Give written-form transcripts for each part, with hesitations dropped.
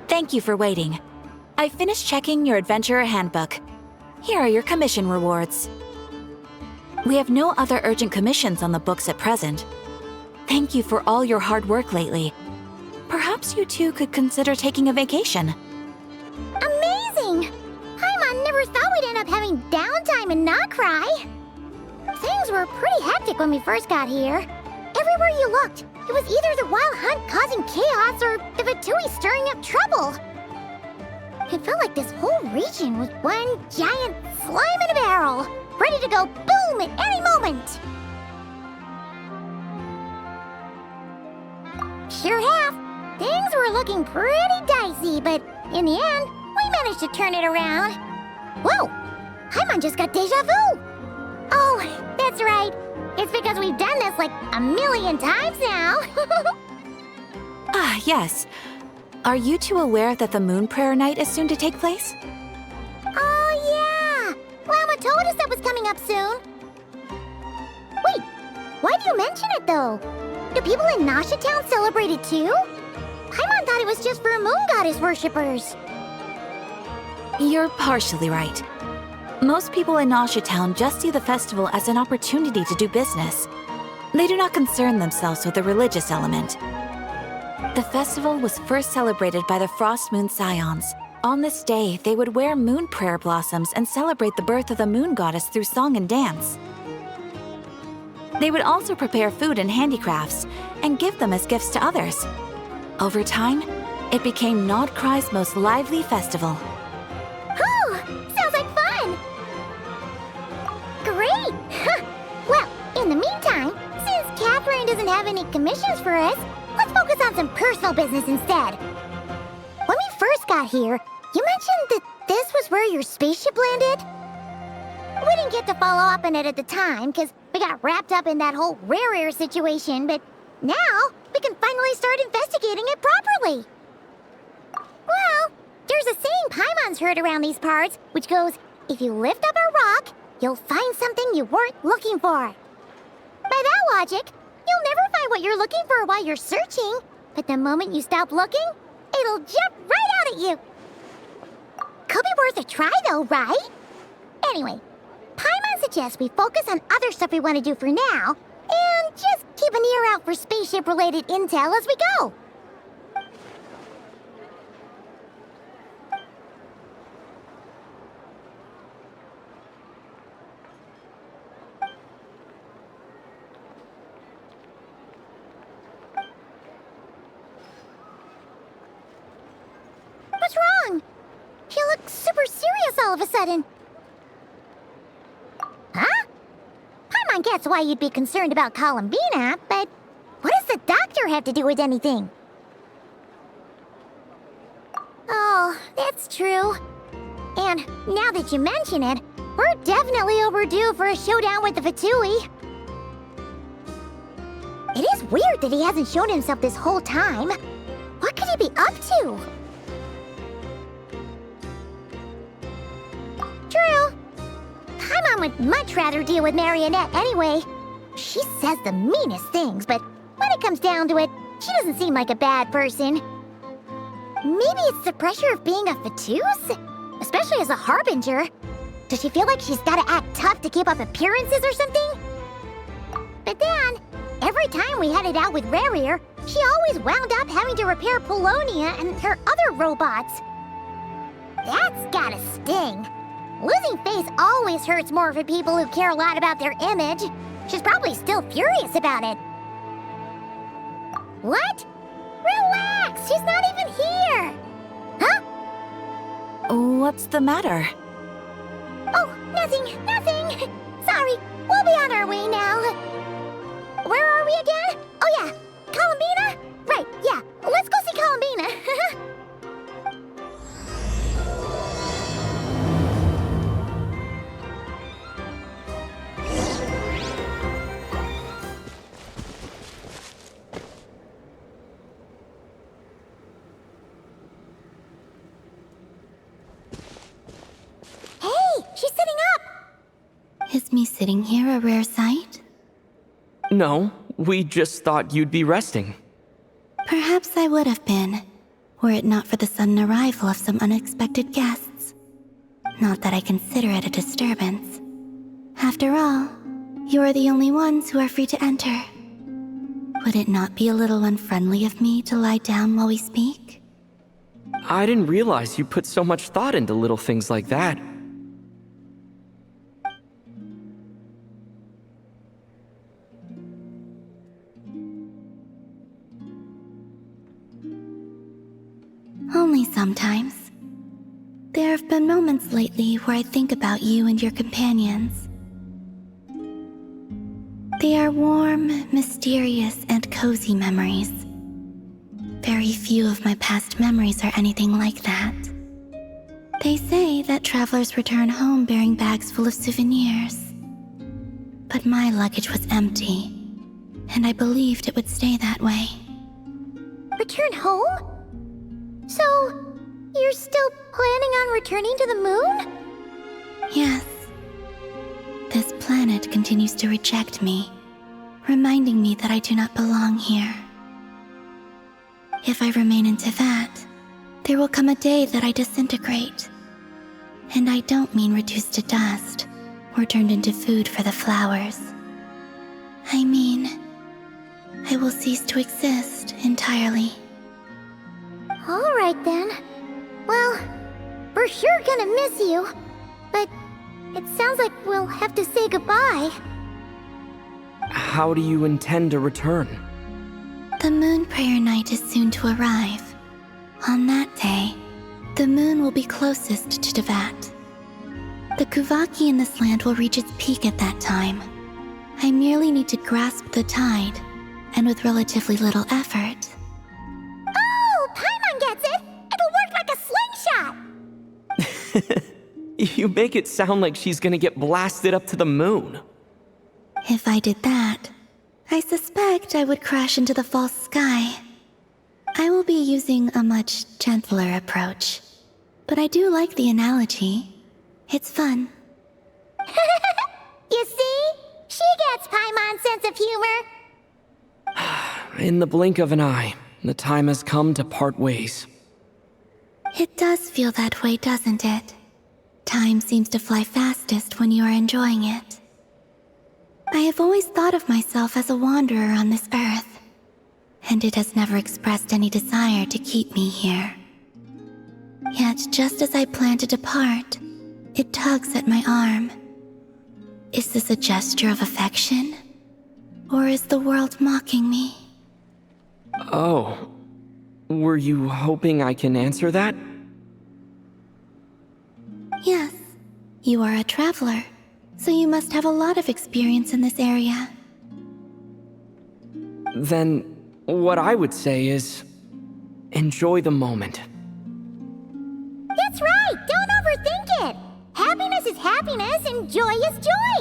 Thank you for waiting. I finished checking your adventurer handbook. Here are your commission rewards. We have no other urgent commissions on the books at present. Thank you for all your hard work lately. Perhaps you two could consider taking a vacation. Amazing! Paimon never thought we'd end up having downtime in Krai. Things were pretty hectic when we first got here. Everywhere you looked, it was either the Wild Hunt causing chaos or the Fatui stirring up trouble. It felt like this whole region was one giant slime in a barrel, ready to go boom at any moment. Sure have. Things were looking pretty dicey, but in the end, we managed to turn it around. Whoa! Paimon just got deja vu! Oh, that's right. It's because we've done this like a million times now. Ah, yes. Are you two aware that the Moon Prayer Night is soon to take place? Oh, yeah! Lauma told us that was coming up soon. Wait, why do you mention it, though? Do people in Nasha Town celebrate it, too? Paimon thought it was just for Moon Goddess worshippers. You're partially right. Most people in Nasha Town just see the festival as an opportunity to do business. They do not concern themselves with the religious element. The festival was first celebrated by the Frostmoon Scions. On this day, they would wear moon prayer blossoms and celebrate the birth of the moon goddess through song and dance. They would also prepare food and handicrafts and give them as gifts to others. Over time, it became Krai's most lively festival. Whew! Sounds like fun! Great! Well, in the meantime, since Catherine doesn't have any commissions for us, let's focus on some personal business instead. When we first got here, you mentioned that this was where your spaceship landed? We didn't get to follow up on it at the time, because we got wrapped up in that whole rare situation, but now we can finally start investigating it properly. Well, there's a saying Paimon's heard around these parts, which goes, if you lift up a rock, you'll find something you weren't looking for. By that logic, you'll never find what you're looking for while you're searching, but the moment you stop looking, it'll jump right out at you. Could be worth a try though, right? Anyway, Paimon suggests we focus on other stuff we want to do for now, and just keep an ear out for spaceship-related intel as we go. What's wrong? You look super serious all of a sudden. Huh? Paimon gets why you'd be concerned about Columbina, but what does the doctor have to do with anything? Oh, that's true. And now that you mention it, we're definitely overdue for a showdown with the Fatui. It is weird that he hasn't shown himself this whole time. What could he be up to? True. Paimon would much rather deal with Marionette anyway. She says the meanest things, but when it comes down to it, she doesn't seem like a bad person. Maybe it's the pressure of being a Fatuse? Especially as a Harbinger. Does she feel like she's gotta act tough to keep up appearances or something? But then, every time we headed out with Rarier, she always wound up having to repair Polonia and her other robots. That's gotta sting. Losing face always hurts more for people who care a lot about their image. She's probably still furious about it. What? Relax, she's not even here! Huh? What's the matter? Oh, nothing. Sorry, we'll be on our way now. Where are we again? Oh yeah, Columbina? Right, yeah, let's go see Columbina. She's sitting up! Is me sitting here a rare sight? No, we just thought you'd be resting. Perhaps I would have been, were it not for the sudden arrival of some unexpected guests. Not that I consider it a disturbance. After all, you are the only ones who are free to enter. Would it not be a little unfriendly of me to lie down while we speak? I didn't realize you put so much thought into little things like that. Only sometimes. There have been moments lately where I think about you and your companions. They are warm, mysterious, and cozy memories. Very few of my past memories are anything like that. They say that travelers return home bearing bags full of souvenirs. But my luggage was empty, and I believed it would stay that way. Return home? So, you're still planning on returning to the moon? Yes. This planet continues to reject me, reminding me that I do not belong here. If I remain into that, there will come a day that I disintegrate. And I don't mean reduced to dust, or turned into food for the flowers. I mean, I will cease to exist entirely. Alright then. Well, we're sure gonna miss you. But it sounds like we'll have to say goodbye. How do you intend to return? The moon prayer night is soon to arrive. On that day, the moon will be closest to Teyvat. The Kuuvahki in this land will reach its peak at that time. I merely need to grasp the tide, and with relatively little effort. Oh, Paimon gets it! It'll work like a slingshot! You make it sound like she's gonna get blasted up to the moon. If I did that, I suspect I would crash into the false sky. I will be using a much gentler approach, but I do like the analogy. It's fun. You see? She gets Paimon's sense of humor. In the blink of an eye, the time has come to part ways. It does feel that way, doesn't it? Time seems to fly fastest when you are enjoying it. I have always thought of myself as a wanderer on this earth, and it has never expressed any desire to keep me here. Yet, just as I plan to depart, it tugs at my arm. Is this a gesture of affection? Or is the world mocking me? Oh. Were you hoping I can answer that? Yes. You are a traveler, so you must have a lot of experience in this area. Then, what I would say is, enjoy the moment. That's right! Don't overthink it! Happiness is happiness and joy is joy!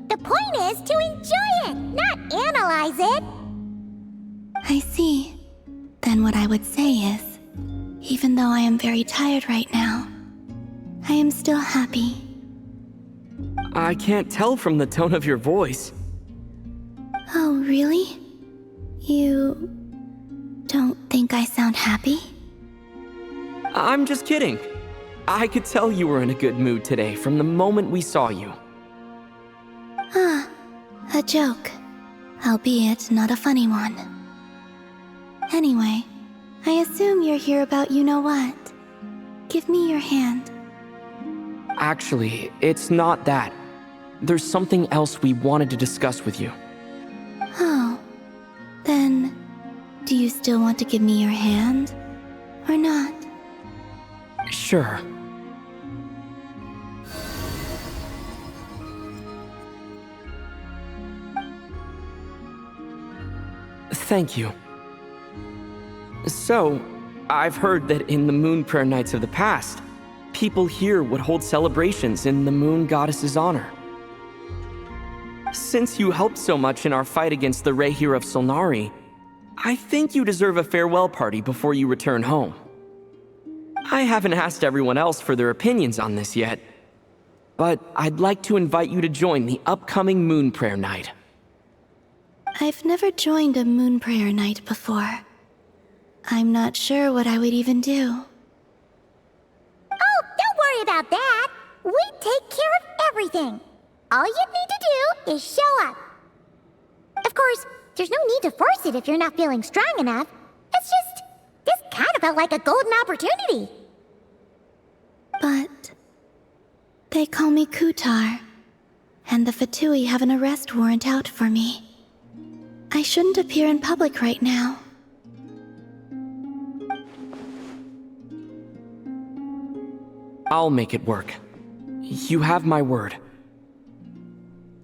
The point is to enjoy it, not analyze it! I see. Then what I would say is, even though I am very tired right now, I am still happy. I can't tell from the tone of your voice. Oh, really? You don't think I sound happy? I'm just kidding. I could tell you were in a good mood today from the moment we saw you. Ah, a joke. Albeit not a funny one. Anyway, I assume you're here about you-know-what. Give me your hand. Actually, it's not that. There's something else we wanted to discuss with you. Oh. Then, do you still want to give me your hand? Or not? Sure. Thank you. So, I've heard that in the moon prayer nights of the past, people here would hold celebrations in the moon goddess's honor. Since you helped so much in our fight against the Rehir of Solnari, I think you deserve a farewell party before you return home. I haven't asked everyone else for their opinions on this yet, but I'd like to invite you to join the upcoming moon prayer night. I've never joined a moon prayer night before. I'm not sure what I would even do. Oh, don't worry about that. We take care of everything. All you need to do is show up. Of course, there's no need to force it if you're not feeling strong enough. It's just, this kind of felt like a golden opportunity. But they call me Kutar, and the Fatui have an arrest warrant out for me. I shouldn't appear in public right now. I'll make it work. You have my word.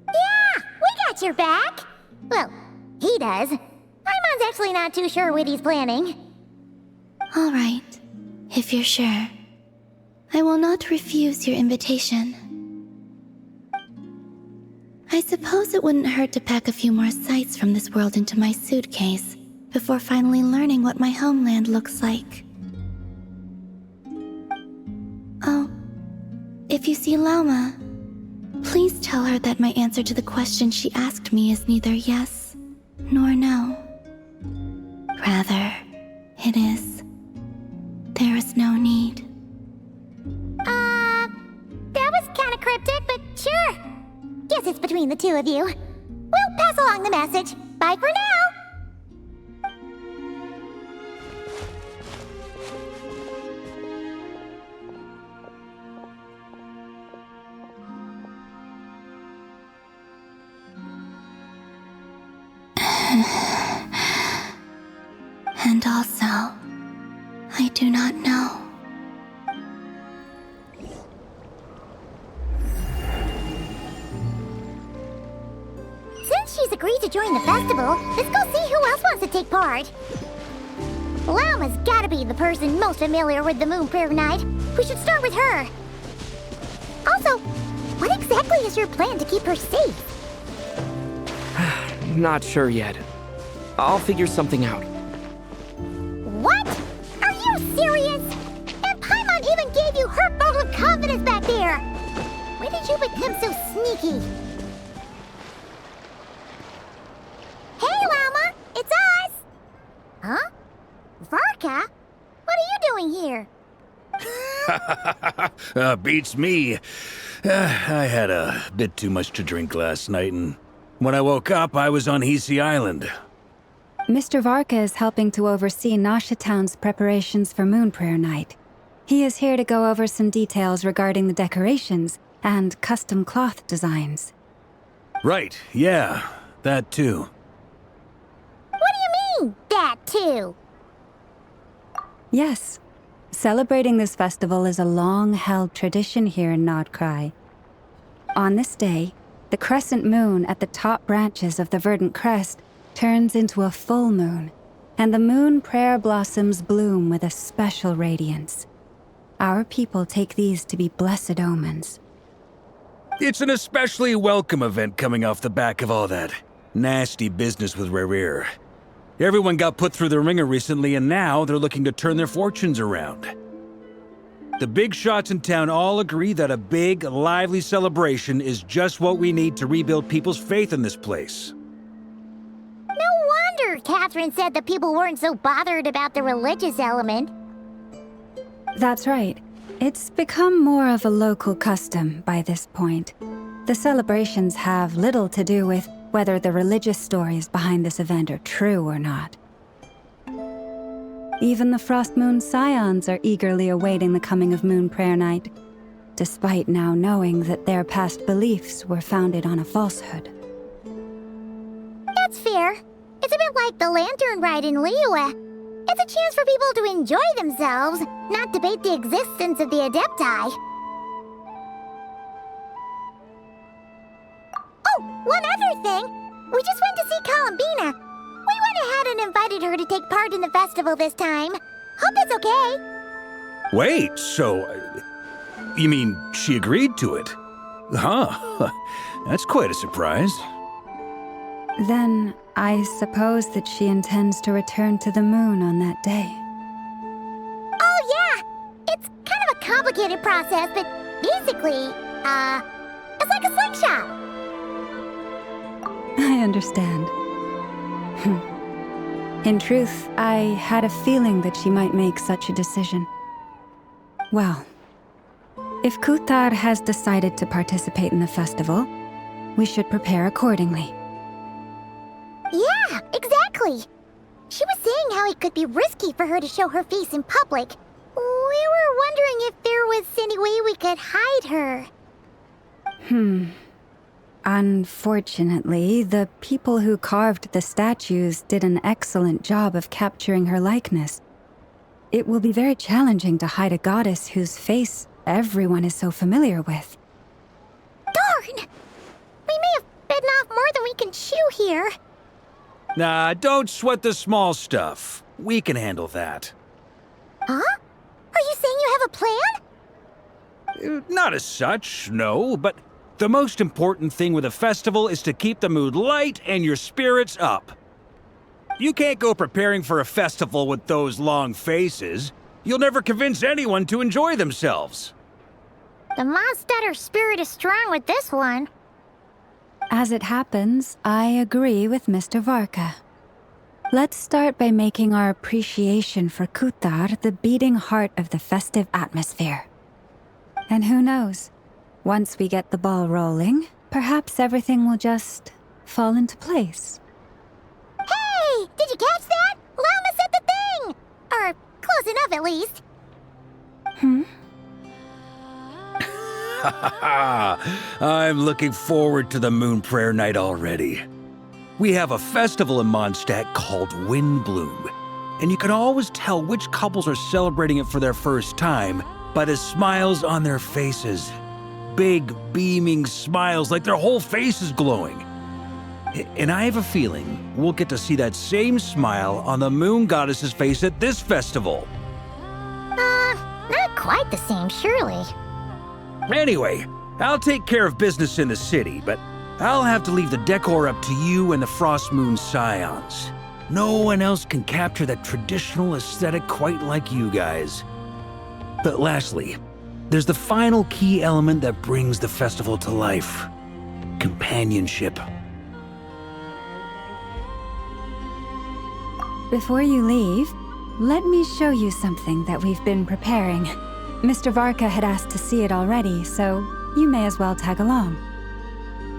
Yeah, we got your back. Well, he does. Paimon's actually not too sure what he's planning. All right, if you're sure. I will not refuse your invitation. I suppose it wouldn't hurt to pack a few more sights from this world into my suitcase before finally learning what my homeland looks like. Oh, if you see Lauma, please tell her that my answer to the question she asked me is neither yes nor no. Rather, it is, there is no need. That was kind of cryptic, but sure. Guess it's between the two of you. We'll pass along the message. Bye for now. And also, I do not know. Since she's agreed to join the festival, let's go see who else wants to take part. Lauma's gotta be the person most familiar with the Moon Prayer Night. We should start with her. Also, what exactly is your plan to keep her safe? Not sure yet. I'll figure something out. What? Are you serious? And Paimon even gave you her vote of confidence back there. When did you become so sneaky? Hey, Lauma! It's us! Huh? Varka? What are you doing here? Beats me. I had a bit too much to drink last night, and when I woke up, I was on Hiisi Island. Mr. Varka is helping to oversee Nasha Town's preparations for Moon Prayer Night. He is here to go over some details regarding the decorations and custom cloth designs. Right, yeah, that too. What do you mean, that too? Yes, celebrating this festival is a long-held tradition here in Krai. On this day, the crescent moon at the top branches of the verdant crest turns into a full moon, and the moon prayer blossoms bloom with a special radiance. Our people take these to be blessed omens. It's an especially welcome event coming off the back of all that nasty business with Rare. Everyone got put through the ringer recently, and now they're looking to turn their fortunes around. The big shots in town all agree that a big, lively celebration is just what we need to rebuild people's faith in this place. No wonder Catherine said that people weren't so bothered about the religious element. That's right. It's become more of a local custom by this point. The celebrations have little to do with whether the religious stories behind this event are true or not. Even the Frostmoon Scions are eagerly awaiting the coming of Moon Prayer Night, despite now knowing that their past beliefs were founded on a falsehood. That's fair. It's a bit like the Lantern Ride in Liyue. It's a chance for people to enjoy themselves, not debate the existence of the Adepti. Oh, one other thing! We just went to see Columbina. We went ahead and invited her to take part in the festival this time. Hope it's okay. Wait, so... you mean she agreed to it? Huh. That's quite a surprise. Then, I suppose that she intends to return to the moon on that day. Oh, yeah! It's kind of a complicated process, but basically, it's like a slingshot. I understand. In truth, I had a feeling that she might make such a decision. Well, if Kuthar has decided to participate in the festival, we should prepare accordingly. Yeah, exactly. She was saying how it could be risky for her to show her face in public. We were wondering if there was any way we could hide her. Unfortunately, the people who carved the statues did an excellent job of capturing her likeness. It will be very challenging to hide a goddess whose face everyone is so familiar with. Darn! We may have bitten off more than we can chew here. Nah, don't sweat the small stuff. We can handle that. Huh? Are you saying you have a plan? Not as such, no, but the most important thing with a festival is to keep the mood light and your spirits up. You can't go preparing for a festival with those long faces. You'll never convince anyone to enjoy themselves. The Mondstatter spirit is strong with this one. As it happens, I agree with Mr. Varka. Let's start by making our appreciation for Kuthar the beating heart of the festive atmosphere. And who knows? Once we get the ball rolling, perhaps everything will just fall into place. Hey! Did you catch that? Lauma said the thing! Or close enough, at least. I'm looking forward to the Moon Prayer Night already. We have a festival in Mondstadt called Windbloom, and you can always tell which couples are celebrating it for their first time by the smiles on their faces. Big, beaming smiles like their whole face is glowing. And I have a feeling we'll get to see that same smile on the Moon Goddess's face at this festival. Not quite the same, surely. Anyway, I'll take care of business in the city, but I'll have to leave the decor up to you and the Frostmoon Scions. No one else can capture that traditional aesthetic quite like you guys. But lastly, there's the final key element that brings the festival to life: companionship. Before you leave, let me show you something that we've been preparing. Mr. Varka had asked to see it already, so you may as well tag along.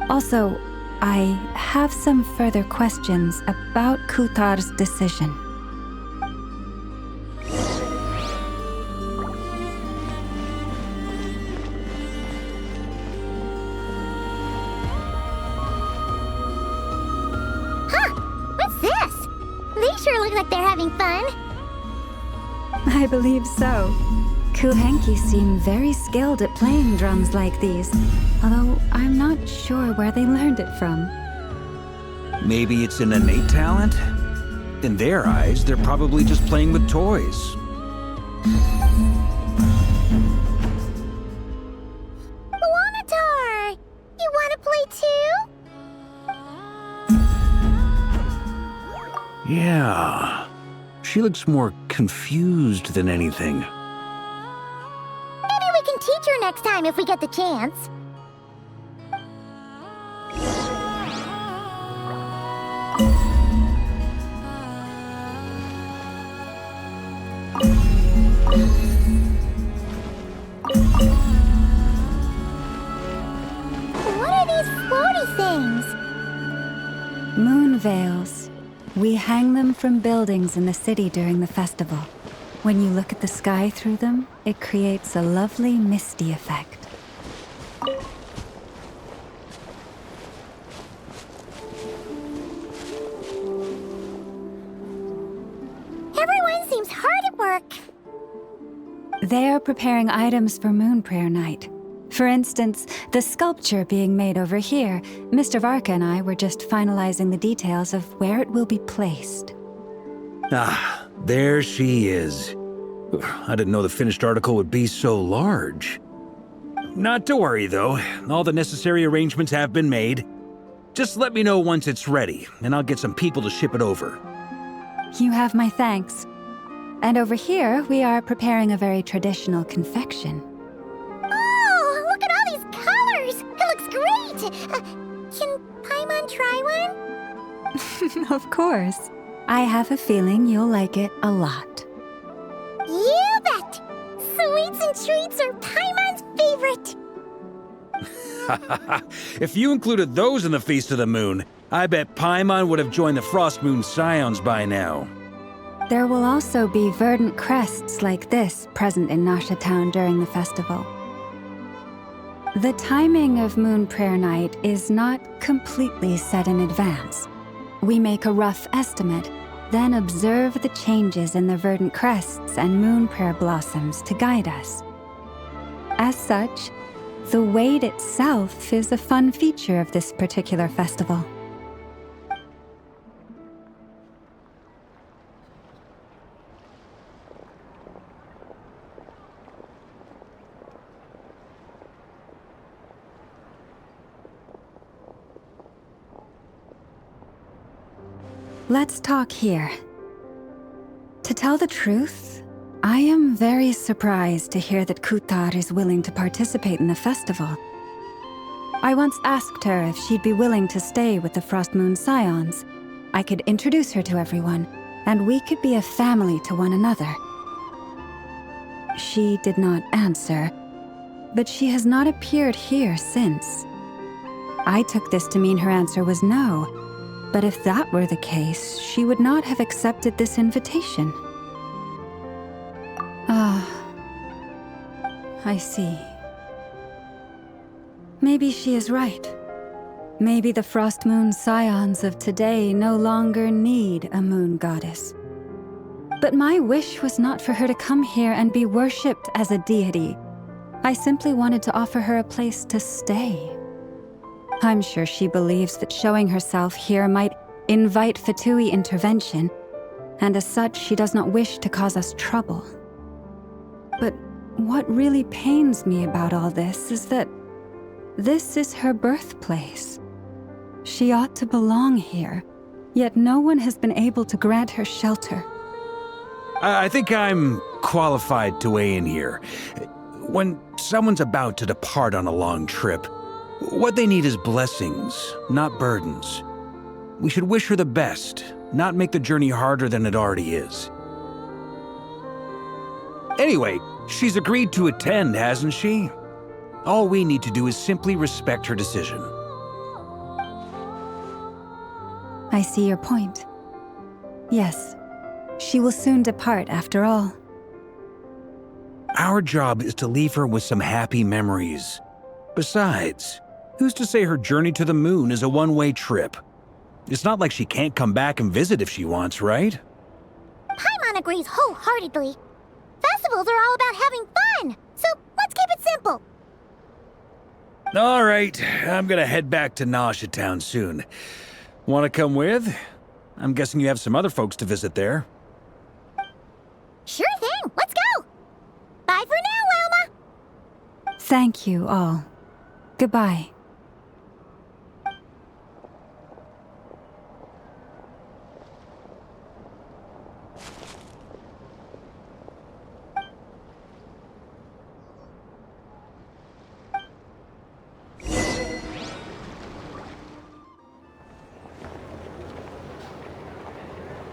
Also, I have some further questions about Kuthar's decision. What's this? They sure look like they're having fun. I believe so. Kuuvahki seem very skilled at playing drums like these, although I'm not sure where they learned it from. Maybe it's an innate talent? In their eyes, they're probably just playing with toys. Wanatar! You want to play too? Yeah. She looks more confused than anything. Maybe we can teach her next time if we get the chance. What are these floaty things? Moon veils. We hang them from buildings in the city during the festival. When you look at the sky through them, it creates a lovely misty effect. Everyone seems hard at work. They are preparing items for Moon Prayer Night. For instance, the sculpture being made over here, Mr. Varka and I were just finalizing the details of where it will be placed. Ah, there she is. I didn't know the finished article would be so large. Not to worry, though. All the necessary arrangements have been made. Just let me know once it's ready, and I'll get some people to ship it over. You have my thanks. And over here, we are preparing a very traditional confection. Oh, look at all these colors! It looks great! Can Paimon try one? Of course. I have a feeling you'll like it a lot. You bet! Sweets and treats are Paimon's favorite. If you included those in the Feast of the Moon, I bet Paimon would have joined the Frostmoon Scions by now. There will also be verdant crests like this present in Nasha Town during the festival. The timing of Moon Prayer Night is not completely set in advance. We make a rough estimate, then observe the changes in the verdant crests and moon prayer blossoms to guide us. As such, the wait itself is a fun feature of this particular festival. Let's talk here. To tell the truth, I am very surprised to hear that Kutar is willing to participate in the festival. I once asked her if she'd be willing to stay with the Frostmoon Scions. I could introduce her to everyone, and we could be a family to one another. She did not answer, but she has not appeared here since. I took this to mean her answer was no. But if that were the case, she would not have accepted this invitation. Ah, I see. Maybe she is right. Maybe the Frostmoon Scions of today no longer need a moon goddess. But my wish was not for her to come here and be worshipped as a deity. I simply wanted to offer her a place to stay. I'm sure she believes that showing herself here might invite Fatui intervention, and as such, she does not wish to cause us trouble. But what really pains me about all this is that this is her birthplace. She ought to belong here, yet no one has been able to grant her shelter. I think I'm qualified to weigh in here. When someone's about to depart on a long trip, what they need is blessings, not burdens. We should wish her the best, not make the journey harder than it already is. Anyway, she's agreed to attend, hasn't she? All we need to do is simply respect her decision. I see your point. Yes, she will soon depart after all. Our job is to leave her with some happy memories. Besides, who's to say her journey to the moon is a one-way trip? It's not like she can't come back and visit if she wants, right? Paimon agrees wholeheartedly. Festivals are all about having fun, so let's keep it simple. All right, I'm gonna head back to Nasha Town soon. Want to come with? I'm guessing you have some other folks to visit there. Sure thing, let's go! Bye for now, Lauma! Thank you all. Goodbye.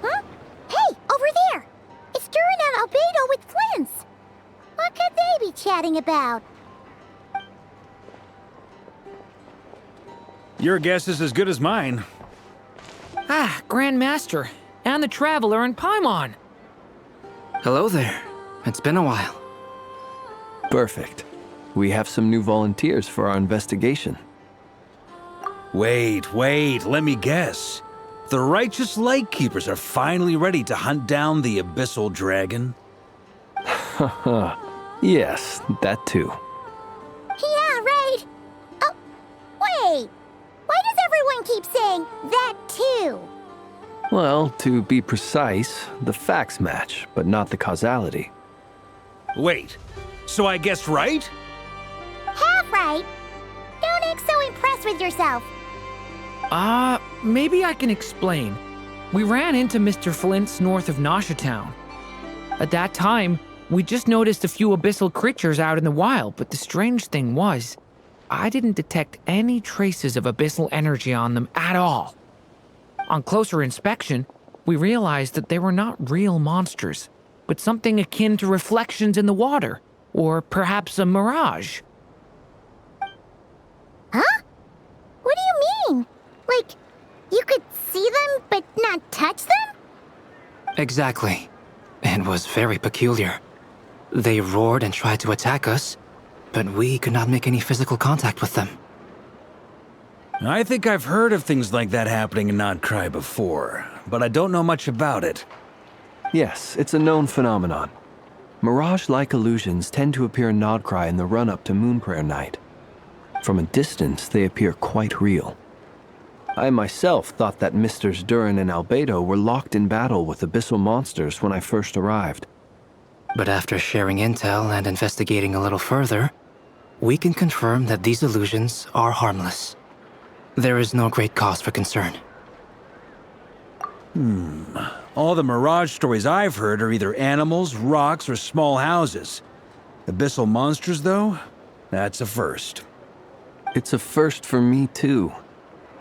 Huh? Hey, over there! It's Durin and Albedo with Flins! What could they be chatting about? Your guess is as good as mine. Ah, Grand Master, and the Traveler and Paimon. Hello there. It's been a while. Perfect. We have some new volunteers for our investigation. Wait, let me guess. The righteous Lightkeepers are finally ready to hunt down the Abyssal dragon? Haha. Yes, that too. Yeah, right! Oh, wait! Why does everyone keep saying that too? Well, to be precise, the facts match, but not the causality. Wait, so I guessed right? Half right! Don't act so impressed with yourself. Maybe I can explain. We ran into Mr. Flint's north of Nasha Town. At that time, we just noticed a few abyssal creatures out in the wild, but the strange thing was, I didn't detect any traces of abyssal energy on them at all. On closer inspection, we realized that they were not real monsters, but something akin to reflections in the water, or perhaps a mirage. Huh? What do you mean? Like, you could see them but not touch them? Exactly. It was very peculiar. They roared and tried to attack us, but we could not make any physical contact with them. I think I've heard of things like that happening in Krai before, but I don't know much about it. Yes, it's a known phenomenon. Mirage-like illusions tend to appear in Krai in the run-up to Moonprayer Night. From a distance, they appear quite real. I myself thought that Misters Durin and Albedo were locked in battle with abyssal monsters when I first arrived. But after sharing intel and investigating a little further, we can confirm that these illusions are harmless. There is no great cause for concern. All the Mirage stories I've heard are either animals, rocks, or small houses. Abyssal monsters, though? That's a first. It's a first for me, too.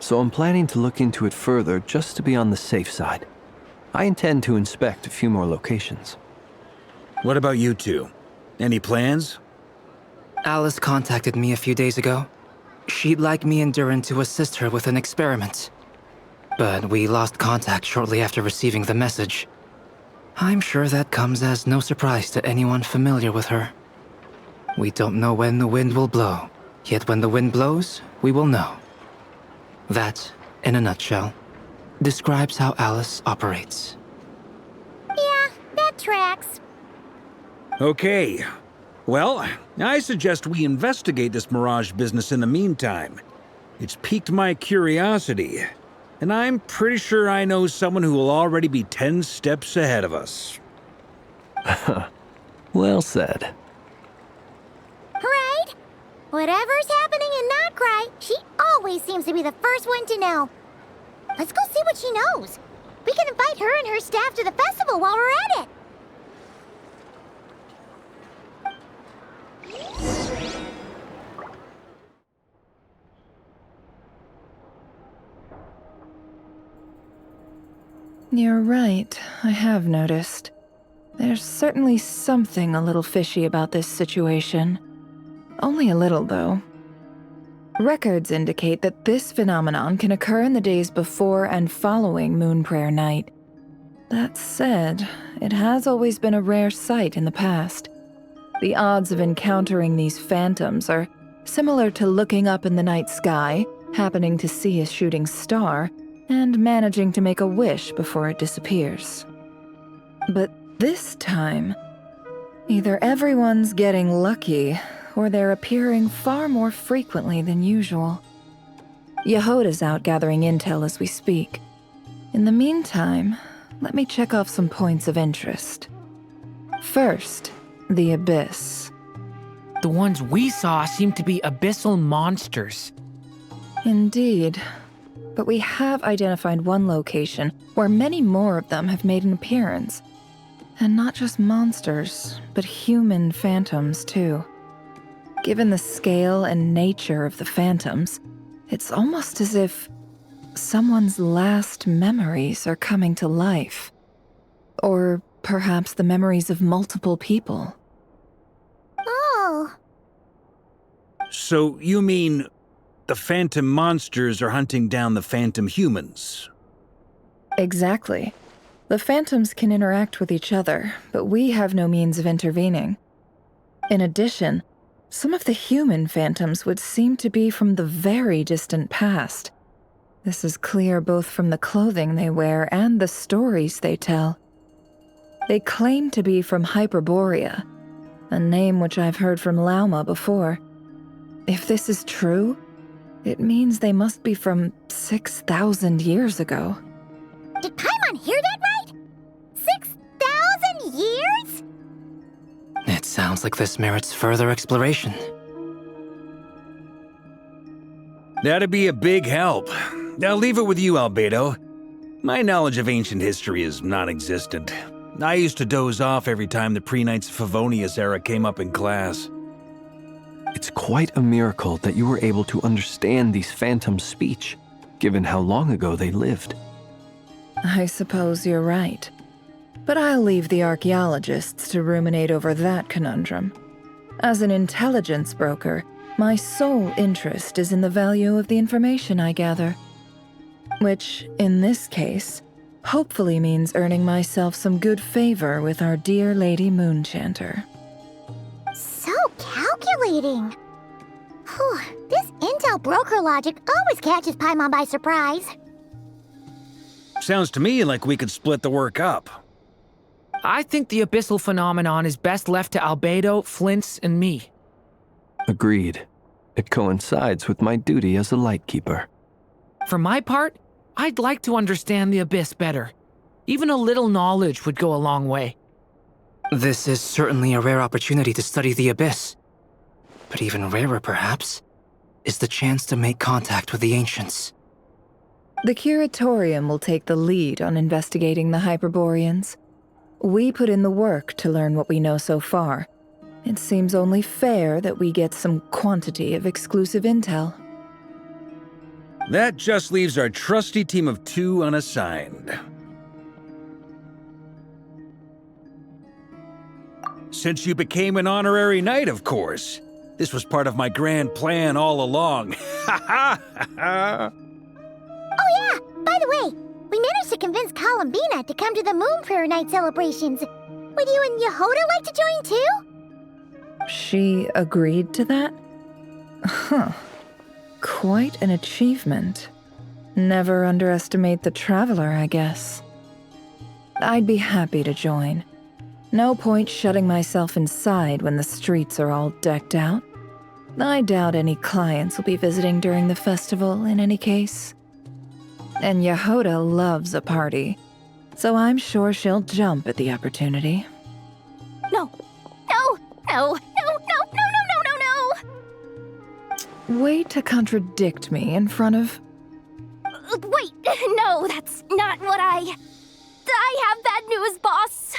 So I'm planning to look into it further just to be on the safe side. I intend to inspect a few more locations. What about you two? Any plans? Alice contacted me a few days ago. She'd like me and Durin to assist her with an experiment. But we lost contact shortly after receiving the message. I'm sure that comes as no surprise to anyone familiar with her. We don't know when the wind will blow, yet when the wind blows, we will know. That, in a nutshell, describes how Alice operates. Yeah, that tracks. Okay. Well, I suggest we investigate this Mirage business in the meantime. It's piqued my curiosity, and I'm pretty sure I know someone who will already be 10 steps ahead of us. Well said. Right? Whatever's happening in Krai, she always seems to be the first one to know. Let's go see what she knows. We can invite her and her staff to the festival while we're at it. You're right, I have noticed. There's certainly something a little fishy about this situation. Only a little, though. Records indicate that this phenomenon can occur in the days before and following Moonprayer Night. That said, it has always been a rare sight in the past. The odds of encountering these phantoms are similar to looking up in the night sky, happening to see a shooting star, and managing to make a wish before it disappears. But this time, either everyone's getting lucky, or they're appearing far more frequently than usual. Yehoda's out gathering intel as we speak. In the meantime, let me check off some points of interest. First, the Abyss. The ones we saw seem to be abyssal monsters. Indeed. But we have identified one location where many more of them have made an appearance. And not just monsters, but human phantoms too. Given the scale and nature of the phantoms, it's almost as if someone's last memories are coming to life. Or perhaps the memories of multiple people. Oh. So you mean the phantom monsters are hunting down the phantom humans? Exactly. The phantoms can interact with each other, but we have no means of intervening. In addition, some of the human phantoms would seem to be from the very distant past. This is clear both from the clothing they wear and the stories they tell. They claim to be from Hyperborea, a name which I've heard from Lauma before. If this is true, it means they must be from 6,000 years ago. Did Paimon hear that right? 6,000 years? It sounds like this merits further exploration. That'd be a big help. I'll leave it with you, Albedo. My knowledge of ancient history is non-existent. I used to doze off every time the pre-Knights of Favonius era came up in class. It's quite a miracle that you were able to understand these phantoms' speech, given how long ago they lived. I suppose you're right. But I'll leave the archaeologists to ruminate over that conundrum. As an intelligence broker, my sole interest is in the value of the information I gather. Which, in this case, hopefully means earning myself some good favor with our dear Lady Moonchanter. So calculating. Whew, this intel broker logic always catches Paimon by surprise. Sounds to me like we could split the work up. I think the Abyssal phenomenon is best left to Albedo, Flins, and me. Agreed. It coincides with my duty as a lightkeeper. For my part, I'd like to understand the Abyss better. Even a little knowledge would go a long way. This is certainly a rare opportunity to study the Abyss. But even rarer, perhaps, is the chance to make contact with the Ancients. The Curatorium will take the lead on investigating the Hyperboreans. We put in the work to learn what we know so far. It seems only fair that we get some quantity of exclusive intel. That just leaves our trusty team of 2 unassigned. Since you became an honorary knight, of course. This was part of my grand plan all along. Ha ha ha! Oh yeah, by the way, we managed to convince Columbina to come to the Moon Prayer Night celebrations. Would you and Yehoda like to join too? She agreed to that? Huh. Quite an achievement. Never underestimate the traveler, I guess. I'd be happy to join. No point shutting myself inside when the streets are all decked out. I doubt any clients will be visiting during the festival in any case. And Yehoda loves a party, so I'm sure she'll jump at the opportunity. No. No. No. No. No. No. No. No. No. No. Way to contradict me in front of... Wait. No, that's not what I have bad news, boss.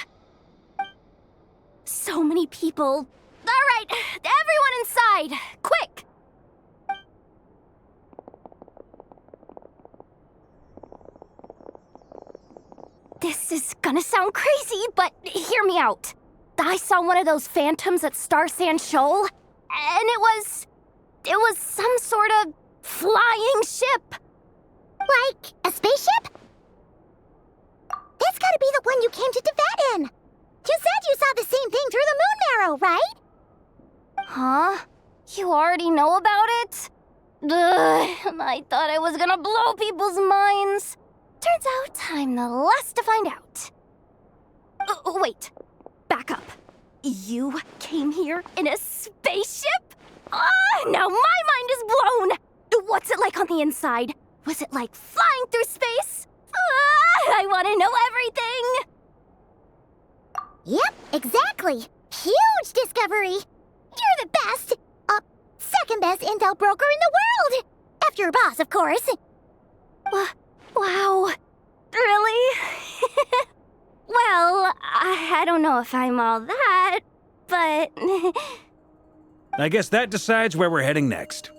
So many people. All right, everyone inside, quick! This is gonna sound crazy, but hear me out. I saw one of those phantoms at Star Sand Shoal, and it was some sort of flying ship. Like a spaceship? That's gotta be the one you came to Tibet in. You said you saw the same thing through the moon marrow, right? Huh? You already know about it? Ugh, I thought I was gonna blow people's minds. Turns out I'm the last to find out. Wait, back up. You came here in a spaceship? Now my mind is blown! What's it like on the inside? Was it like flying through space? I want to know everything! Yep, exactly. Huge discovery. You're the best, second best intel broker in the world. After your boss, of course. Wow. Really? Well, I don't know if I'm all that, but... I guess that decides where we're heading next.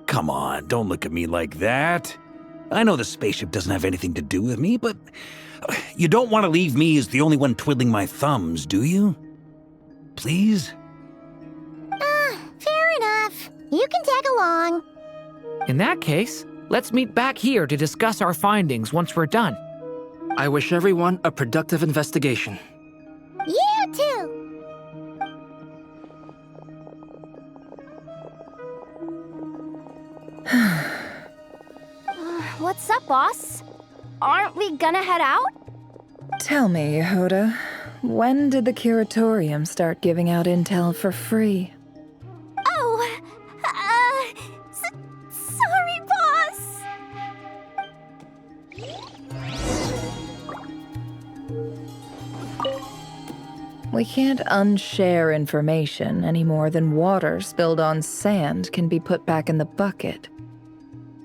Come on, don't look at me like that. I know the spaceship doesn't have anything to do with me, but you don't want to leave me as the only one twiddling my thumbs, do you? Please? Fair enough. You can tag along. In that case, let's meet back here to discuss our findings once we're done. I wish everyone a productive investigation. You too. What's up, boss? Aren't we gonna head out? Tell me, Yehoda, when did the Curatorium start giving out intel for free? Oh, sorry, boss. We can't unshare information any more than water spilled on sand can be put back in the bucket.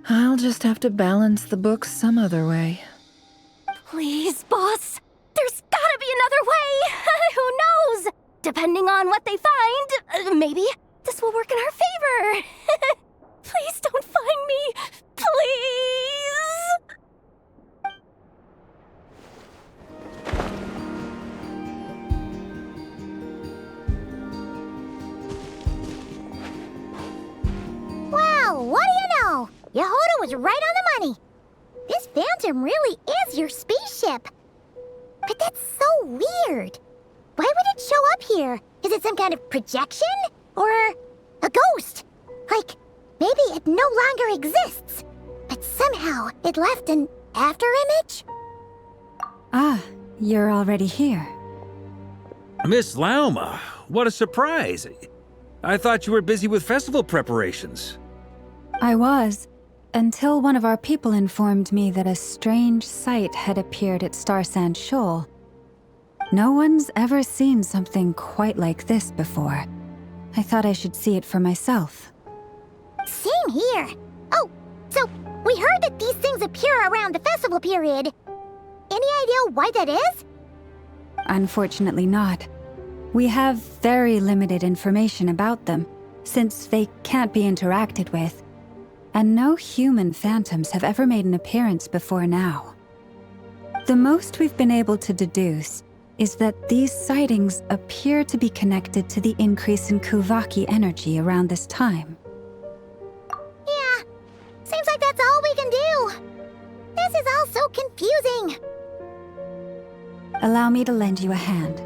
I'll just have to balance the books some other way. Please, boss. There's gotta be another way. Who knows? Depending on what they find, maybe this will work in our favor. Please don't find me Please! Well, what do you know? Yehoda was right on the money. This phantom really is your spaceship. But that's so weird. Why would it show up here? Is it some kind of projection? Or a ghost? Like, maybe it no longer exists, but somehow it left an afterimage? Ah, you're already here. Miss Lauma, what a surprise. I thought you were busy with festival preparations. I was, until one of our people informed me that a strange sight had appeared at Starsand Shoal. No one's ever seen something quite like this before. I thought I should see it for myself. Same here. Oh, so we heard that these things appear around the festival period. Any idea why that is? Unfortunately not. We have very limited information about them, since they can't be interacted with. And no human phantoms have ever made an appearance before now. The most we've been able to deduce is that these sightings appear to be connected to the increase in Kuuvahki energy around this time. Yeah, seems like that's all we can do. This is all so confusing. Allow me to lend you a hand.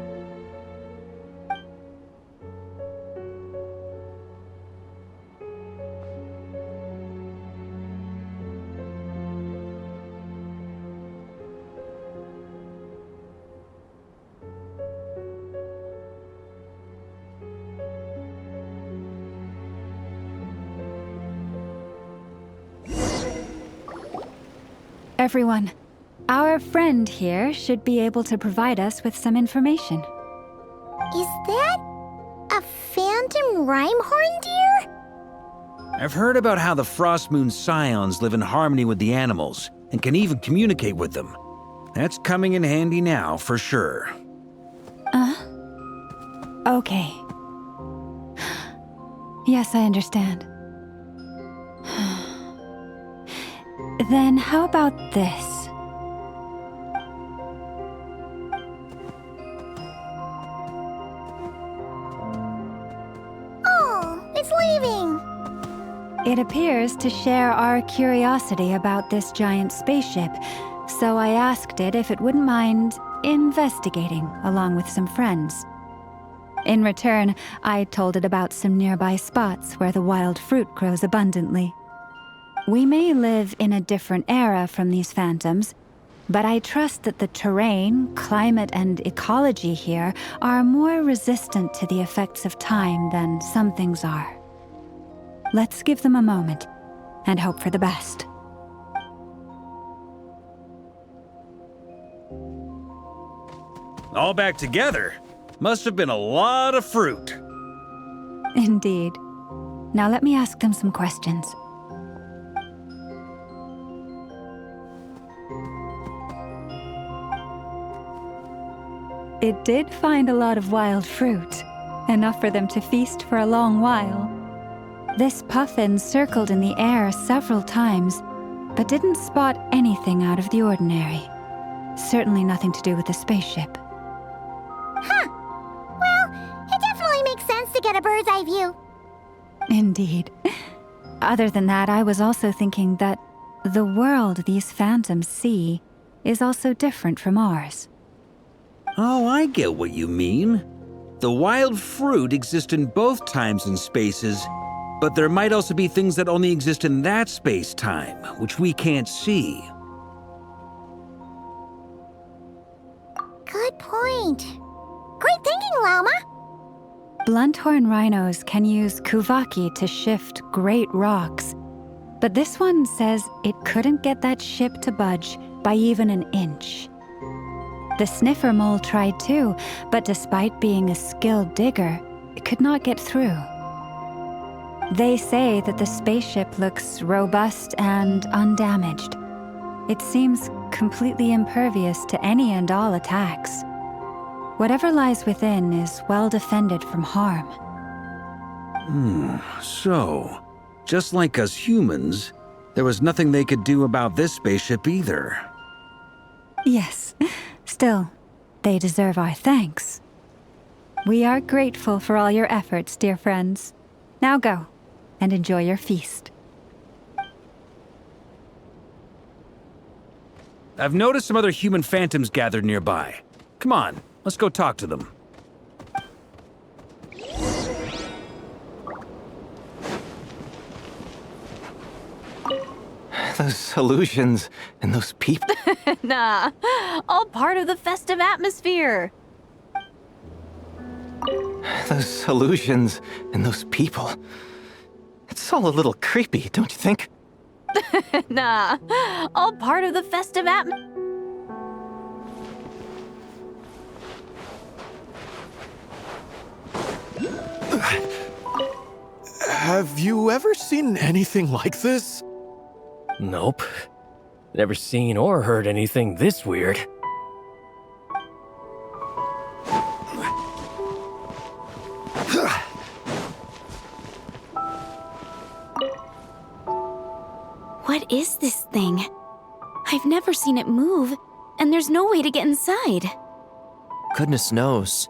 Everyone, our friend here should be able to provide us with some information. Is that a phantom rhymehorn deer? I've heard about how the Frostmoon scions live in harmony with the animals and can even communicate with them. That's coming in handy now, for sure. Okay. Yes, I understand. Then how about this? Oh, it's leaving. It appears to share our curiosity about this giant spaceship, so I asked it if it wouldn't mind investigating along with some friends. In return, I told it about some nearby spots where the wild fruit grows abundantly. We may live in a different era from these phantoms, but I trust that the terrain, climate, and ecology here are more resistant to the effects of time than some things are. Let's give them a moment and hope for the best. All back together? Must have been a lot of fruit. Indeed. Now let me ask them some questions. It did find a lot of wild fruit, enough for them to feast for a long while. This puffin circled in the air several times, but didn't spot anything out of the ordinary. Certainly nothing to do with the spaceship. Huh. Well, it definitely makes sense to get a bird's eye view. Indeed. Other than that, I was also thinking that the world these phantoms see is also different from ours. Oh, I get what you mean. The wild fruit exist in both times and spaces, but there might also be things that only exist in that space-time, which we can't see. Good point. Great thinking, Lauma. Blunthorn rhinos can use Kuuvahki to shift great rocks, but this one says it couldn't get that ship to budge by even an inch. The sniffer mole tried too, but despite being a skilled digger, it could not get through. They say that the spaceship looks robust and undamaged. It seems completely impervious to any and all attacks. Whatever lies within is well defended from harm. So, just like us humans, There was nothing they could do about this spaceship either. Yes. Still, they deserve our thanks. We are grateful for all your efforts, dear friends. Now go, and enjoy your feast. I've noticed some other human phantoms gathered nearby. Come on, let's go talk to them. Those illusions and those people. Nah, all part of the festive atmosphere. Those illusions and those people. It's all a little creepy, don't you think? Nah, all part of the festive atmosphere. Have you ever seen anything like this? Nope. Never seen or heard anything this weird. What is this thing? I've never seen it move, and there's no way to get inside. Goodness knows.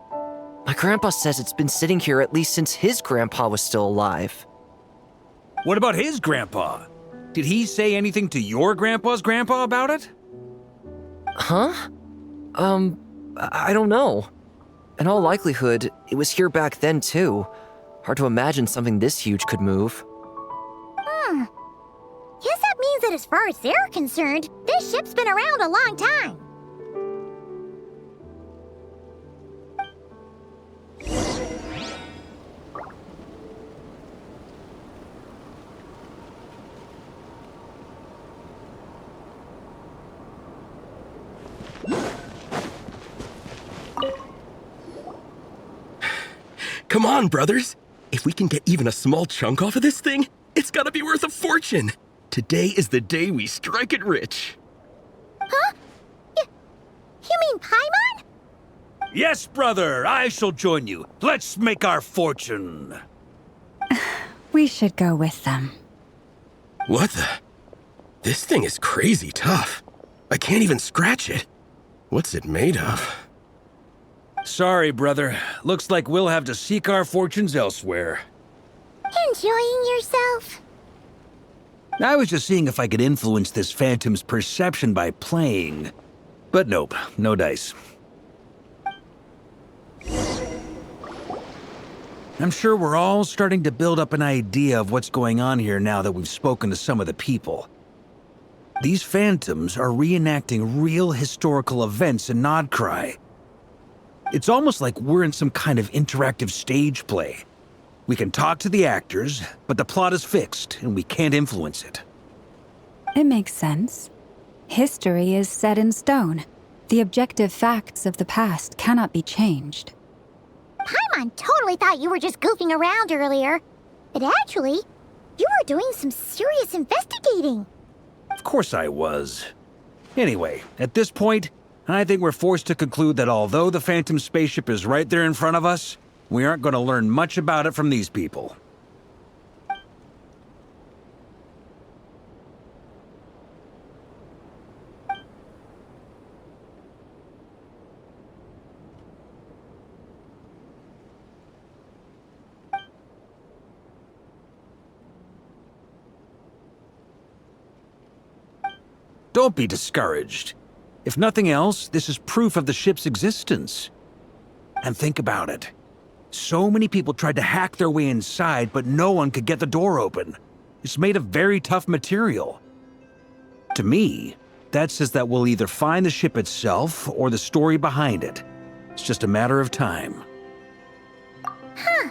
My grandpa says it's been sitting here at least since his grandpa was still alive. What about his grandpa? Did he say anything to your grandpa's grandpa about it? Huh? I don't know. In all likelihood, it was here back then too. Hard to imagine something this huge could move. Guess that means that as far as they're concerned, this ship's been around a long time. Come on, brothers. If we can get even a small chunk off of this thing, it's gotta be worth a fortune. Today is the day we strike it rich. Huh? You mean Paimon? Yes, brother, I shall join you. Let's make our fortune. We should go with them. What the? This thing is crazy tough. I can't even scratch it. What's it made of? Sorry, brother. Looks like we'll have to seek our fortunes elsewhere. Enjoying yourself? I was just seeing if I could influence this phantom's perception by playing. But nope, no dice. I'm sure we're all starting to build up an idea of what's going on here now that we've spoken to some of the people. These phantoms are reenacting real historical events in Nodkrai. It's almost like we're in some kind of interactive stage play. We can talk to the actors, but the plot is fixed, and we can't influence it. It makes sense. History is set in stone. The objective facts of the past cannot be changed. Paimon totally thought you were just goofing around earlier. But actually, you were doing some serious investigating. Of course I was. Anyway, at this point, I think we're forced to conclude that although the Phantom spaceship is right there in front of us, we aren't going to learn much about it from these people. Don't be discouraged. If nothing else, this is proof of the ship's existence. And think about it. So many people tried to hack their way inside, but no one could get the door open. It's made of very tough material. To me, that says that we'll either find the ship itself or the story behind it. It's just a matter of time. Huh.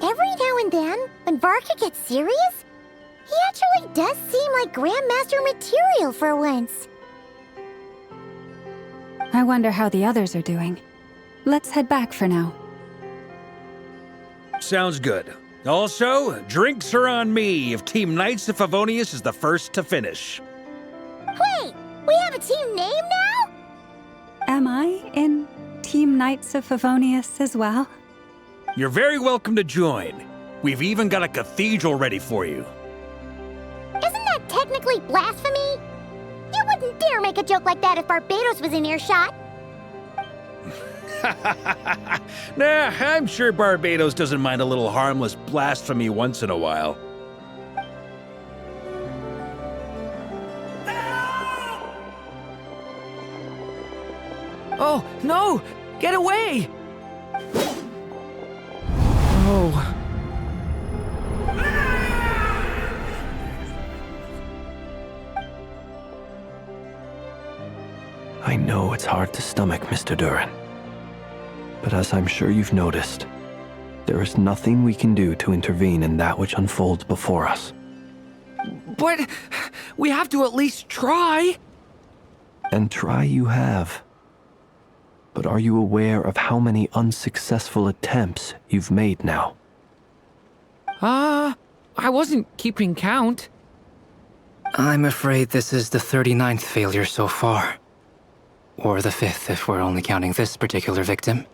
Every now and then, when Varka gets serious, he actually does seem like Grandmaster material for once. I wonder how the others are doing. Let's head back for now. Sounds good. Also, drinks are on me if Team Knights of Favonius is the first to finish. Wait, we have a team name now? Am I in Team Knights of Favonius as well? You're very welcome to join. We've even got a cathedral ready for you. Isn't that technically blasphemy? You wouldn't dare make a joke like that if Barbados was in earshot. Nah, I'm sure Barbados doesn't mind a little harmless blasphemy once in a while. Oh, no! Get away! Oh. I know it's hard to stomach, Mr. Durin. But as I'm sure you've noticed, there is nothing we can do to intervene in that which unfolds before us. But we have to at least try. And try you have. But are you aware of how many unsuccessful attempts you've made now? I wasn't keeping count. I'm afraid this is the 39th failure so far. Or the 5th if we're only counting this particular victim.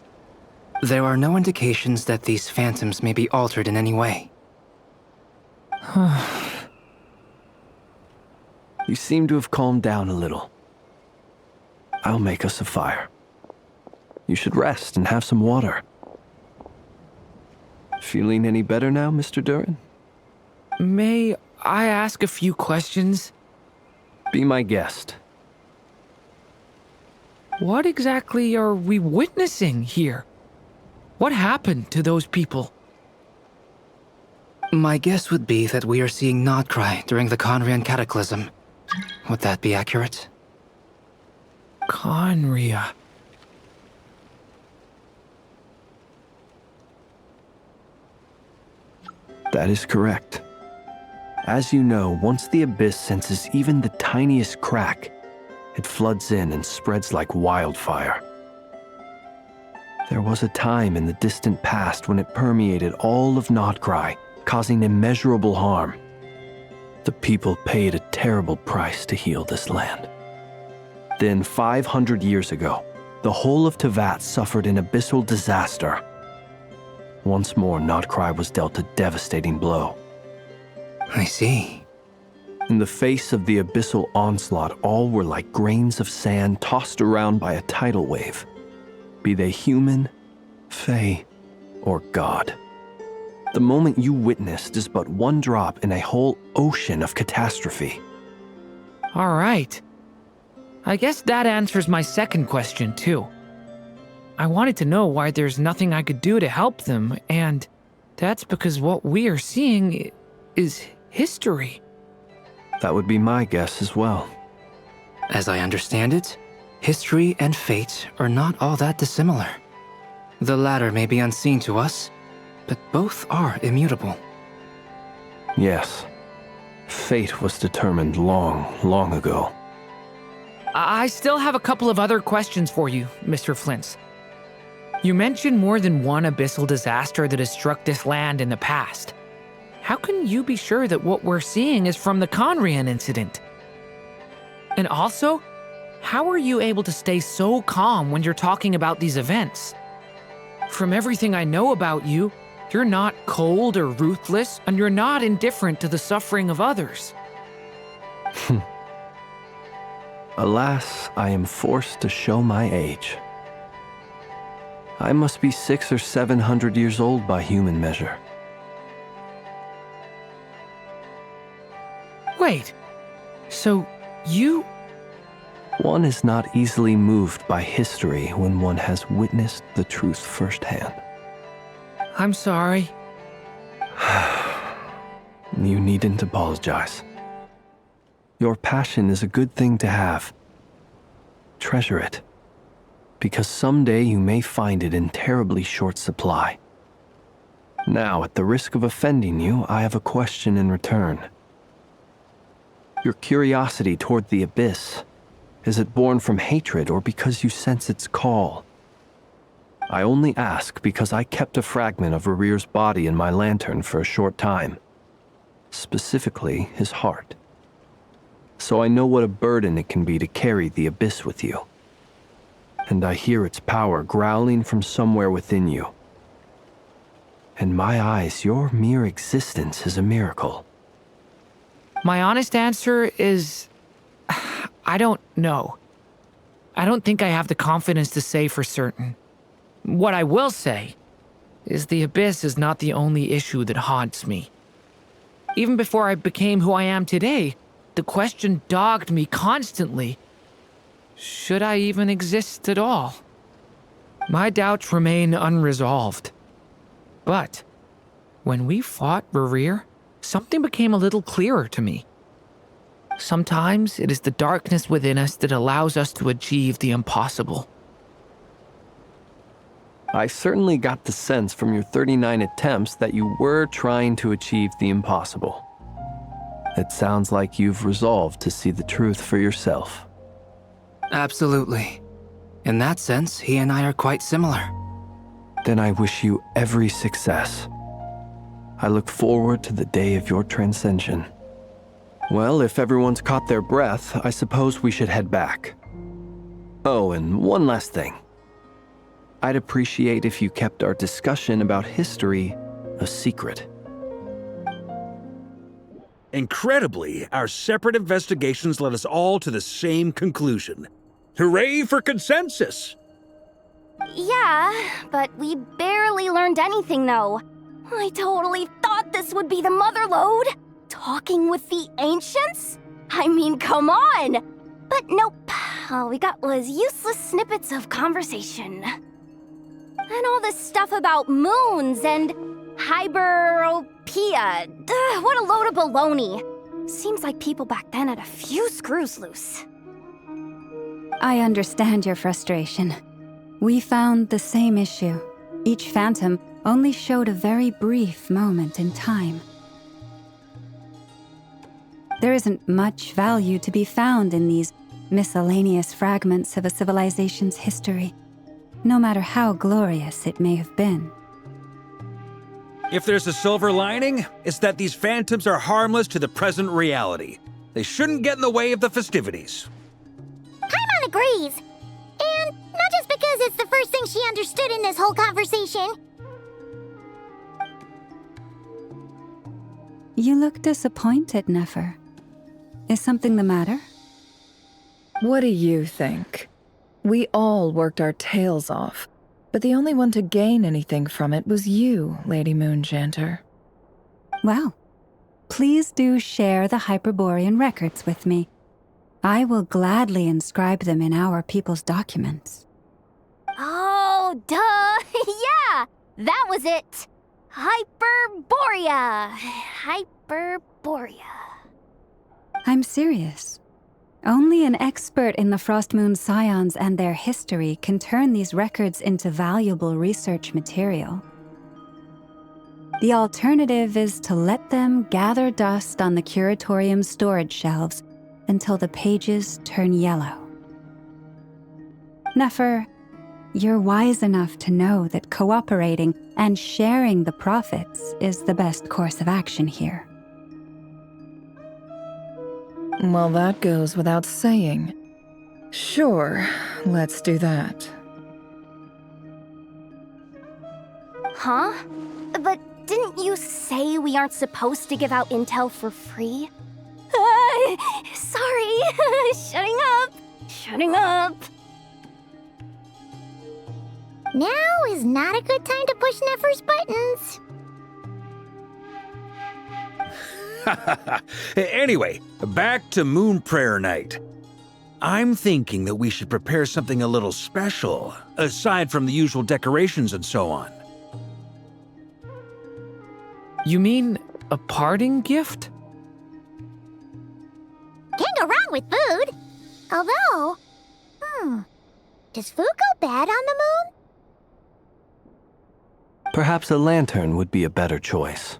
There are no indications that these phantoms may be altered in any way. You seem to have calmed down a little. I'll make us a fire. You should rest and have some water. Feeling any better now, Mr. Durin? May I ask a few questions? Be my guest. What exactly are we witnessing here? What happened to those people? My guess would be that we are seeing Nocturne during the Conrian Cataclysm. Would that be accurate? Conria. That is correct. As you know, once the Abyss senses even the tiniest crack, it floods in and spreads like wildfire. There was a time in the distant past when it permeated all of Nocturne, causing immeasurable harm. The people paid a terrible price to heal this land. Then, 500 years ago, the whole of Teyvat suffered an abyssal disaster. Once more, Nocturne was dealt a devastating blow. I see. In the face of the abyssal onslaught, all were like grains of sand tossed around by a tidal wave, be they human, fae, or god. The moment you witnessed is but one drop in a whole ocean of catastrophe. All right. I guess that answers my second question, too. I wanted to know why there's nothing I could do to help them, and that's because what we are seeing is history. That would be my guess as well. As I understand it, history and fate are not all that dissimilar. The latter may be unseen to us, but both are immutable. Yes. Fate was determined long, long ago. I still have a couple of other questions for you, Mr. Flins. You mentioned more than one abyssal disaster that has struck this land in the past. How can you be sure that what we're seeing is from the Conrian incident? And also, how are you able to stay so calm when you're talking about these events? From everything I know about you, you're not cold or ruthless, and you're not indifferent to the suffering of others. Alas, I am forced to show my age. I must be 600 or 700 years old by human measure. Wait, so you... One is not easily moved by history when one has witnessed the truth firsthand. I'm sorry. You needn't apologize. Your passion is a good thing to have. Treasure it, because someday you may find it in terribly short supply. Now, at the risk of offending you, I have a question in return. Your curiosity toward the Abyss, is it born from hatred or because you sense its call? I only ask because I kept a fragment of Rerir's body in my lantern for a short time. Specifically, his heart. So I know what a burden it can be to carry the Abyss with you. And I hear its power growling from somewhere within you. In my eyes, your mere existence is a miracle. My honest answer is... I don't know. I don't think I have the confidence to say for certain. What I will say is the Abyss is not the only issue that haunts me. Even before I became who I am today, the question dogged me constantly. Should I even exist at all? My doubts remain unresolved. But when we fought Rerir, something became a little clearer to me. Sometimes it is the darkness within us that allows us to achieve the impossible. I certainly got the sense from your 39 attempts that you were trying to achieve the impossible. It sounds like you've resolved to see the truth for yourself. Absolutely. In that sense, he and I are quite similar. Then I wish you every success. I look forward to the day of your transcension. Well, if everyone's caught their breath, I suppose we should head back. Oh, and one last thing. I'd appreciate if you kept our discussion about history a secret. Incredibly, our separate investigations led us all to the same conclusion. Hooray for consensus! Yeah, but we barely learned anything, though. I totally thought this would be the mother lode. Talking with the ancients? I mean, come on! But nope. All we got was useless snippets of conversation. And all this stuff about moons and hyperopia. What a load of baloney. Seems like people back then had a few screws loose. I understand your frustration. We found the same issue. Each phantom only showed a very brief moment in time. There isn't much value to be found in these miscellaneous fragments of a civilization's history, no matter how glorious it may have been. If there's a silver lining, it's that these phantoms are harmless to the present reality. They shouldn't get in the way of the festivities. Paimon agrees. And not just because it's the first thing she understood in this whole conversation. You look disappointed, Nefer. Is something the matter? What do you think? We all worked our tails off, but the only one to gain anything from it was you, Lady Moonjanter. Well, please do share the Hyperborean records with me. I will gladly inscribe them in our people's documents. Oh, duh! Yeah! That was it! Hyperborea! Hyperborea. I'm serious. Only an expert in the Frostmoon Scions and their history can turn these records into valuable research material. The alternative is to let them gather dust on the Curatorium storage shelves until the pages turn yellow. Nefer, you're wise enough to know that cooperating and sharing the profits is the best course of action here. Well, that goes without saying. Sure, let's do that. Huh? But didn't you say we aren't supposed to give out intel for free? Sorry. Shutting up. Now is not a good time to push Nefer's buttons. Anyway, back to Moon Prayer Night. I'm thinking that we should prepare something a little special, aside from the usual decorations and so on. You mean a parting gift? Can't go wrong with food. Although, does food go bad on the moon? Perhaps a lantern would be a better choice.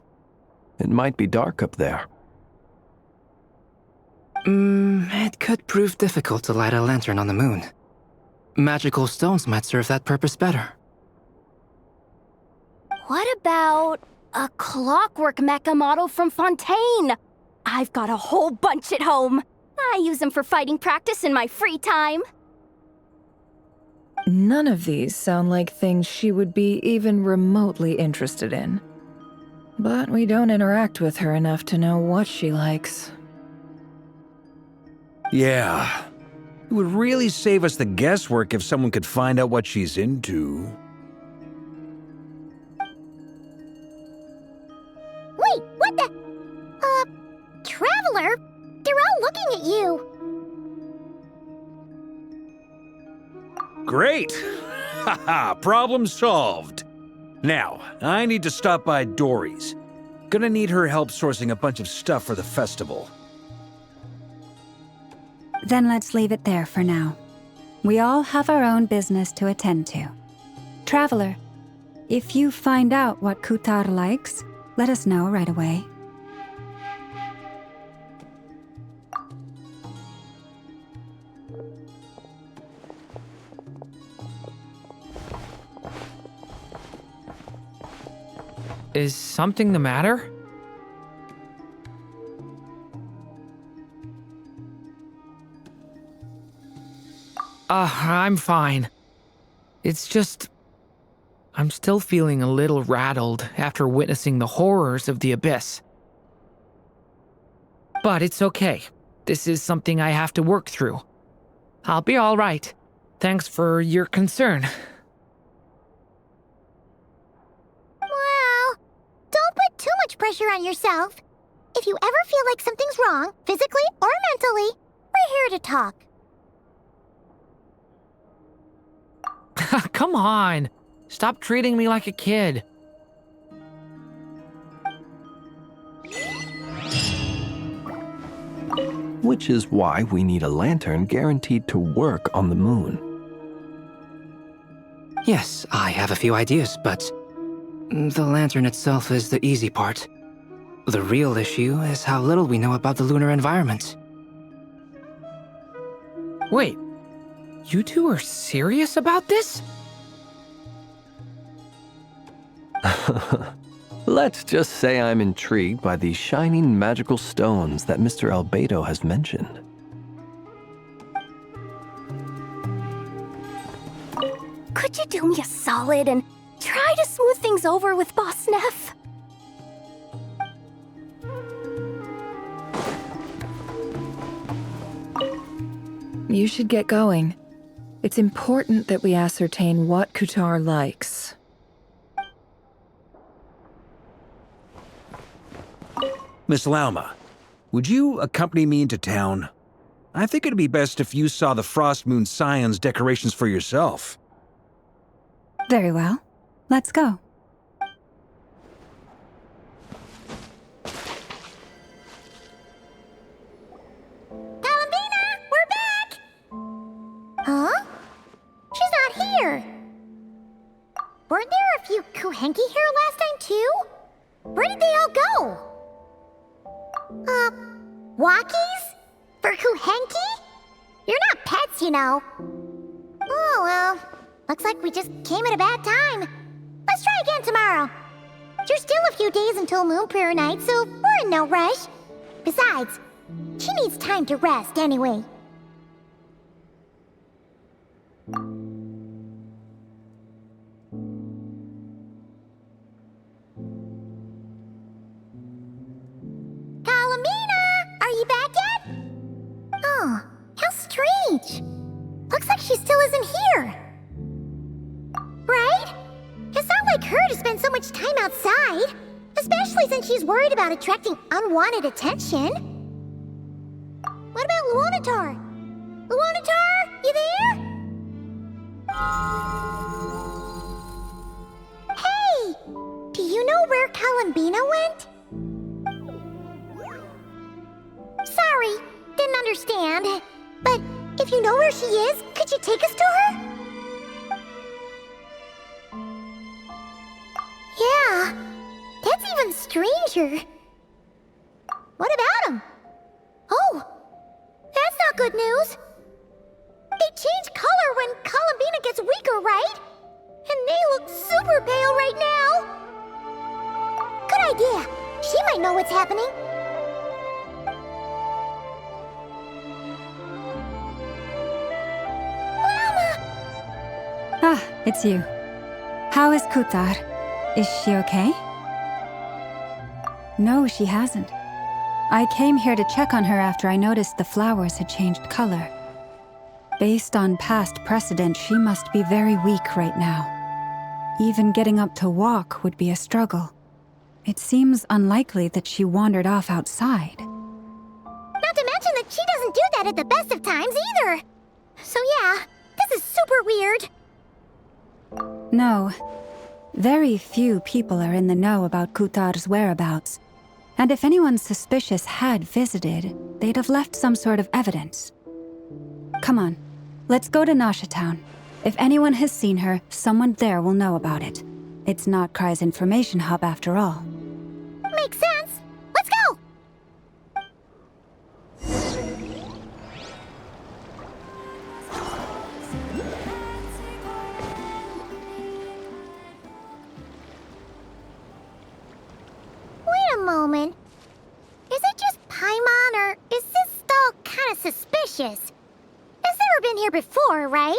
It might be dark up there. It could prove difficult to light a lantern on the moon. Magical stones might serve that purpose better. What about a clockwork mecha model from Fontaine? I've got a whole bunch at home. I use them for fighting practice in my free time. None of these sound like things she would be even remotely interested in. But we don't interact with her enough to know what she likes. Yeah. It would really save us the guesswork if someone could find out what she's into. Wait, what the? Traveler? They're all looking at you. Great! Haha, problem solved. Now, I need to stop by Dory's. Gonna need her help sourcing a bunch of stuff for the festival. Then let's leave it there for now. We all have our own business to attend to. Traveler, if you find out what Kutar likes, let us know right away. Is something the matter? I'm fine. It's just... I'm still feeling a little rattled after witnessing the horrors of the Abyss. But it's okay. This is something I have to work through. I'll be all right. Thanks for your concern. Well, don't put too much pressure on yourself. If you ever feel like something's wrong, physically or mentally, we're here to talk. Come on. Stop treating me like a kid. Which is why we need a lantern guaranteed to work on the moon. Yes, I have a few ideas, but the lantern itself is the easy part. The real issue is how little we know about the lunar environment. Wait, you two are serious about this? Let's just say I'm intrigued by these shining magical stones that Mr. Albedo has mentioned. Could you do me a solid and try to smooth things over with Boss Neff? You should get going. It's important that we ascertain what Kutar likes. Miss Lauma, would you accompany me into town? I think it'd be best if you saw the Frostmoon Scion's decorations for yourself. Very well. Let's go. Columbina, we're back! Huh? She's not here. Weren't there a few Kuuvahki here last time too? Where did they all go? Walkies? For Kuuvahki? You're not pets, you know. Oh, well. Looks like we just came at a bad time. Let's try again tomorrow. There's still a few days until Moon Prayer Night, so we're in no rush. Besides, she needs time to rest anyway. Looks like she still isn't here. Right? It's not like her to spend so much time outside, especially since she's worried about attracting unwanted attention. What about Luonatar? Luonatar, you there? Hey! Do you know where Columbina went? Sorry, didn't understand. But if you know where she is, could you take us to her? Yeah, that's even stranger. What about him? Oh, that's not good news. They change color when Columbina gets weaker, right? And they look super pale right now. Good idea. She might know what's happening. Ah, it's you. How is Kutar? Is she okay? No, she hasn't. I came here to check on her after I noticed the flowers had changed color. Based on past precedent, she must be very weak right now. Even getting up to walk would be a struggle. It seems unlikely that she wandered off outside. Not to mention that she doesn't do that at the best of times either. So yeah, this is super weird. No. Very few people are in the know about Kutar's whereabouts. And if anyone suspicious had visited, they'd have left some sort of evidence. Come on, let's go to Nasha Town. If anyone has seen her, someone there will know about it. It's not Krai's information hub after all. Makes sense. Let's go! Wait a moment. Is it just Paimon, or is this stall kind of suspicious? It's never been here before, right?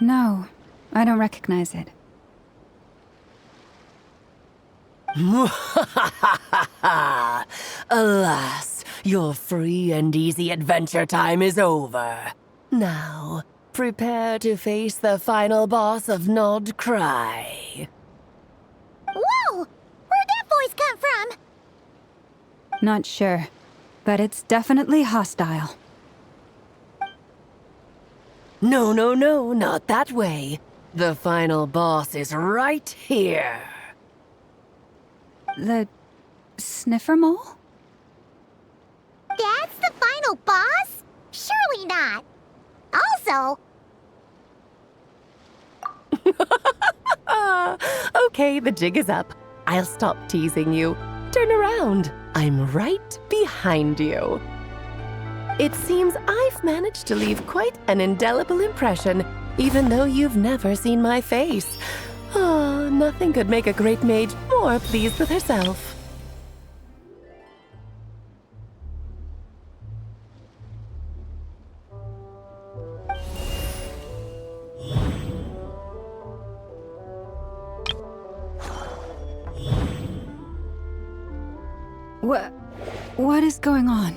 No, I don't recognize it. Alas, your free and easy adventure time is over. Now, prepare to face the final boss of Nod Krai. Whoa! Where'd that voice come from? Not sure, but it's definitely hostile. No, not that way. The final boss is right here. The sniffer mole? That's the final boss? Surely not. Also... Okay, the jig is up. I'll stop teasing you. Turn around. I'm right behind you. It seems I've managed to leave quite an indelible impression, even though you've never seen my face. Oh, nothing could make a great mage more pleased with herself. What is going on?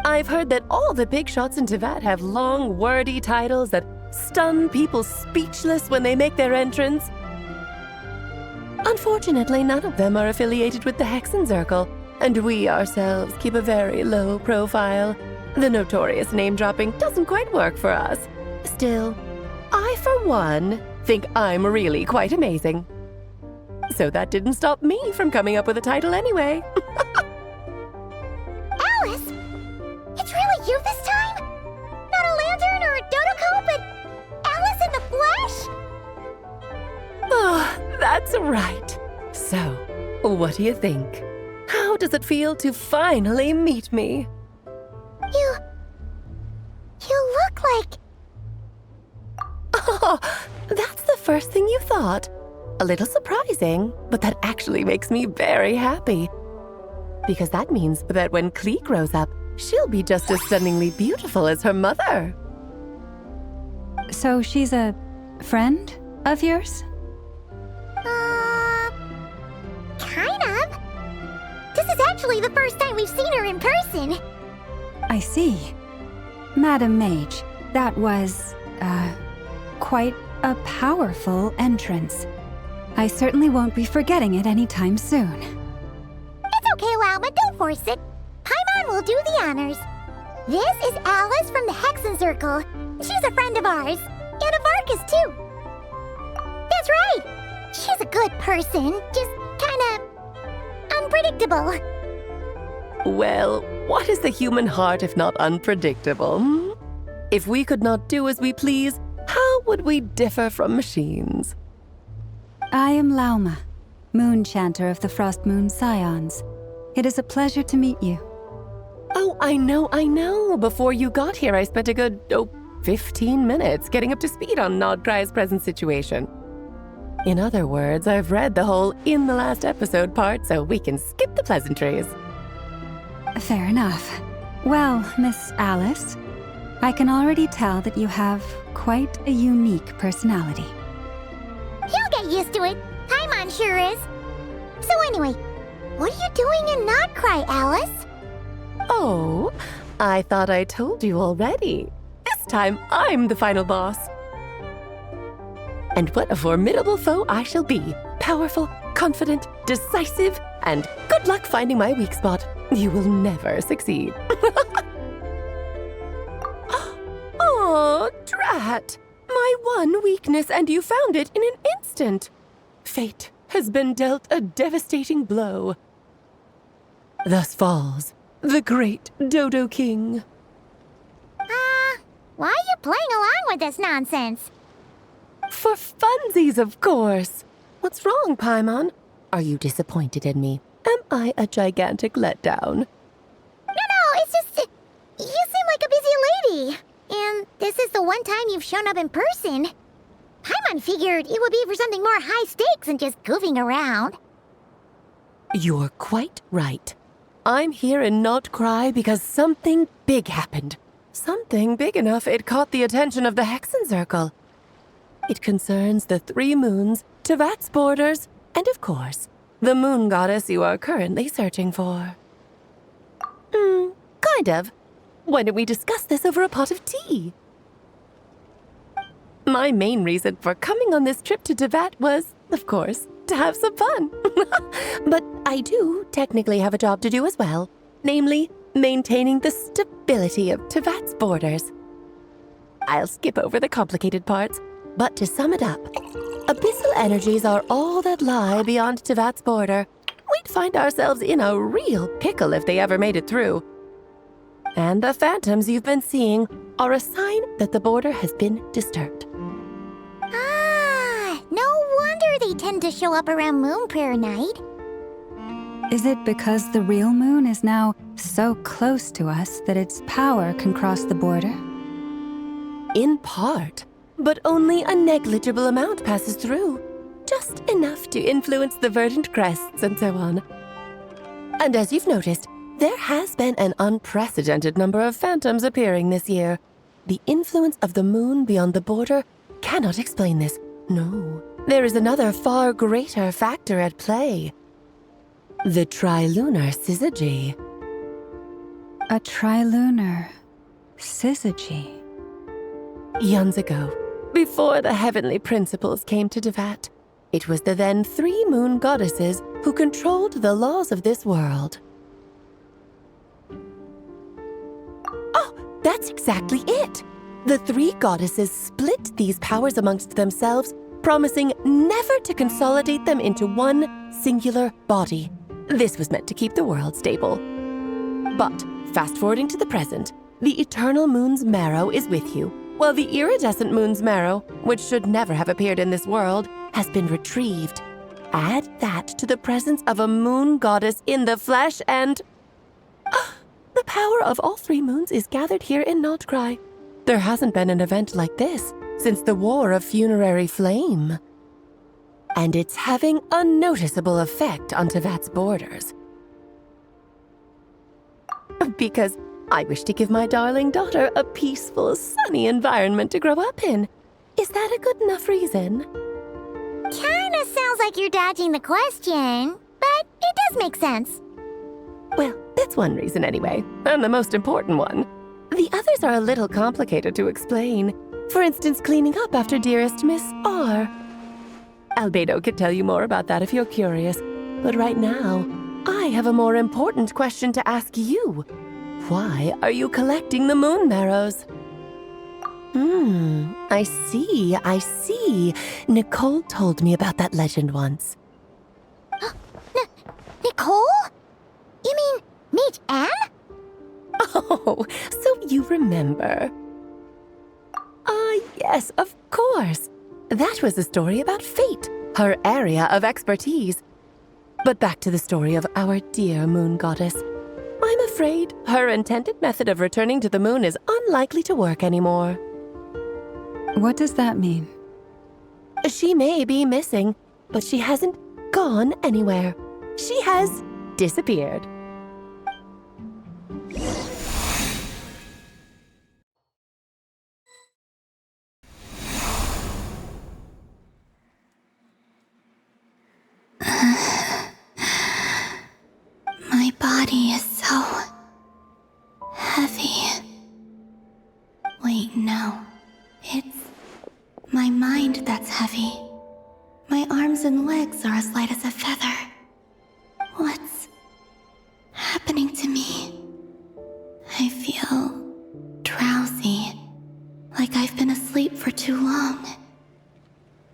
I've heard that all the big shots in Teyvat have long, wordy titles that stun people speechless when they make their entrance. Unfortunately, none of them are affiliated with the Hexen Circle, and we ourselves keep a very low profile. The notorious name-dropping doesn't quite work for us. Still, I, for one, think I'm really quite amazing. So that didn't stop me from coming up with a title anyway. Alice? It's really you this time? Not a lantern or a Dodoko, but Alice in the flesh? Oh, that's right. So, what do you think? How does it feel to finally meet me? You look like... Oh, that's the first thing you thought. A little surprising, but that actually makes me very happy. Because that means that when Klee grows up, she'll be just as stunningly beautiful as her mother. So she's a friend of yours? Kind of. This is actually the first time we've seen her in person. I see. Madam Mage, that was, quite a powerful entrance. I certainly won't be forgetting it anytime soon. It's okay, Lauma, don't force it. Paimon will do the honors. This is Alice from the Hexen Circle. She's a friend of ours. And of Varka's, too. That's right. She's a good person, just kinda... unpredictable. Well, what is the human heart if not unpredictable? If we could not do as we please, how would we differ from machines? I am Lauma, Moon Chanter of the Frostmoon Scions. It is a pleasure to meet you. Oh, I know. Before you got here, I spent a good, 15 minutes getting up to speed on Nod Krai's present situation. In other words, I've read the whole in the last episode part, so we can skip the pleasantries. Fair enough. Well, Miss Alice, I can already tell that you have quite a unique personality. He'll get used to it. Paimon sure is. So anyway, What are you doing in Krai, Alice? Oh, I thought I told you already. This time, I'm the final boss. And what a formidable foe I shall be. Powerful, confident, decisive, and good luck finding my weak spot. You will never succeed. Oh, drat! My one weakness, and you found it in an instant. Fate has been dealt a devastating blow. Thus falls the great Dodo King. Why are you playing along with this nonsense? For funsies, of course. What's wrong, Paimon? Are you disappointed in me? Am I a gigantic letdown? No, it's just... you seem like a busy lady. And this is the one time you've shown up in person. Paimon figured it would be for something more high stakes than just goofing around. You're quite right. I'm here in Krai because something big happened. Something big enough it caught the attention of the Hexen Circle. It concerns the 3 moons, Tevat's borders, and of course, the moon goddess you are currently searching for. Kind of. Why don't we discuss this over a pot of tea? My main reason for coming on this trip to Tevat was, of course, to have some fun. But I do technically have a job to do as well, namely, maintaining the stability of Tevat's borders. I'll skip over the complicated parts, but to sum it up, abyssal energies are all that lie beyond Tevat's border. We'd find ourselves in a real pickle if they ever made it through. And the phantoms you've been seeing are a sign that the border has been disturbed. No wonder they tend to show up around Moon Prayer Night. Is it because the real moon is now so close to us that its power can cross the border? In part, but only a negligible amount passes through. Just enough to influence the verdant crests and so on. And as you've noticed, there has been an unprecedented number of phantoms appearing this year. The influence of the moon beyond the border cannot explain this. No, there is another far greater factor at play. The trilunar syzygy. A trilunar syzygy? Eons ago, before the heavenly principles came to Tevat, it was the then 3 moon goddesses who controlled the laws of this world. Oh, that's exactly it! The 3 goddesses split these powers amongst themselves, promising never to consolidate them into one singular body. This was meant to keep the world stable. But, fast-forwarding to the present, the eternal moon's marrow is with you, while the iridescent moon's marrow, which should never have appeared in this world, has been retrieved. Add that to the presence of a moon goddess in the flesh and... the power of all 3 moons is gathered here in Krai. There hasn't been an event like this since the War of Funerary Flame. And it's having a noticeable effect on Tevat's borders. Because I wish to give my darling daughter a peaceful, sunny environment to grow up in. Is that a good enough reason? Kinda sounds like you're dodging the question, but it does make sense. Well, that's one reason anyway, and the most important one. The others are a little complicated to explain. For instance, cleaning up after dearest Miss R. Albedo could tell you more about that if you're curious, but right now, I have a more important question to ask you. Why are you collecting the moon marrows? I see. Nicole told me about that legend once. Nicole? You mean Mage Anne? Oh, so you remember. Yes, of course. That was a story about fate, her area of expertise. But back to the story of our dear moon goddess. I'm afraid her intended method of returning to the moon is unlikely to work anymore. What does that mean? She may be missing, but she hasn't gone anywhere. She has disappeared. It's my mind that's heavy. My arms and legs are as light as a feather. What's happening to me? I feel drowsy, like I've been asleep for too long.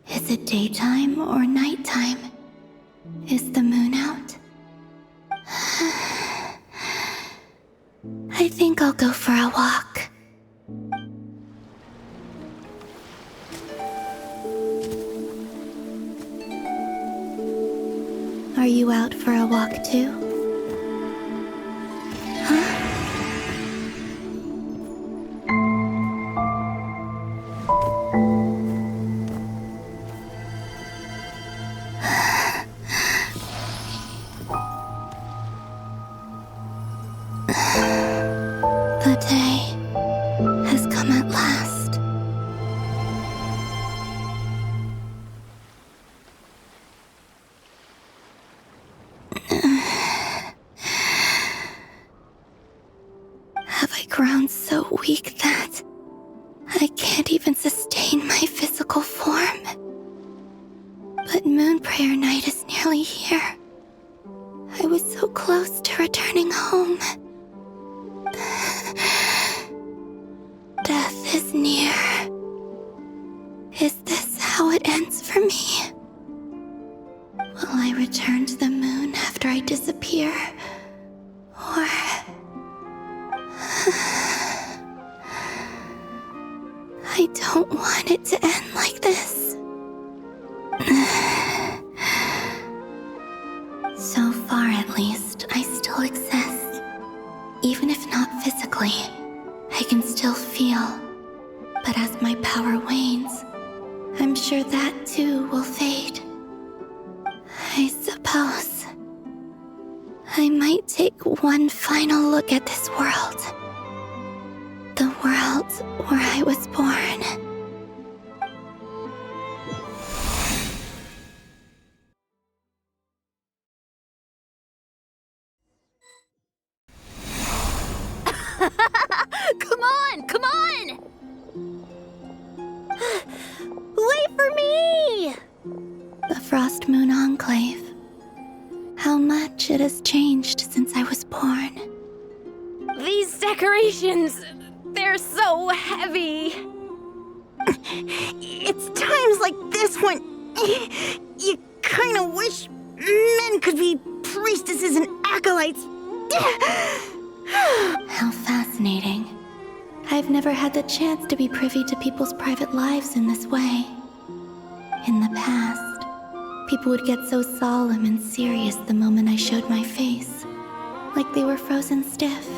Is it daytime or nighttime? Is the moon out? I think I'll go for a walk. Are you out for a walk too? The day has come at last. Have I grown so weak that I can't even sustain my physical form? But Moon Prayer Night is nearly here. I was so close to returning home. Death is near. Is this how it ends for me? Will I return to the moon after I disappear? Or... I don't want it to end like this. So far, at least, I still exist. Even if not physically, I can still feel. But as my power wanes, I'm sure that too will fade. I suppose I might take one final look at this world. The world where I was born. Come on! Come on! Wait for me! The Frostmoon Enclave. How much it has changed since I was born. These decorations, they're so heavy. It's times like this when you kind of wish men could be priestesses and acolytes. How fascinating. I've never had the chance to be privy to people's private lives in this way. In the past, people would get so solemn and serious the moment I showed my face, like they were frozen stiff.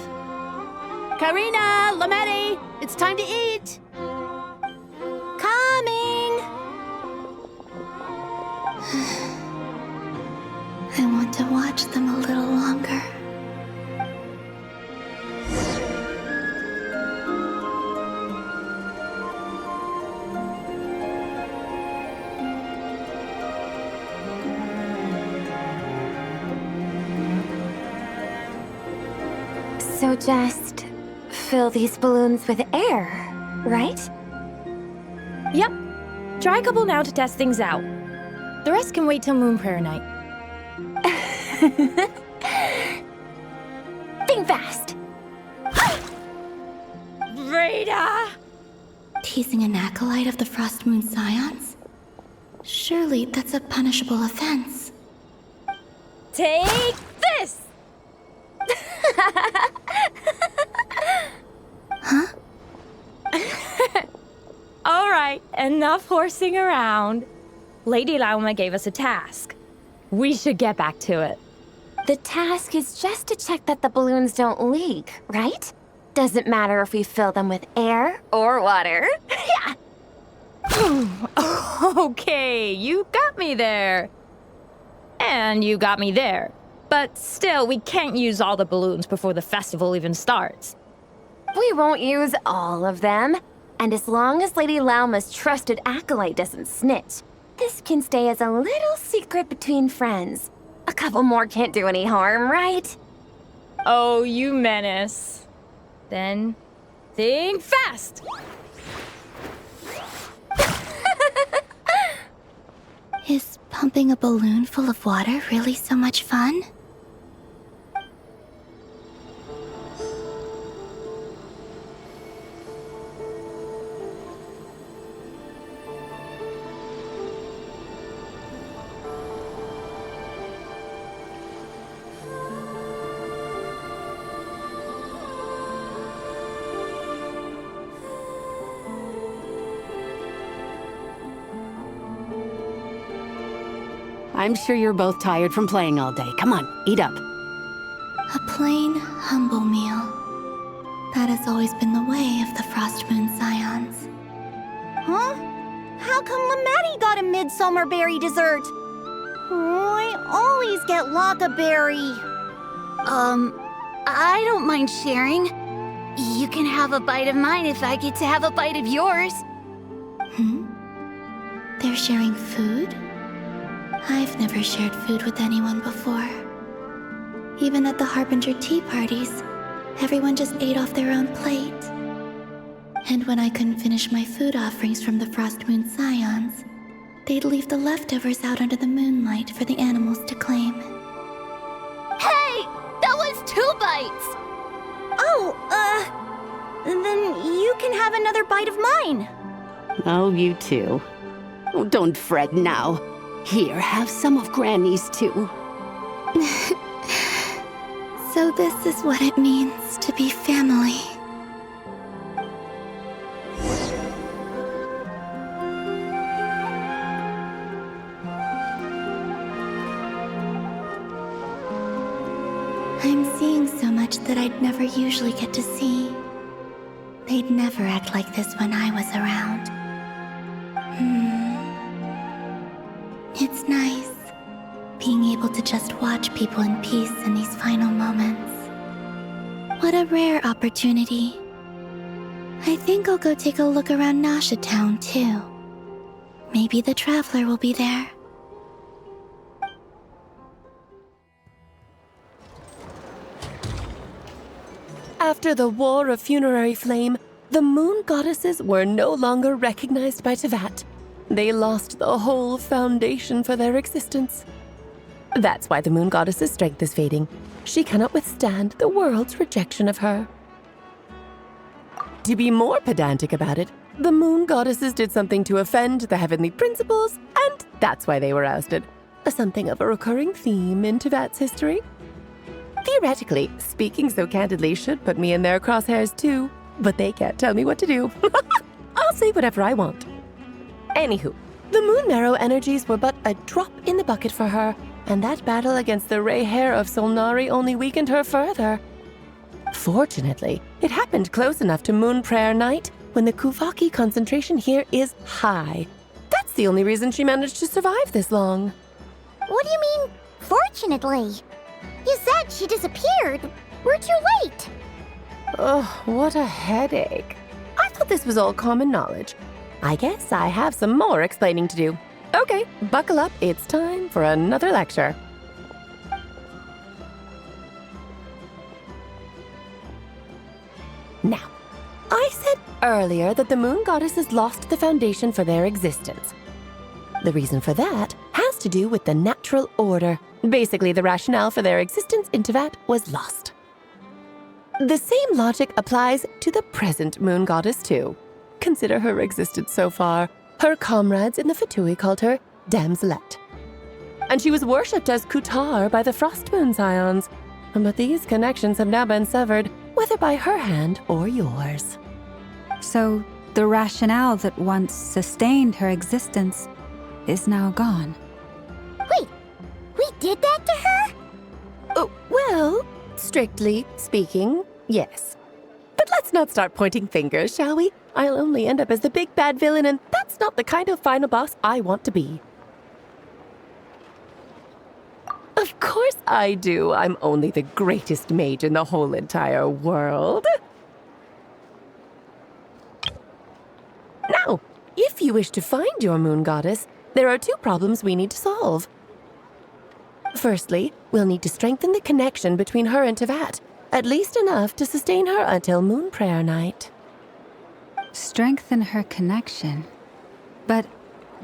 Karina, Lametti, it's time to eat. Coming! I want to watch them a little longer. So just fill these balloons with air, right? Yep. Try a couple now to test things out. The rest can wait till Moon Prayer Night. Think fast. Rita! Teasing an acolyte of the Frostmoon Scions? Surely that's a punishable offense. Take this! Huh? All right, enough horsing around. Lady Lauma gave us a task. We should get back to it. The task is just to check that the balloons don't leak, right? Doesn't matter if we fill them with air or water. Yeah. Okay, you got me there. And you got me there. But still, we can't use all the balloons before the festival even starts. We won't use all of them. And as long as Lady Lauma's trusted acolyte doesn't snitch, this can stay as a little secret between friends. A couple more can't do any harm, right? Oh, you menace. Then, think fast! pumping a balloon full of water really so much fun? I'm sure you're both tired from playing all day. Come on, eat up. A plain, humble meal. That has always been the way of the Frostmoon Scions. Huh? How come Lamatti got a midsummer berry dessert? I always get Lockaberry. I don't mind sharing. You can have a bite of mine if I get to have a bite of yours. They're sharing food? I've never shared food with anyone before. Even at the Harbinger tea parties, everyone just ate off their own plate. And when I couldn't finish my food offerings from the Frostmoon Scions, they'd leave the leftovers out under the moonlight for the animals to claim. Hey! That was 2 bites! Oh, then you can have another bite of mine. Oh, you too. Oh, don't fret now. Here, have some of Granny's too. So this is what it means to be family. I'm seeing so much that I'd never usually get to see. They'd never act like this when I was around. It's nice, being able to just watch people in peace in these final moments. What a rare opportunity. I think I'll go take a look around Nasha Town, too. Maybe the Traveler will be there. After the War of Funerary Flame, the Moon Goddesses were no longer recognized by Teyvat. They lost the whole foundation for their existence. That's why the Moon Goddess's strength is fading. She cannot withstand the world's rejection of her. To be more pedantic about it, the Moon Goddesses did something to offend the heavenly principles, and that's why they were ousted. Something of a recurring theme in Teyvat's history. Theoretically, speaking so candidly should put me in their crosshairs too, but they can't tell me what to do. I'll say whatever I want. Anywho, the Moon Marrow energies were but a drop in the bucket for her, and that battle against the Ray Hair of Solnari only weakened her further. Fortunately, it happened close enough to Moon Prayer Night when the Kuuvahki concentration here is high. That's the only reason she managed to survive this long. What do you mean, fortunately? You said she disappeared. We're too late. Oh, what a headache. I thought this was all common knowledge. I guess I have some more explaining to do. Okay, buckle up. It's time for another lecture. Now, I said earlier that the Moon Goddesses lost the foundation for their existence. The reason for that has to do with the natural order. Basically, the rationale for their existence in Teyvat was lost. The same logic applies to the present Moon Goddess, too. Consider her existence so far. Her comrades in the Fatui called her Damselette. And she was worshipped as Kutar by the Frostmoon Scions. But these connections have now been severed, whether by her hand or yours. So, the rationale that once sustained her existence is now gone. Wait, we did that to her? Oh, well, strictly speaking, yes. But let's not start pointing fingers, shall we? I'll only end up as the big bad villain, and that's not the kind of final boss I want to be. Of course I do. I'm only the greatest mage in the whole entire world. Now, if you wish to find your Moon Goddess, there are 2 problems we need to solve. Firstly, we'll need to strengthen the connection between her and Teyvat, at least enough to sustain her until Moon Prayer Night. Strengthen her connection? But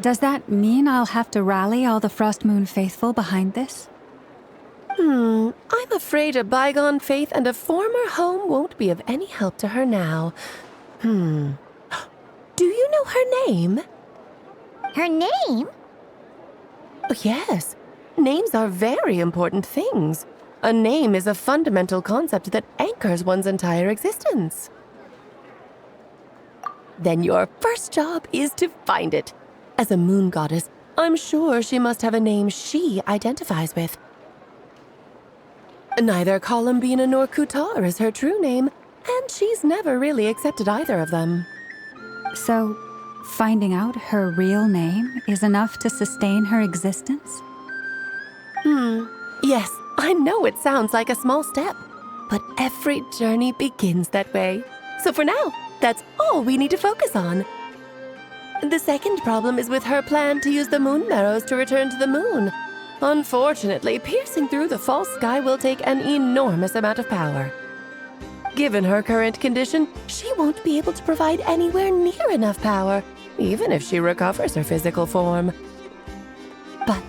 Does that mean I'll have to rally all the Frostmoon faithful behind this? I'm afraid a bygone faith and a former home won't be of any help to her now. Do you know her name? Her name? Oh, yes. Names are very important things. A name is a fundamental concept that anchors one's entire existence. Then your first job is to find it. As a moon goddess, I'm sure she must have a name she identifies with. Neither Columbina nor Kutar is her true name, and she's never really accepted either of them. So, finding out her real name is enough to sustain her existence? Yes, I know it sounds like a small step, but every journey begins that way. So for now, that's all we need to focus on. The second problem is with her plan to use the moon marrows to return to the moon. Unfortunately, piercing through the false sky will take an enormous amount of power. Given her current condition, she won't be able to provide anywhere near enough power, even if she recovers her physical form. But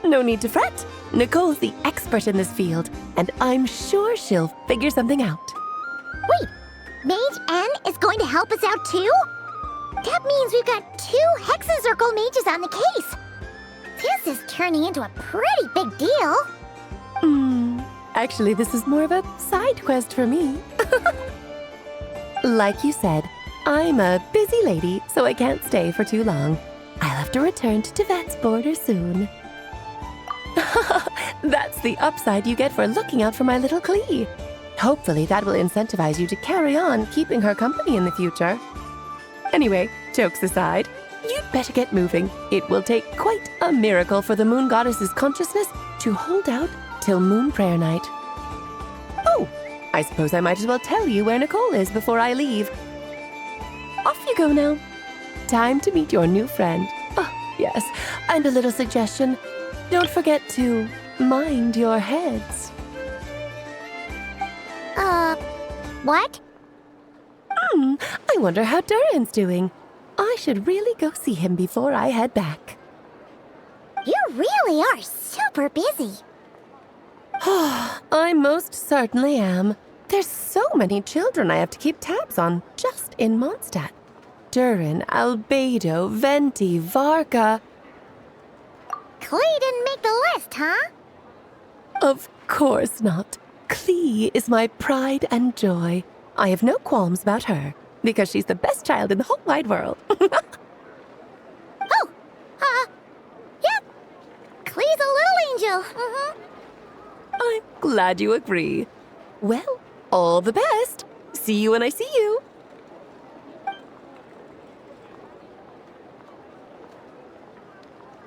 no need to fret. Nicole's the expert in this field, and I'm sure she'll figure something out. Wait, Mage N is going to help us out too? That means we've got 2 Hexencircle mages on the case. This is turning into a pretty big deal. Actually, this is more of a side quest for me. Like you said, I'm a busy lady, so I can't stay for too long. I'll have to return to Tevet's border soon. That's the upside you get for looking out for my little Klee. Hopefully that will incentivize you to carry on keeping her company in the future. Anyway, jokes aside, you'd better get moving. It will take quite a miracle for the moon goddess's consciousness to hold out till moon prayer night. Oh, I suppose I might as well tell you where Nicole is before I leave. Off you go now. Time to meet your new friend. Oh, yes, and a little suggestion. Don't forget to mind your heads. What? I wonder how Durin's doing. I should really go see him before I head back. You really are super busy. I most certainly am. There's so many children I have to keep tabs on just in Mondstadt. Durin, Albedo, Venti, Varka. Klee didn't make the list, huh? Of course not. Klee is my pride and joy. I have no qualms about her, because she's the best child in the whole wide world. Yep. Klee's a little angel. I'm glad you agree. Well, all the best. See you when I see you.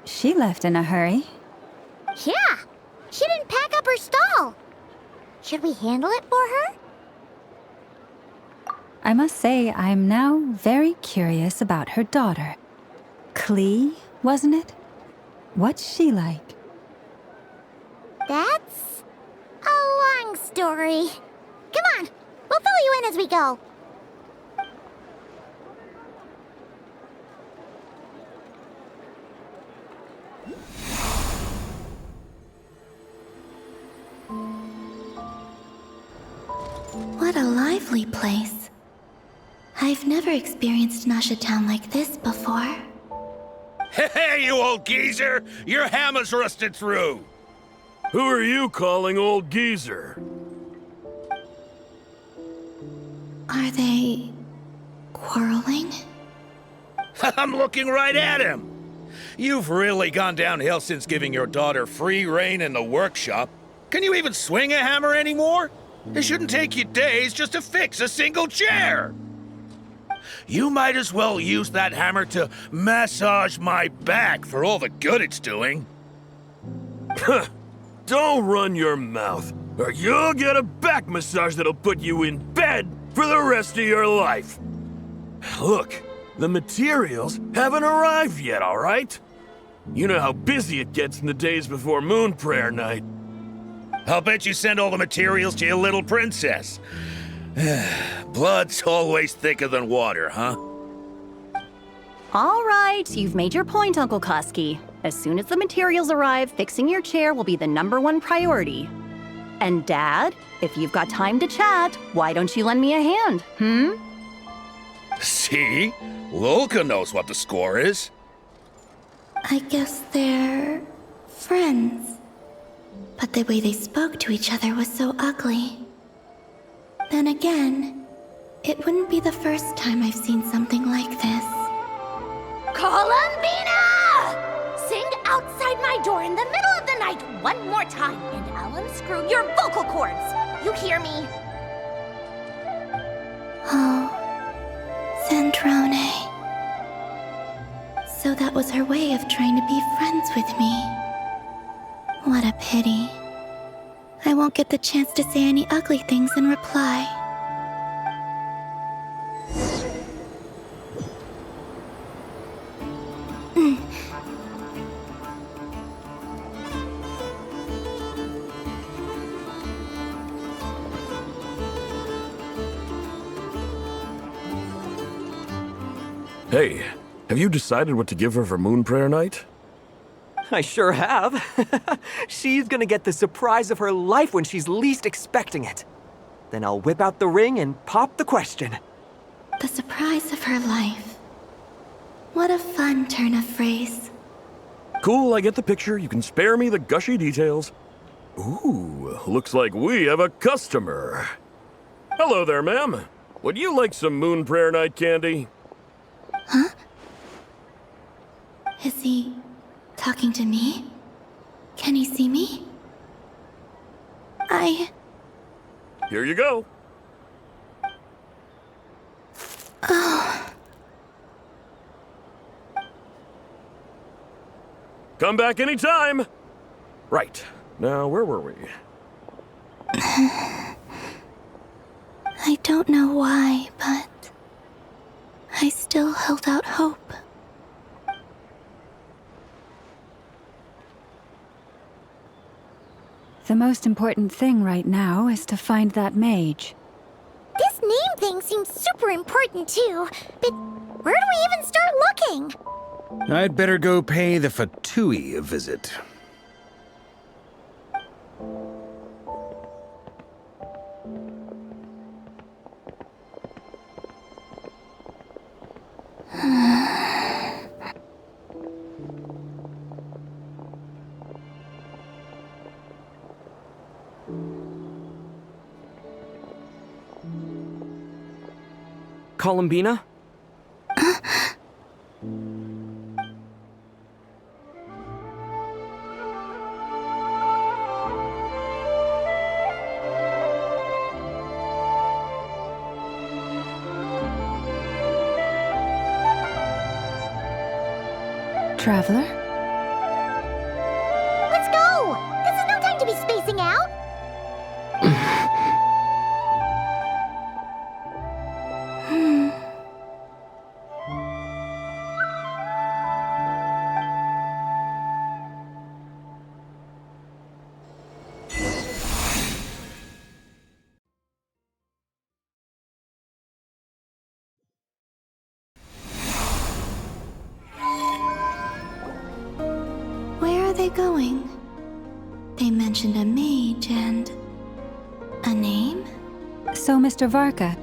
She left in a hurry. Yeah, she didn't pack up her stall. Should we handle it for her? I must say, I'm now very curious about her daughter. Klee, wasn't it? What's she like? That's a long story. Come on, we'll fill you in as we go. What a lively place. I've never experienced Nasha Town like this before. Hey, you old geezer! Your hammer's rusted through! Who are you calling old geezer? Are they quarreling? I'm looking right at him! You've really gone downhill since giving your daughter free rein in the workshop. Can you even swing a hammer anymore? It shouldn't take you days just to fix a single chair! You might as well use that hammer to massage my back for all the good it's doing. Don't run your mouth, or you'll get a back massage that'll put you in bed for the rest of your life. Look, the materials haven't arrived yet, all right? You know how busy it gets in the days before moon prayer night. I'll bet you send all the materials to your little princess. Blood's always thicker than water, huh? All right, you've made your point, Uncle Koski. As soon as the materials arrive, fixing your chair will be the #1 priority. And Dad, if you've got time to chat, why don't you lend me a hand, See? Lolka knows what the score is. I guess they're friends. But the way they spoke to each other was so ugly. Then again, it wouldn't be the first time I've seen something like this. Columbina! Sing outside my door in the middle of the night one more time, and I'll unscrew your vocal cords. You hear me? Oh, Zandrone. So that was her way of trying to be friends with me. What a pity. I won't get the chance to say any ugly things in reply. Hey, have you decided what to give her for Moon Prayer Night? I sure have. She's gonna get the surprise of her life when she's least expecting it. Then I'll whip out the ring and pop the question. The surprise of her life. What a fun turn of phrase. Cool, I get the picture. You can spare me the gushy details. Ooh, looks like we have a customer. Hello there, ma'am. Would you like some Moon Prayer Night candy? Huh? Is he talking to me? Can he see me? Here you go. Oh. Come back anytime. Right. Now, where were we? I don't know why, but I still held out hope. The most important thing right now is to find that mage. This name thing seems super important too, but where do we even start looking? I'd better go pay the Fatui a visit. Columbina? Traveler? Let's go! This is no time to be spacing out! Where are they going? They mentioned a mage and a name? So, Mr. Varka,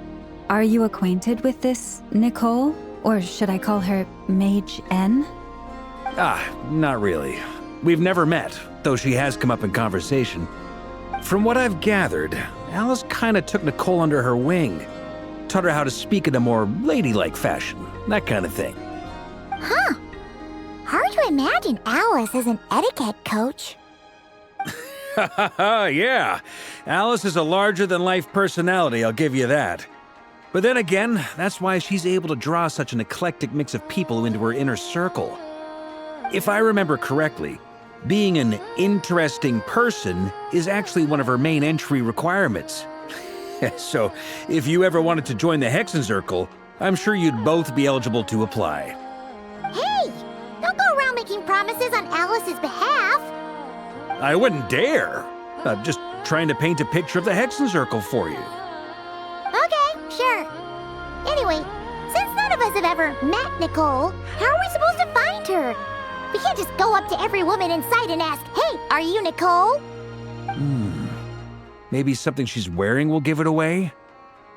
are you acquainted with this Nicole? Or should I call her Mage N? Not really. We've never met, though she has come up in conversation. From what I've gathered, Alice kinda took Nicole under her wing. Taught her how to speak in a more ladylike fashion, that kind of thing. Huh. Hard to imagine Alice as an etiquette coach. Yeah, Alice is a larger-than-life personality, I'll give you that. But then again, that's why she's able to draw such an eclectic mix of people into her inner circle. If I remember correctly, being an interesting person is actually one of her main entry requirements. So, if you ever wanted to join the Hexencircle, I'm sure you'd both be eligible to apply. Hey! Don't go around making promises on Alice's behalf! I wouldn't dare. I'm just trying to paint a picture of the Hexencircle for you. Okay, sure. Anyway, since none of us have have ever met Nicole, how are we supposed to find her? We can't just go up to every woman in sight and ask, "Hey, are you Nicole?" Maybe something she's wearing will give it away?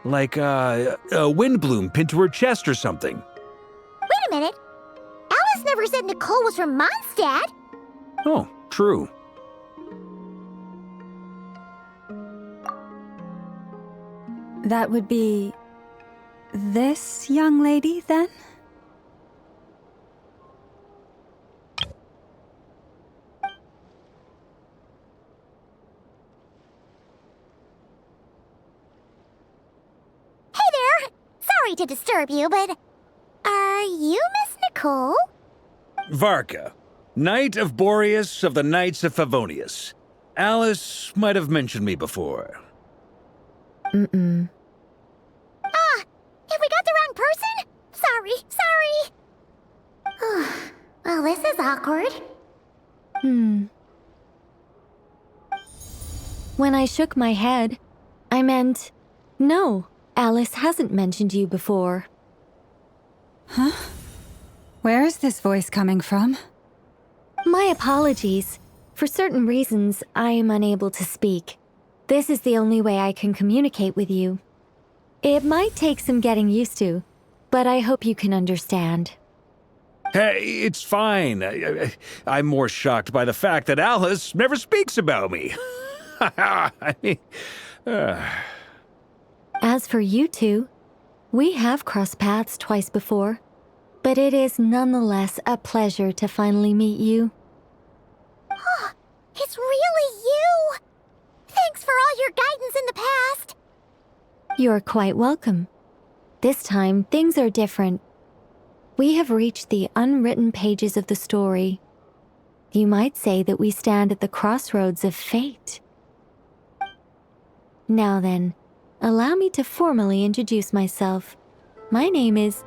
Like a wind bloom pinned to her chest or something. Wait a minute. Alice never said Nicole was from Mondstadt. Oh, true. That would be this young lady, then? Hey there! Sorry to disturb you, but are you Miss Nicole? Varka, Knight of Boreas of the Knights of Favonius. Alice might have mentioned me before. Mm-mm. Have we got the wrong person? Sorry. Well, this is awkward. When I shook my head, I meant, no, Alice hasn't mentioned you before. Huh? Where is this voice coming from? My apologies. For certain reasons, I am unable to speak. This is the only way I can communicate with you. It might take some getting used to, but I hope you can understand. Hey, it's fine. I'm more shocked by the fact that Alice never speaks about me. As for you two, we have crossed paths twice before, but it is nonetheless a pleasure to finally meet you. It's really you! Thanks for all your guidance in the past. You're quite welcome. This time, things are different. We have reached the unwritten pages of the story. You might say that we stand at the crossroads of fate. Now then, allow me to formally introduce myself. My name is...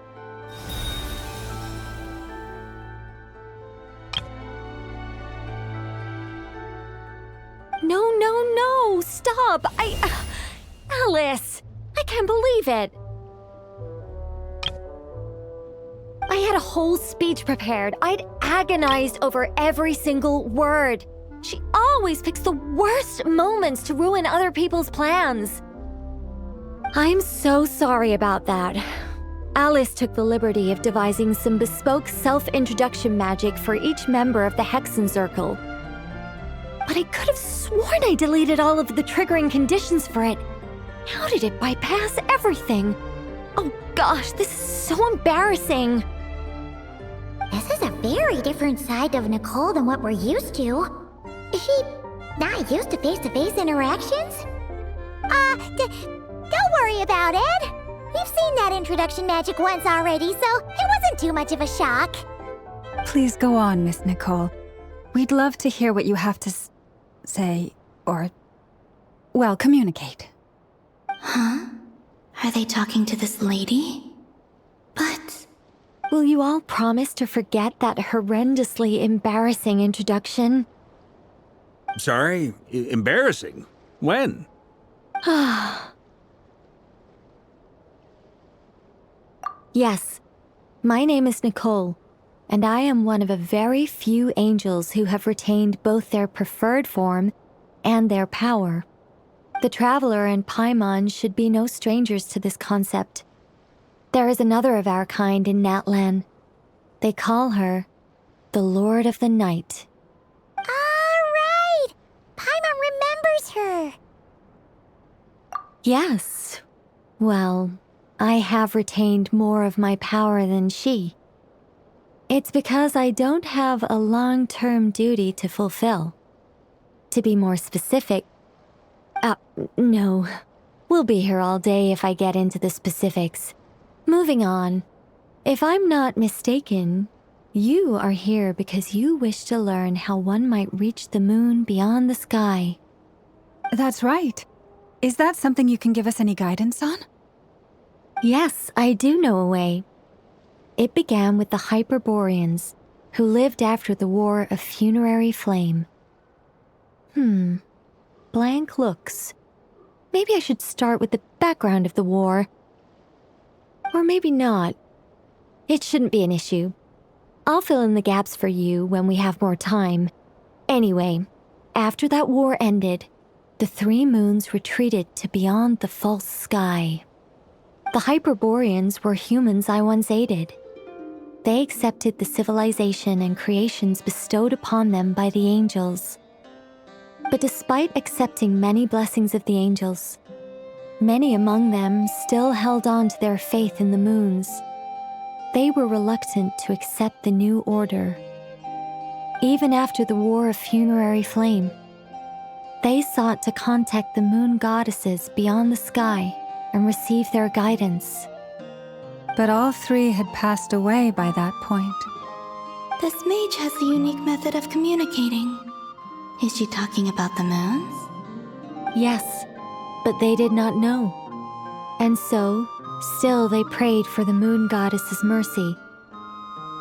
No, stop! Alice! I can't believe it! I had a whole speech prepared. I'd agonized over every single word. She always picks the worst moments to ruin other people's plans. I'm so sorry about that. Alice took the liberty of devising some bespoke self-introduction magic for each member of the Hexen Circle. But I could have sworn I deleted all of the triggering conditions for it. How did it bypass everything? Oh gosh, this is so embarrassing. This is a very different side of Nicole than what we're used to. Is she not used to face-to-face interactions? Don't worry about it. We've seen that introduction magic once already, so it wasn't too much of a shock. Please go on, Miss Nicole. We'd love to hear what you have to say, or, well, communicate. Huh? Are they talking to this lady? But... Will you all promise to forget that horrendously embarrassing introduction? Sorry? Embarrassing? When? Yes, my name is Nicole, and I am one of a very few angels who have retained both their preferred form and their power. The Traveler and Paimon should be no strangers to this concept. There is another of our kind in Natlan. They call her the Lord of the Night. Right! Paimon remembers her. Yes. Well, I have retained more of my power than she. It's because I don't have a long-term duty to fulfill. To be more specific... no. We'll be here all day if I get into the specifics. Moving on. If I'm not mistaken, you are here because you wish to learn how one might reach the moon beyond the sky. That's right. Is that something you can give us any guidance on? Yes, I do know a way. It began with the Hyperboreans, who lived after the War of Funerary Flame. Blank looks. Maybe I should start with the background of the war. Or maybe not. It shouldn't be an issue. I'll fill in the gaps for you when we have more time. Anyway, after that war ended, the three moons retreated to beyond the false sky. The Hyperboreans were humans I once aided. They accepted the civilization and creations bestowed upon them by the angels. But despite accepting many blessings of the angels, many among them still held on to their faith in the moons. They were reluctant to accept the new order. Even after the War of Funerary Flame, they sought to contact the moon goddesses beyond the sky and receive their guidance. But all three had passed away by that point. This mage has a unique method of communicating. Is she talking about the moons? Yes, but they did not know. And so, still they prayed for the moon goddess's mercy.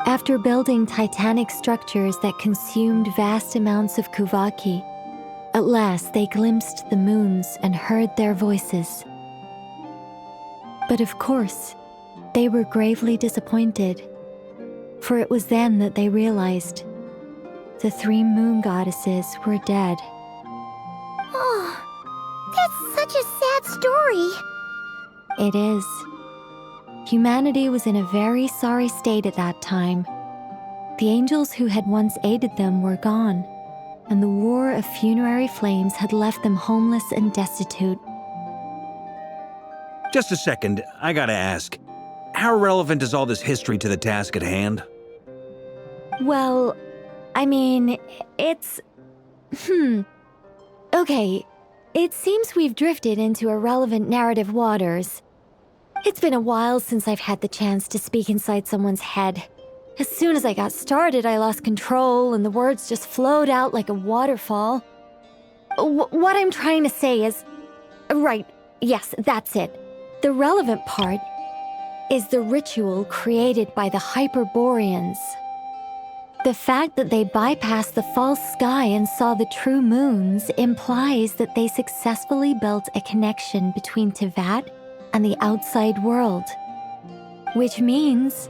After building titanic structures that consumed vast amounts of Kuuvahki, at last they glimpsed the moons and heard their voices. But of course, they were gravely disappointed, for it was then that they realized the three moon goddesses were dead. Oh, that's such a sad story. It is. Humanity was in a very sorry state at that time. The angels who had once aided them were gone, and the War of Funerary Flames had left them homeless and destitute. Just a second, I gotta ask. How relevant is all this history to the task at hand? Well, I mean, it's... Okay, it seems we've drifted into irrelevant narrative waters. It's been a while since I've had the chance to speak inside someone's head. As soon as I got started, I lost control and the words just flowed out like a waterfall. What I'm trying to say is... Right, yes, that's it. The relevant part is the ritual created by the Hyperboreans. The fact that they bypassed the false sky and saw the true moons implies that they successfully built a connection between Teyvat and the outside world. Which means,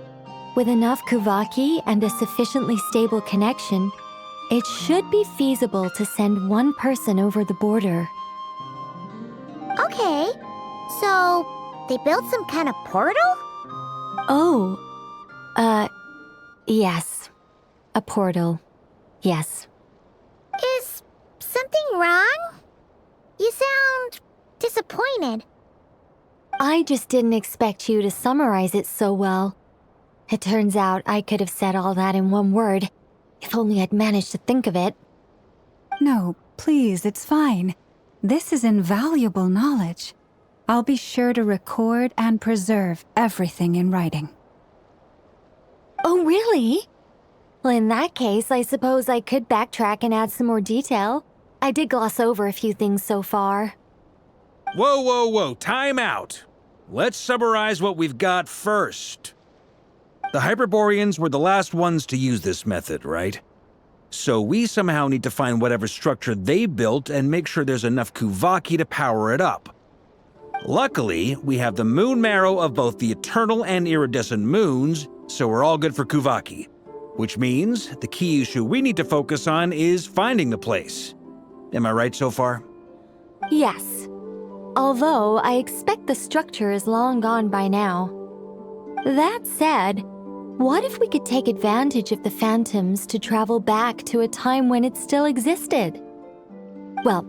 with enough Kuuvahki and a sufficiently stable connection, it should be feasible to send one person over the border. Okay, so they built some kind of portal? Oh, yes. A portal. Yes. Is something wrong? You sound disappointed. I just didn't expect you to summarize it so well. It turns out I could have said all that in one word, if only I'd managed to think of it. No, please, it's fine. This is invaluable knowledge. I'll be sure to record and preserve everything in writing. Oh, really? Well, in that case, I suppose I could backtrack and add some more detail. I did gloss over a few things so far. Whoa, time out. Let's summarize what we've got first. The Hyperboreans were the last ones to use this method, right? So we somehow need to find whatever structure they built and make sure there's enough Kuuvahki to power it up. Luckily, we have the moon marrow of both the eternal and iridescent moons, so we're all good for Kuuvahki. Which means the key issue we need to focus on is finding the place. Am I right so far? Yes. Although I expect the structure is long gone by now. That said, what if we could take advantage of the phantoms to travel back to a time when it still existed? Well,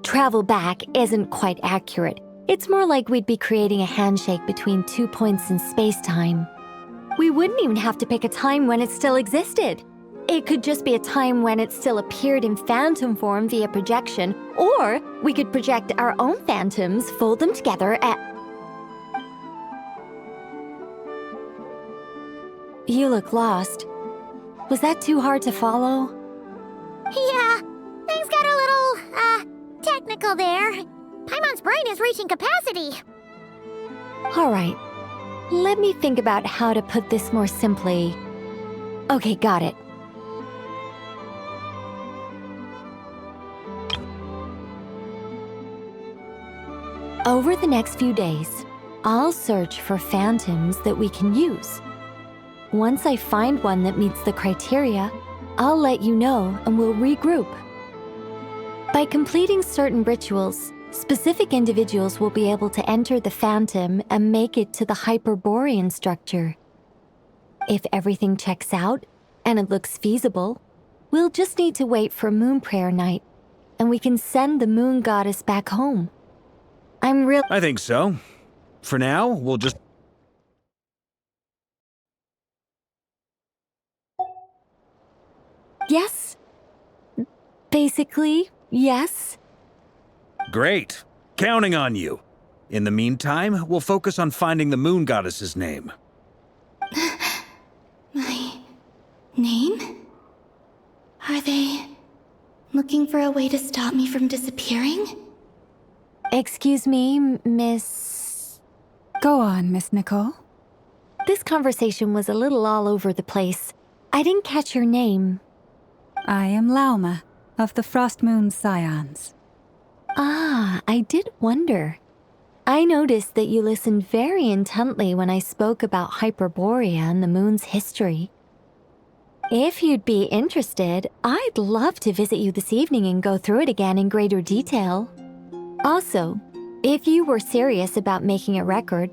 travel back isn't quite accurate. It's more like we'd be creating a handshake between 2 points in space-time. We wouldn't even have to pick a time when it still existed. It could just be a time when it still appeared in phantom form via projection, or we could project our own phantoms, fold them together, and... You look lost. Was that too hard to follow? Yeah, things got a little, technical there. Paimon's brain is reaching capacity. All right. Let me think about how to put this more simply. Okay, got it. Over the next few days, I'll search for phantoms that we can use. Once I find one that meets the criteria, I'll let you know and we'll regroup. By completing certain rituals, specific individuals will be able to enter the Phantom and make it to the Hyperborean structure. If everything checks out, and it looks feasible, we'll just need to wait for Moon Prayer Night, and we can send the Moon Goddess back home. I think so. For now, we'll just... Yes. Basically, yes. Great. Counting on you. In the meantime, we'll focus on finding the Moon Goddess's name. My name? Are they looking for a way to stop me from disappearing? Excuse me, Miss... Go on, Miss Nicole. This conversation was a little all over the place. I didn't catch your name. I am Lauma, of the Frostmoon Scions. Ah, I did wonder. I noticed that you listened very intently when I spoke about Hyperborea and the moon's history. If you'd be interested, I'd love to visit you this evening and go through it again in greater detail. Also, if you were serious about making a record,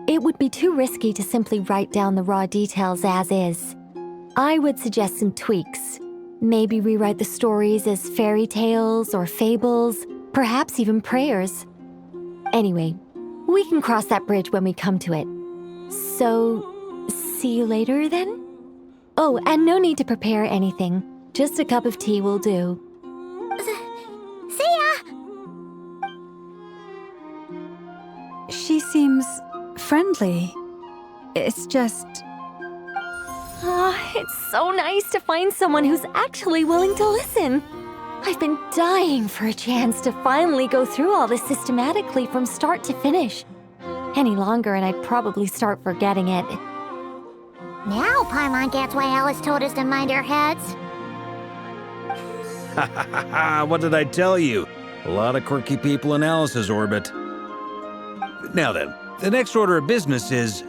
it would be too risky to simply write down the raw details as is. I would suggest some tweaks. Maybe rewrite the stories as fairy tales or fables, perhaps even prayers. Anyway, we can cross that bridge when we come to it. So, see you later then? Oh, and no need to prepare anything. Just a cup of tea will do. See ya! She seems friendly. It's just... It's so nice to find someone who's actually willing to listen. I've been dying for a chance to finally go through all this systematically from start to finish. Any longer and I'd probably start forgetting it. Now Paimon gets why Alice told us to mind our heads. Ha ha ha ha! What did I tell you? A lot of quirky people in Alice's orbit. Now then, the next order of business is...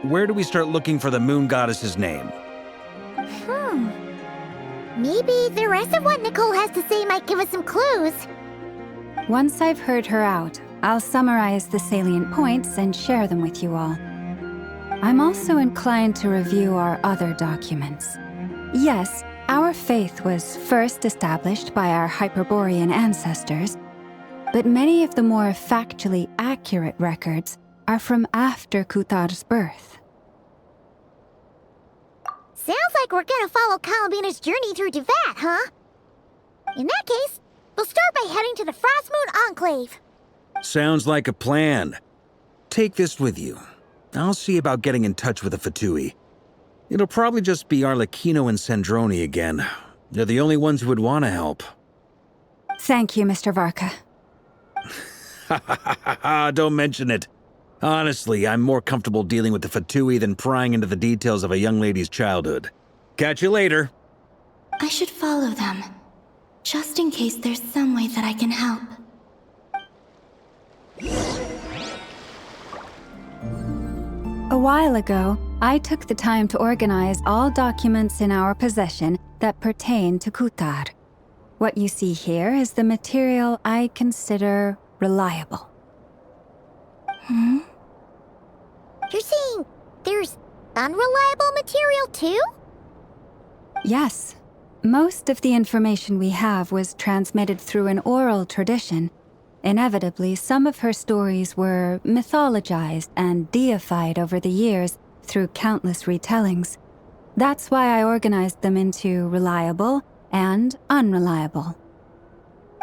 where do we start looking for the Moon Goddess's name? Maybe the rest of what Nicole has to say might give us some clues. Once I've heard her out, I'll summarize the salient points and share them with you all. I'm also inclined to review our other documents. Yes, our faith was first established by our Hyperborean ancestors, but many of the more factually accurate records are from after Kutar's birth. Sounds like we're gonna follow Columbina's journey through Duvat, huh? In that case, we'll start by heading to the Frostmoon Enclave. Sounds like a plan. Take this with you. I'll see about getting in touch with the Fatui. It'll probably just be Arlecchino and Sandroni again. They're the only ones who would want to help. Thank you, Mr. Varka. Ha ha ha ha ha! Don't mention it. Honestly, I'm more comfortable dealing with the Fatui than prying into the details of a young lady's childhood. Catch you later. I should follow them, just in case there's some way that I can help. A while ago, I took the time to organize all documents in our possession that pertain to Kutar. What you see here is the material I consider reliable. You're saying there's unreliable material too? Yes. Most of the information we have was transmitted through an oral tradition. Inevitably, some of her stories were mythologized and deified over the years through countless retellings. That's why I organized them into reliable and unreliable.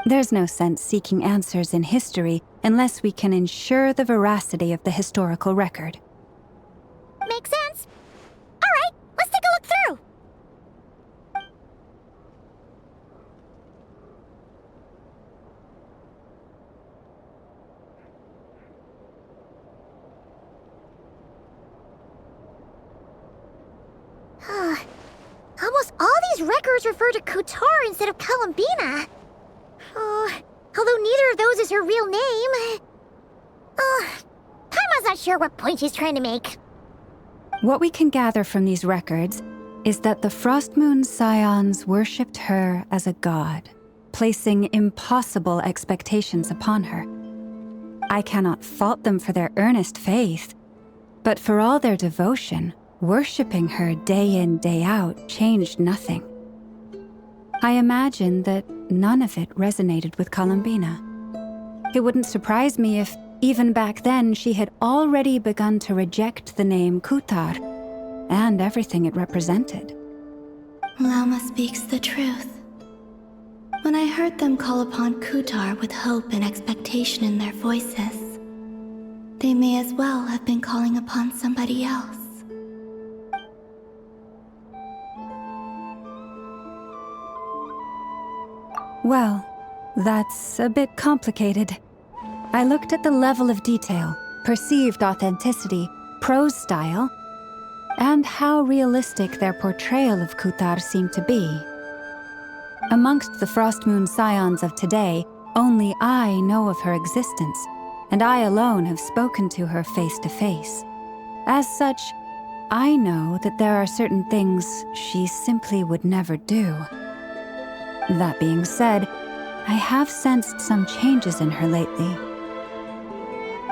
There's no sense seeking answers in history unless we can ensure the veracity of the historical record. Makes sense. All right, let's take a look through. Almost all these records refer to Kutar instead of Columbina. Although neither of those is her real name. Paimon's not sure what point she's trying to make. What we can gather from these records is that the Frostmoon scions worshipped her as a god, placing impossible expectations upon her. I cannot fault them for their earnest faith, but for all their devotion, worshipping her day in, day out changed nothing. I imagine that none of it resonated with Columbina. It wouldn't surprise me if, even back then, she had already begun to reject the name Kutar and everything it represented. Lauma speaks the truth. When I heard them call upon Kutar with hope and expectation in their voices, they may as well have been calling upon somebody else. Well, that's a bit complicated. I looked at the level of detail, perceived authenticity, prose style, and how realistic their portrayal of Kutar seemed to be. Amongst the Frostmoon scions of today, only I know of her existence, and I alone have spoken to her face to face. As such, I know that there are certain things she simply would never do. That being said, I have sensed some changes in her lately.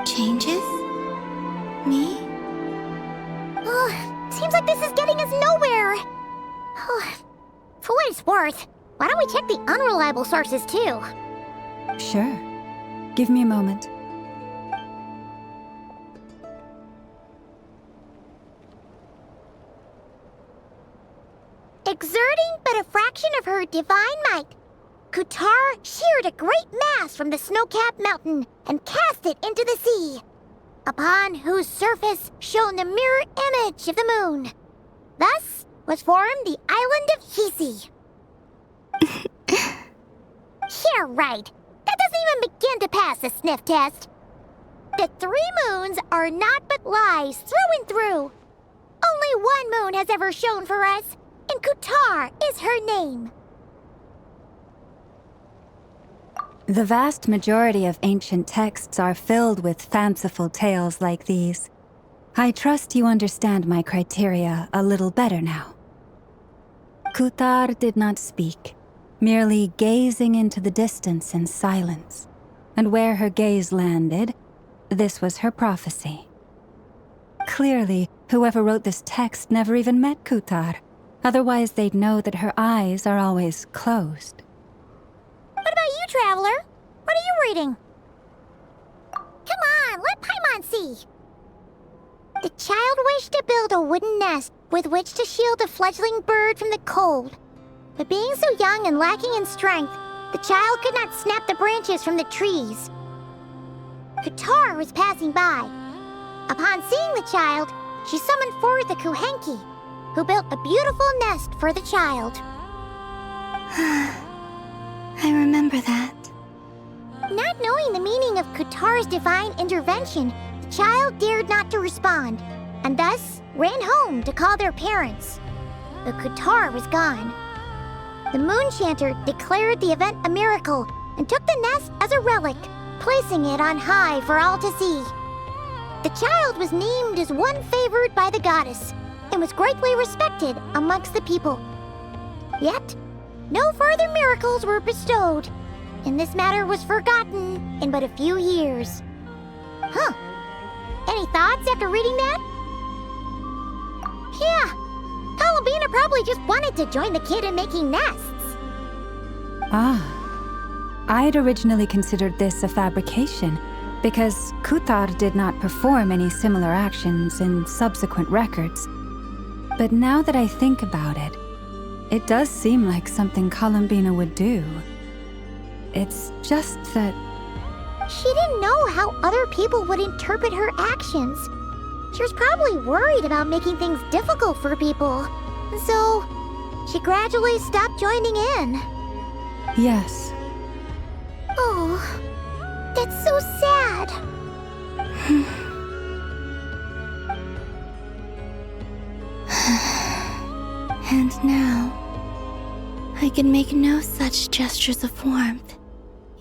Changes? Me? Seems like this is getting us nowhere. For what it's worth, why don't we check the unreliable sources too? Sure. Give me a moment. Exerting but a fraction of her divine might, Kutar sheared a great mass from the snow-capped mountain and cast it into the sea, upon whose surface shone the mirror image of the moon. Thus was formed the island of Hiisi. Yeah, right. That doesn't even begin to pass the sniff test. The 3 moons are naught but lies through and through. Only one moon has ever shone for us, and Kutar is her name. The vast majority of ancient texts are filled with fanciful tales like these. I trust you understand my criteria a little better now. Kutar did not speak, merely gazing into the distance in silence. And where her gaze landed, this was her prophecy. Clearly, whoever wrote this text never even met Kutar. Otherwise, they'd know that her eyes are always closed. What about you, Traveler? What are you reading? Come on, let Paimon see. The child wished to build a wooden nest with which to shield a fledgling bird from the cold. But being so young and lacking in strength, the child could not snap the branches from the trees. Kutar was passing by. Upon seeing the child, she summoned forth a Kuuvahki, who built a beautiful nest for the child. I remember that. Not knowing the meaning of Kutar's divine intervention, the child dared not to respond, and thus ran home to call their parents. But Kutar was gone. The moon chanter declared the event a miracle and took the nest as a relic, placing it on high for all to see. The child was named as one favored by the goddess and was greatly respected amongst the people. Yet, no further miracles were bestowed, and this matter was forgotten in but a few years. Huh. Any thoughts after reading that? Yeah, Columbina probably just wanted to join the kid in making nests. Ah. I'd originally considered this a fabrication, because Kutar did not perform any similar actions in subsequent records. But now that I think about it, it does seem like something Columbina would do. It's just that... She didn't know how other people would interpret her actions. She was probably worried about making things difficult for people. So, she gradually stopped joining in. Yes. Oh, that's so sad. And now, I can make no such gestures of warmth,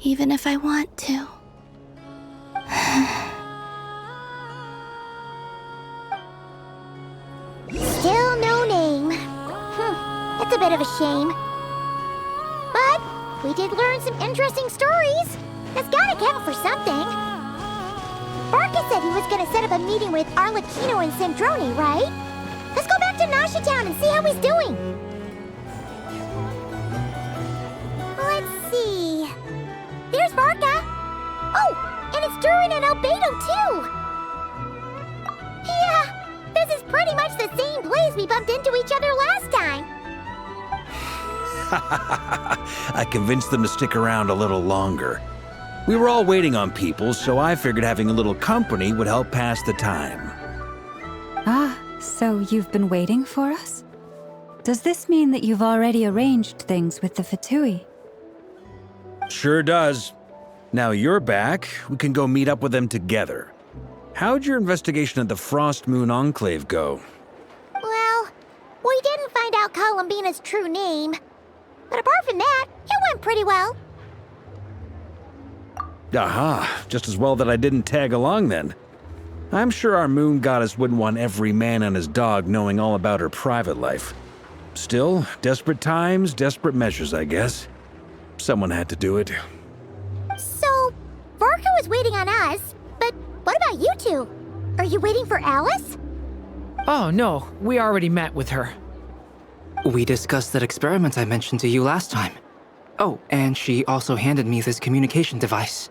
even if I want to. It's a bit of a shame. But we did learn some interesting stories. That's gotta count for something. Varka said he was gonna set up a meeting with Arlecchino and Sandrone, right? Let's go back to Nasha Town and see how he's doing. Let's see. There's Varka. Oh, and it's Durin and Albedo, too. Yeah, this is pretty much the same place we bumped into each other last time. I convinced them to stick around a little longer. We were all waiting on people, so I figured having a little company would help pass the time. Ah, so you've been waiting for us? Does this mean that you've already arranged things with the Fatui? Sure does. Now you're back, we can go meet up with them together. How'd your investigation at the Frostmoon Enclave go? Well, we didn't find out Columbina's true name. But apart from that, it went pretty well. Aha, just as well that I didn't tag along then. I'm sure our moon goddess wouldn't want every man and his dog knowing all about her private life. Still, desperate times, desperate measures, I guess. Someone had to do it. So, Varka was waiting on us, but what about you two? Are you waiting for Alice? Oh, no. We already met with her. We discussed that experiment I mentioned to you last time. Oh, and she also handed me this communication device.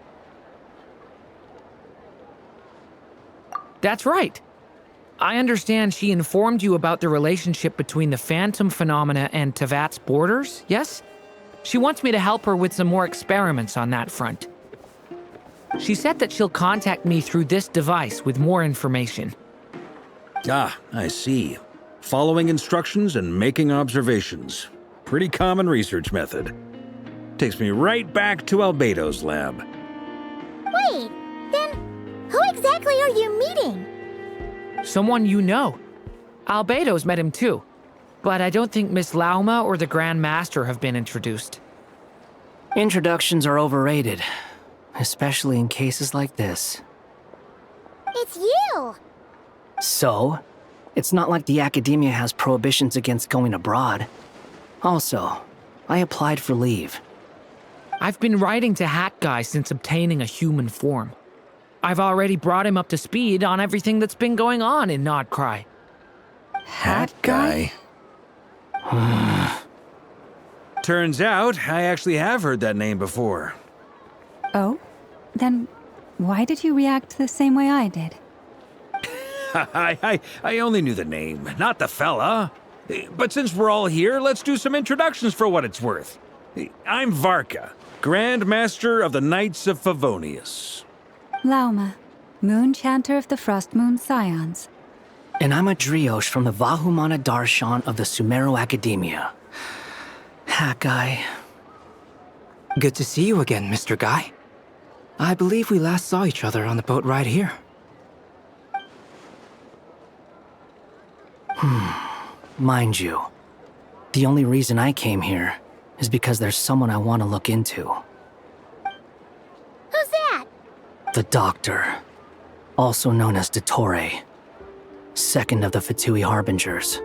That's right. I understand she informed you about the relationship between the phantom phenomena and Tevat's borders, yes? She wants me to help her with some more experiments on that front. She said that she'll contact me through this device with more information. Ah, I see. Following instructions and making observations. Pretty common research method. Takes me right back to Albedo's lab. Wait, then who exactly are you meeting? Someone you know. Albedo's met him too. But I don't think Miss Lauma or the Grand Master have been introduced. Introductions are overrated, especially in cases like this. It's you! So, it's not like the Academia has prohibitions against going abroad. Also, I applied for leave. I've been writing to Hat Guy since obtaining a human form. I've already brought him up to speed on everything that's been going on in Nodcry. Hat Guy? Turns out, I actually have heard that name before. Oh? Then why did you react the same way I did? I only knew the name, not the fella. But since we're all here, let's do some introductions for what it's worth. I'm Varka, Grand Master of the Knights of Favonius. Lauma, Moon Chanter of the Frostmoon Scions. And I'm a Driosh from the Vahumana Darshan of the Sumero Academia. Hat Guy. Good to see you again, Mr. Guy. I believe we last saw each other on the boat ride here. Mind you, the only reason I came here is because there's someone I want to look into. Who's that? The Doctor, also known as Dottore, second of the Fatui Harbingers.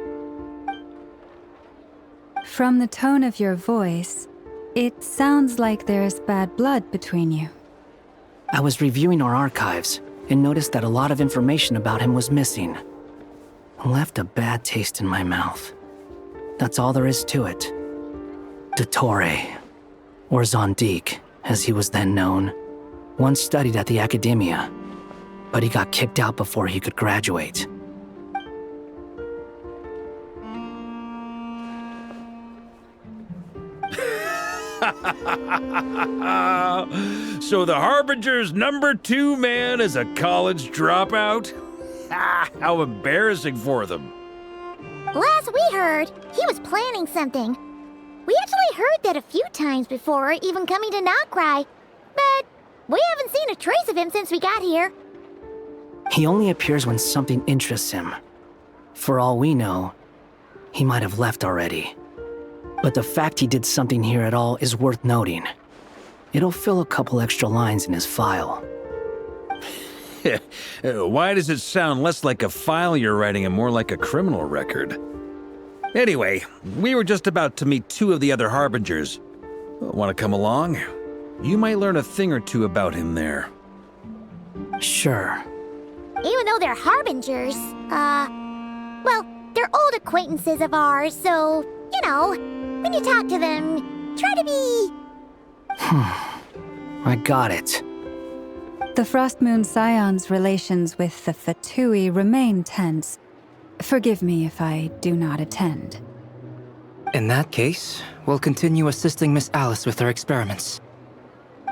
From the tone of your voice, it sounds like there's bad blood between you. I was reviewing our archives and noticed that a lot of information about him was missing. Left a bad taste in my mouth. That's all there is to it. Dottore, or Zondik, as he was then known, once studied at the Academia, but he got kicked out before he could graduate. So the Harbinger's #2 man is a college dropout? How embarrassing for them. Last we heard, he was planning something. We actually heard that a few times before, even coming to Nocturne, but we haven't seen a trace of him since we got here. He only appears when something interests him. For all we know, he might have left already. But the fact he did something here at all is worth noting. It'll fill a couple extra lines in his file. Why does it sound less like a file you're writing and more like a criminal record? Anyway, we were just about to meet 2 of the other Harbingers. Want to come along? You might learn a thing or two about him there. Sure. Even though they're harbingers, well, they're old acquaintances of ours, so, you know, when you talk to them, try to be... I got it. The Frostmoon Scion's relations with the Fatui remain tense. Forgive me if I do not attend. In that case, we'll continue assisting Miss Alice with her experiments.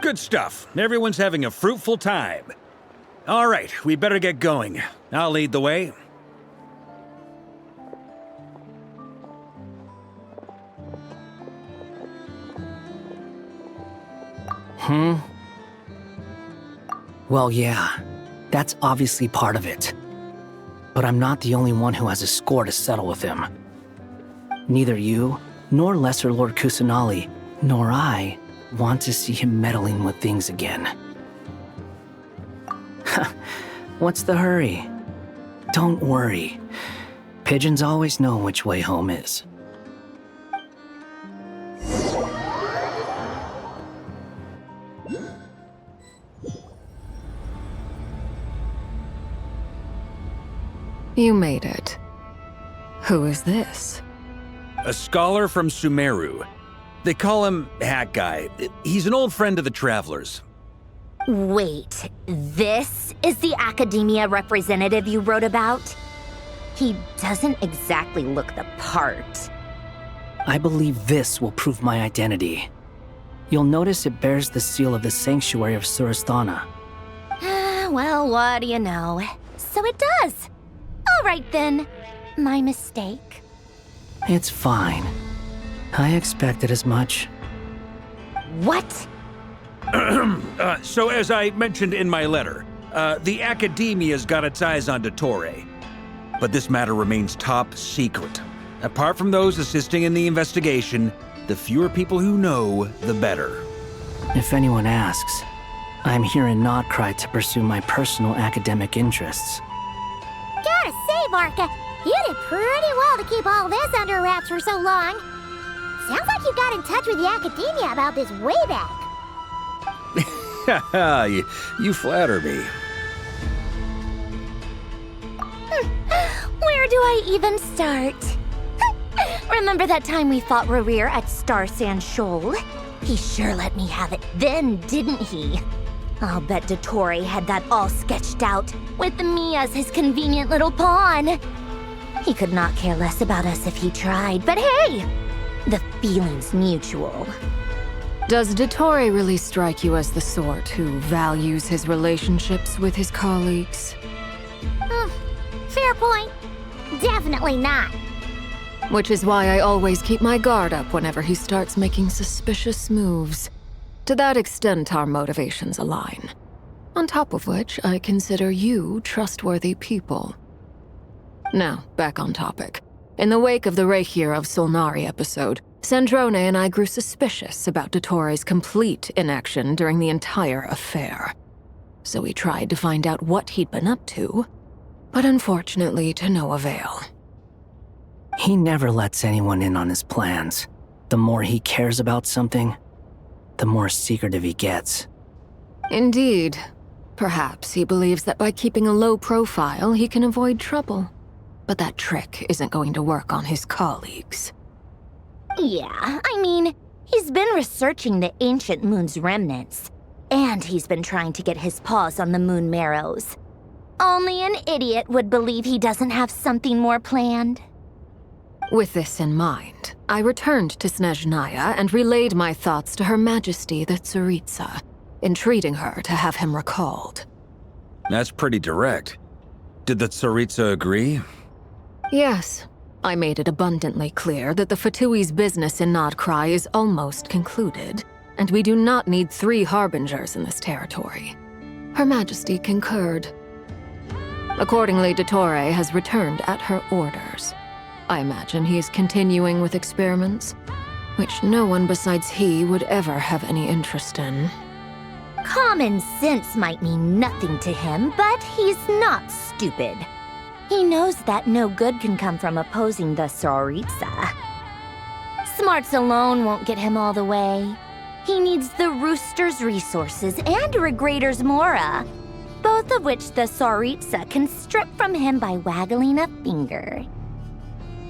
Good stuff. Everyone's having a fruitful time. All right, we better get going. I'll lead the way. Well, yeah, that's obviously part of it. But I'm not the only one who has a score to settle with him. Neither you, nor Lesser Lord Kusanali, nor I want to see him meddling with things again. What's the hurry? Don't worry. Pigeons always know which way home is. You made it. Who is this? A scholar from Sumeru. They call him Hat Guy. He's an old friend of the Travelers. Wait, this is the academia representative you wrote about? He doesn't exactly look the part. I believe this will prove my identity. You'll notice it bears the seal of the Sanctuary of Surasthana. Well, what do you know? So it does. All right then. My mistake. It's fine. I expected as much. What? So as I mentioned in my letter, the Academia's got its eyes on Dottore. But this matter remains top secret. Apart from those assisting in the investigation, the fewer people who know, the better. If anyone asks, I'm here in Nocturne to pursue my personal academic interests. Gotta say, Varka, you did pretty well to keep all this under wraps for so long. Sounds like you got in touch with the Academia about this way back. you flatter me. Where do I even start? Remember that time we fought Rerir at Star Sand Shoal? He sure let me have it then, didn't he? I'll bet Dottore had that all sketched out, with me as his convenient little pawn. He could not care less about us if he tried, but hey! The feeling's mutual. Does Dottore really strike you as the sort who values his relationships with his colleagues? Fair point. Definitely not. Which is why I always keep my guard up whenever he starts making suspicious moves. To that extent, our motivations align. On top of which, I consider you trustworthy people. Now, back on topic. In the wake of the Reihir of Solnari episode, Sandrone and I grew suspicious about Dottore's complete inaction during the entire affair. So we tried to find out what he'd been up to, but unfortunately to no avail. He never lets anyone in on his plans. The more he cares about something, the more secretive he gets. Indeed. Perhaps he believes that by keeping a low profile, he can avoid trouble. But that trick isn't going to work on his colleagues. Yeah, I mean, he's been researching the ancient moon's remnants. And he's been trying to get his paws on the moon marrows. Only an idiot would believe he doesn't have something more planned. With this in mind, I returned to Snezhnaya and relayed my thoughts to Her Majesty the Tsaritsa, entreating her to have him recalled. That's pretty direct. Did the Tsaritsa agree? Yes. I made it abundantly clear that the Fatui's business in Nocturne is almost concluded, and we do not need 3 harbingers in this territory. Her Majesty concurred. Accordingly, Dottore has returned at her orders. I imagine he is continuing with experiments, which no one besides he would ever have any interest in. Common sense might mean nothing to him, but he's not stupid. He knows that no good can come from opposing the Tsaritsa. Smarts alone won't get him all the way. He needs the Rooster's resources and Regrator's Mora, both of which the Tsaritsa can strip from him by waggling a finger.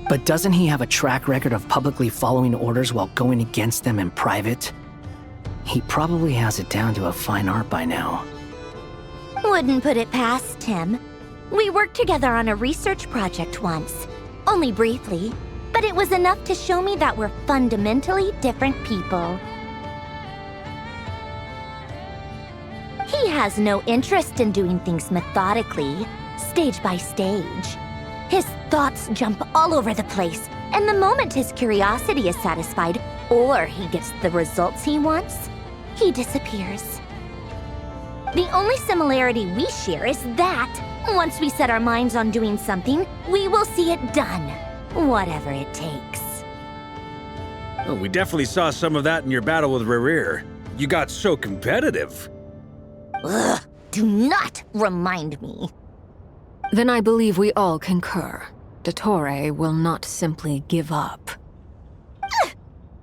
But doesn't he have a track record of publicly following orders while going against them in private? He probably has it down to a fine art by now. Wouldn't put it past him. We worked together on a research project once. Only briefly, but it was enough to show me that we're fundamentally different people. He has no interest in doing things methodically, stage by stage. His thoughts jump all over the place, and the moment his curiosity is satisfied, or he gets the results he wants, he disappears. The only similarity we share is that, once we set our minds on doing something, we will see it done, whatever it takes. Oh, we definitely saw some of that in your battle with Rerir. You got so competitive. Ugh, do not remind me. Then I believe we all concur. Dottore will not simply give up.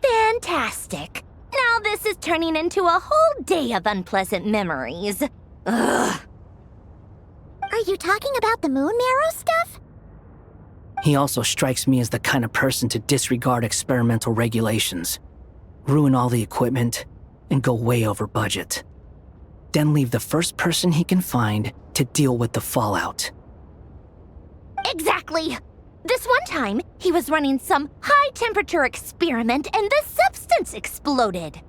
Fantastic. Now this is turning into a whole day of unpleasant memories. Ugh. Are you talking about the moon marrow stuff? He also strikes me as the kind of person to disregard experimental regulations, ruin all the equipment, and go way over budget. Then leave the first person he can find to deal with the fallout. Exactly! This one time, he was running some high-temperature experiment and the substance exploded.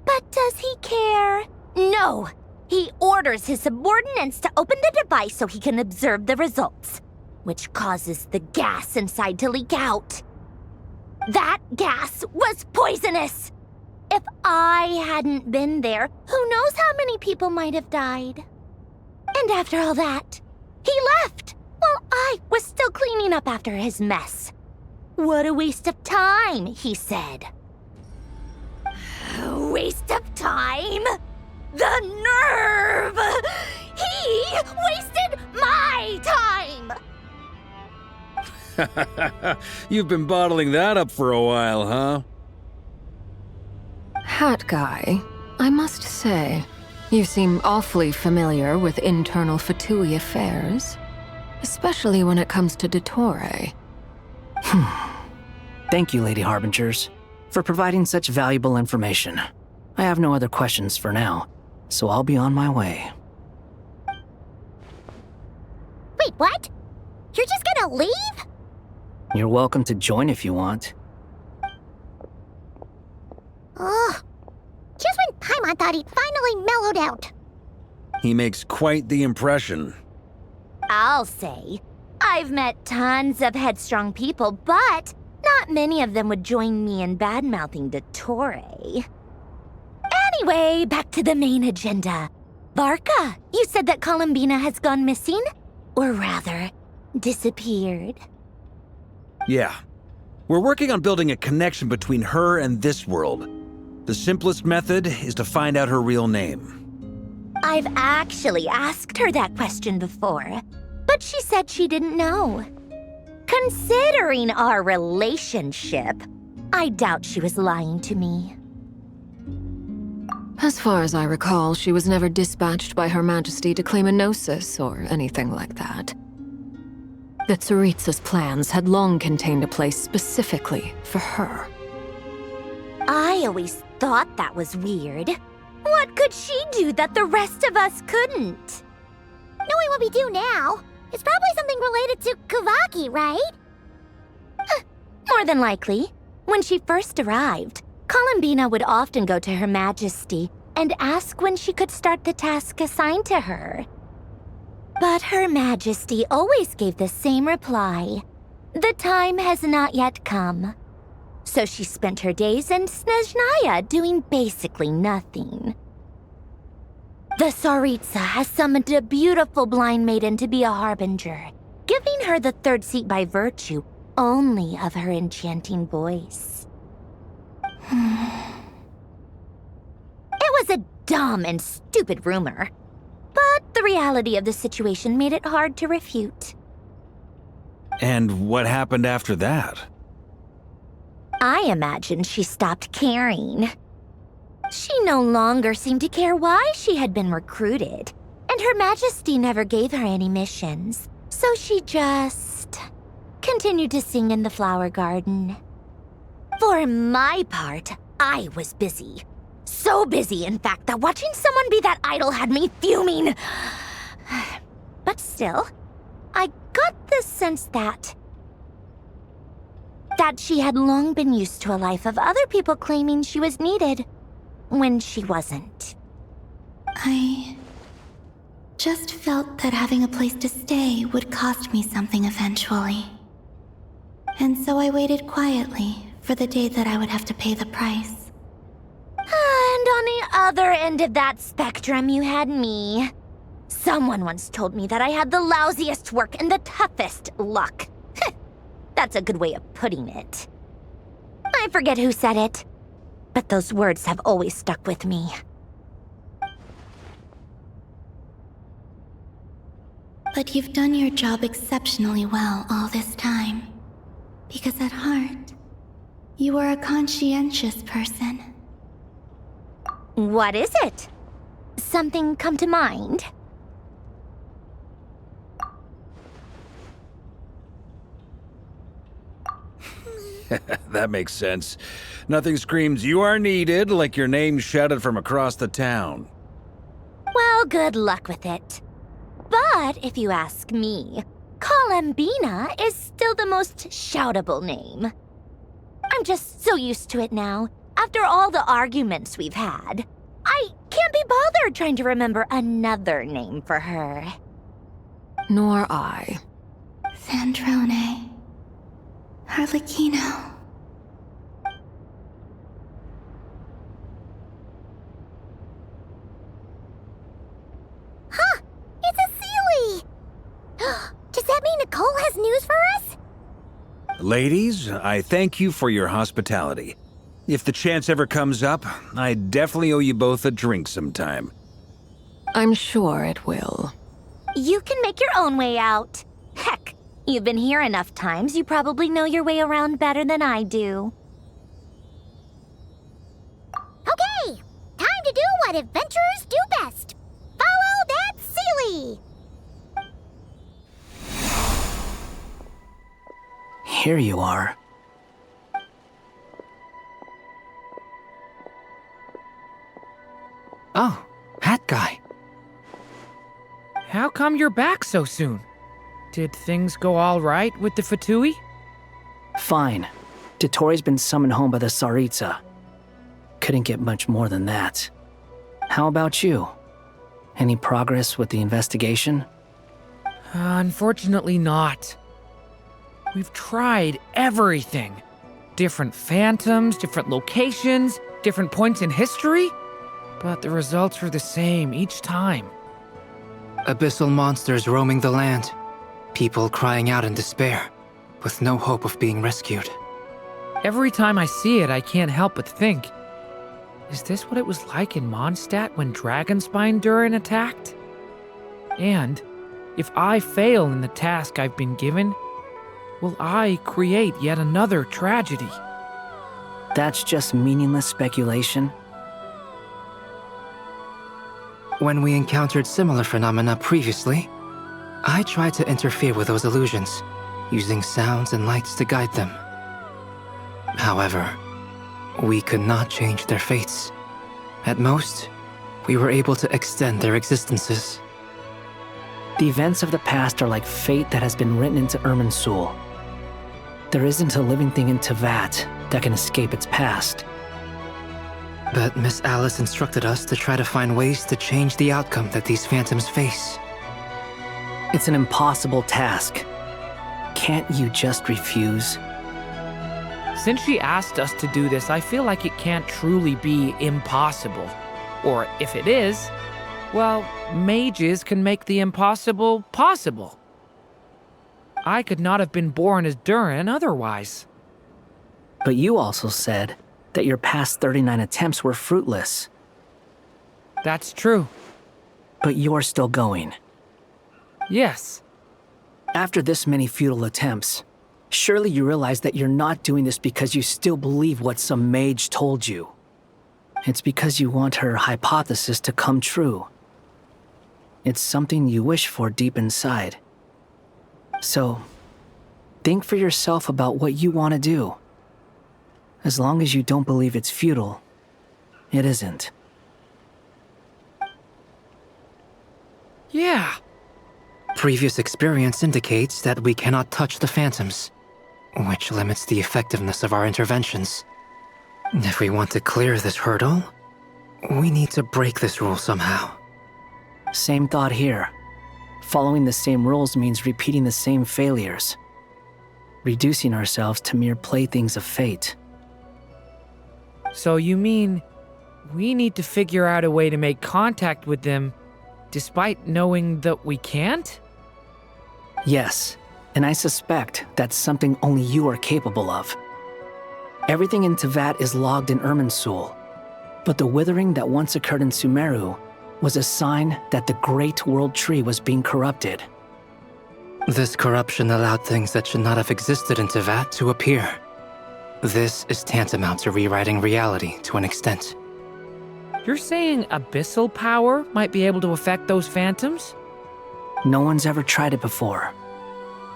But does he care? No! He orders his subordinates to open the device so he can observe the results, which causes the gas inside to leak out. That gas was poisonous! If I hadn't been there, who knows how many people might have died? And after all that, he left while I was still cleaning up after his mess. What a waste of time, he said. A waste of time? The nerve! He wasted my time! You've been bottling that up for a while, huh? Hat guy, I must say, you seem awfully familiar with internal Fatui affairs. Especially when it comes to Dottore. Thank you, Lady Harbingers, for providing such valuable information. I have no other questions for now, so I'll be on my way. Wait, what? You're just gonna leave? You're welcome to join if you want. Ugh. Just when Paimon thought he'd finally mellowed out. He makes quite the impression. I'll say. I've met tons of headstrong people, but not many of them would join me in bad-mouthing Dottore. Anyway, back to the main agenda. Varka, you said that Columbina has gone missing? Or rather, disappeared. Yeah. We're working on building a connection between her and this world. The simplest method is to find out her real name. I've actually asked her that question before, but she said she didn't know. Considering our relationship, I doubt she was lying to me. As far as I recall, she was never dispatched by Her Majesty to claim a gnosis or anything like that. The Tsaritsa's plans had long contained a place specifically for her. I always thought that was weird. What could she do that the rest of us couldn't? Knowing what we do now, it's probably something related to Kuuvahki, right? More than likely. When she first arrived, Columbina would often go to Her Majesty and ask when she could start the task assigned to her. But Her Majesty always gave the same reply. The time has not yet come. So she spent her days in Snezhnaya doing basically nothing. The Tsaritsa has summoned a beautiful blind maiden to be a harbinger, giving her the third seat by virtue only of her enchanting voice. It was a dumb and stupid rumor, but the reality of the situation made it hard to refute. And what happened after that? I imagine she stopped caring. She no longer seemed to care why she had been recruited, and Her Majesty never gave her any missions, so she just continued to sing in the flower garden. For my part, I was busy. So busy, in fact, that watching someone be that idol had me fuming. But still, I got the sense that she had long been used to a life of other people claiming she was needed when she wasn't. I just felt that having a place to stay would cost me something eventually. And so I waited quietly for the day that I would have to pay the price. And on the other end of that spectrum, you had me. Someone once told me that I had the lousiest work and the toughest luck. That's a good way of putting it. I forget who said it, but those words have always stuck with me. But you've done your job exceptionally well all this time. Because at heart, you are a conscientious person. What is it? Something come to mind? That makes sense. Nothing screams you are needed like your name shouted from across the town. Well, good luck with it. But if you ask me, Columbina is still the most shoutable name. I'm just so used to it now, after all the arguments we've had. I can't be bothered trying to remember another name for her. Nor I. Sandrone. Harlequino. Huh! It's a Sealy! Does that mean Nicole has news for us? Ladies, I thank you for your hospitality. If the chance ever comes up, I definitely owe you both a drink sometime. I'm sure it will. You can make your own way out. Heck, you've been here enough times, you probably know your way around better than I do. Okay, time to do what adventurers do best. Follow that Sealy! Here you are. Oh, hat guy. How come you're back so soon? Did things go all right with the Fatui? Fine. Dotori's been summoned home by the Tsaritsa. Couldn't get much more than that. How about you? Any progress with the investigation? Unfortunately not. We've tried everything. Different phantoms, different locations, different points in history. But the results were the same each time. Abyssal monsters roaming the land. People crying out in despair, with no hope of being rescued. Every time I see it, I can't help but think, is this what it was like in Mondstadt when Dragonspine Durin attacked? And if I fail in the task I've been given, will I create yet another tragedy? That's just meaningless speculation. When we encountered similar phenomena previously, I tried to interfere with those illusions, using sounds and lights to guide them. However, we could not change their fates. At most, we were able to extend their existences. The events of the past are like fate that has been written into Irminsul. There isn't a living thing in Teyvat that can escape its past. But Miss Alice instructed us to try to find ways to change the outcome that these phantoms face. It's an impossible task. Can't you just refuse? Since she asked us to do this, I feel like it can't truly be impossible. Or if it is, well, mages can make the impossible possible. I could not have been born as Durin otherwise. But you also said that your past 39 attempts were fruitless. That's true. But you're still going. Yes. After this many futile attempts, surely you realize that you're not doing this because you still believe what some mage told you. It's because you want her hypothesis to come true. It's something you wish for deep inside. So, think for yourself about what you want to do. As long as you don't believe it's futile, it isn't. Yeah. Previous experience indicates that we cannot touch the phantoms, which limits the effectiveness of our interventions. If we want to clear this hurdle, we need to break this rule somehow. Same thought here. Following the same rules means repeating the same failures, reducing ourselves to mere playthings of fate. So you mean we need to figure out a way to make contact with them despite knowing that we can't? Yes, and I suspect that's something only you are capable of. Everything in Teyvat is logged in Irminsul, but the withering that once occurred in Sumeru was a sign that the Great World Tree was being corrupted. This corruption allowed things that should not have existed in Teyvat to appear. This is tantamount to rewriting reality to an extent. You're saying abyssal power might be able to affect those phantoms? No one's ever tried it before.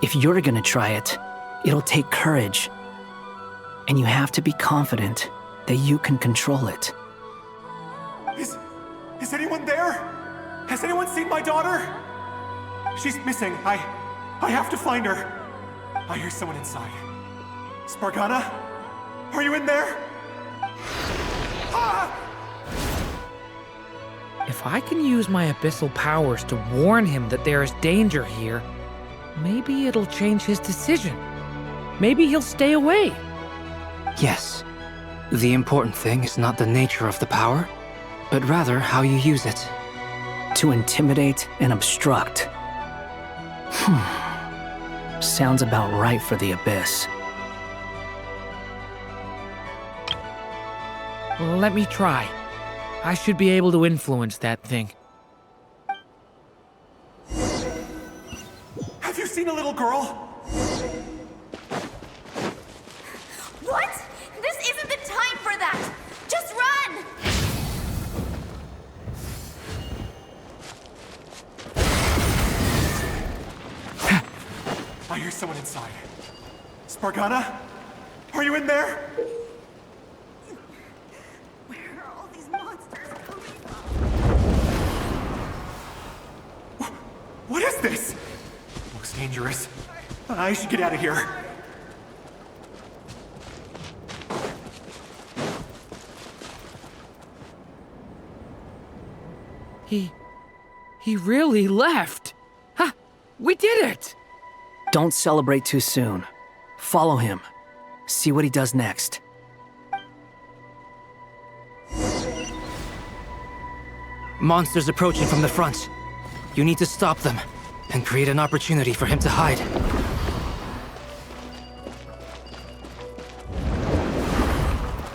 If you're gonna try it, it'll take courage. And you have to be confident that you can control it. Is anyone there? Has anyone seen my daughter? She's missing. I have to find her. I hear someone inside. Spargana? Are you in there? Ah! If I can use my abyssal powers to warn him that there is danger here, maybe it'll change his decision. Maybe he'll stay away. Yes. The important thing is not the nature of the power, but rather how you use it. To intimidate and obstruct. Sounds about right for the Abyss. Let me try. I should be able to influence that thing. Have you seen a little girl? What? This isn't the time for that! Just run! I hear someone inside. Spargana? Are you in there? Where are all these monsters coming from? What is this? Looks dangerous. I should get out of here. He really left. Ha! We did it! Don't celebrate too soon. Follow him. See what he does next. Monsters approaching from the front. You need to stop them and create an opportunity for him to hide.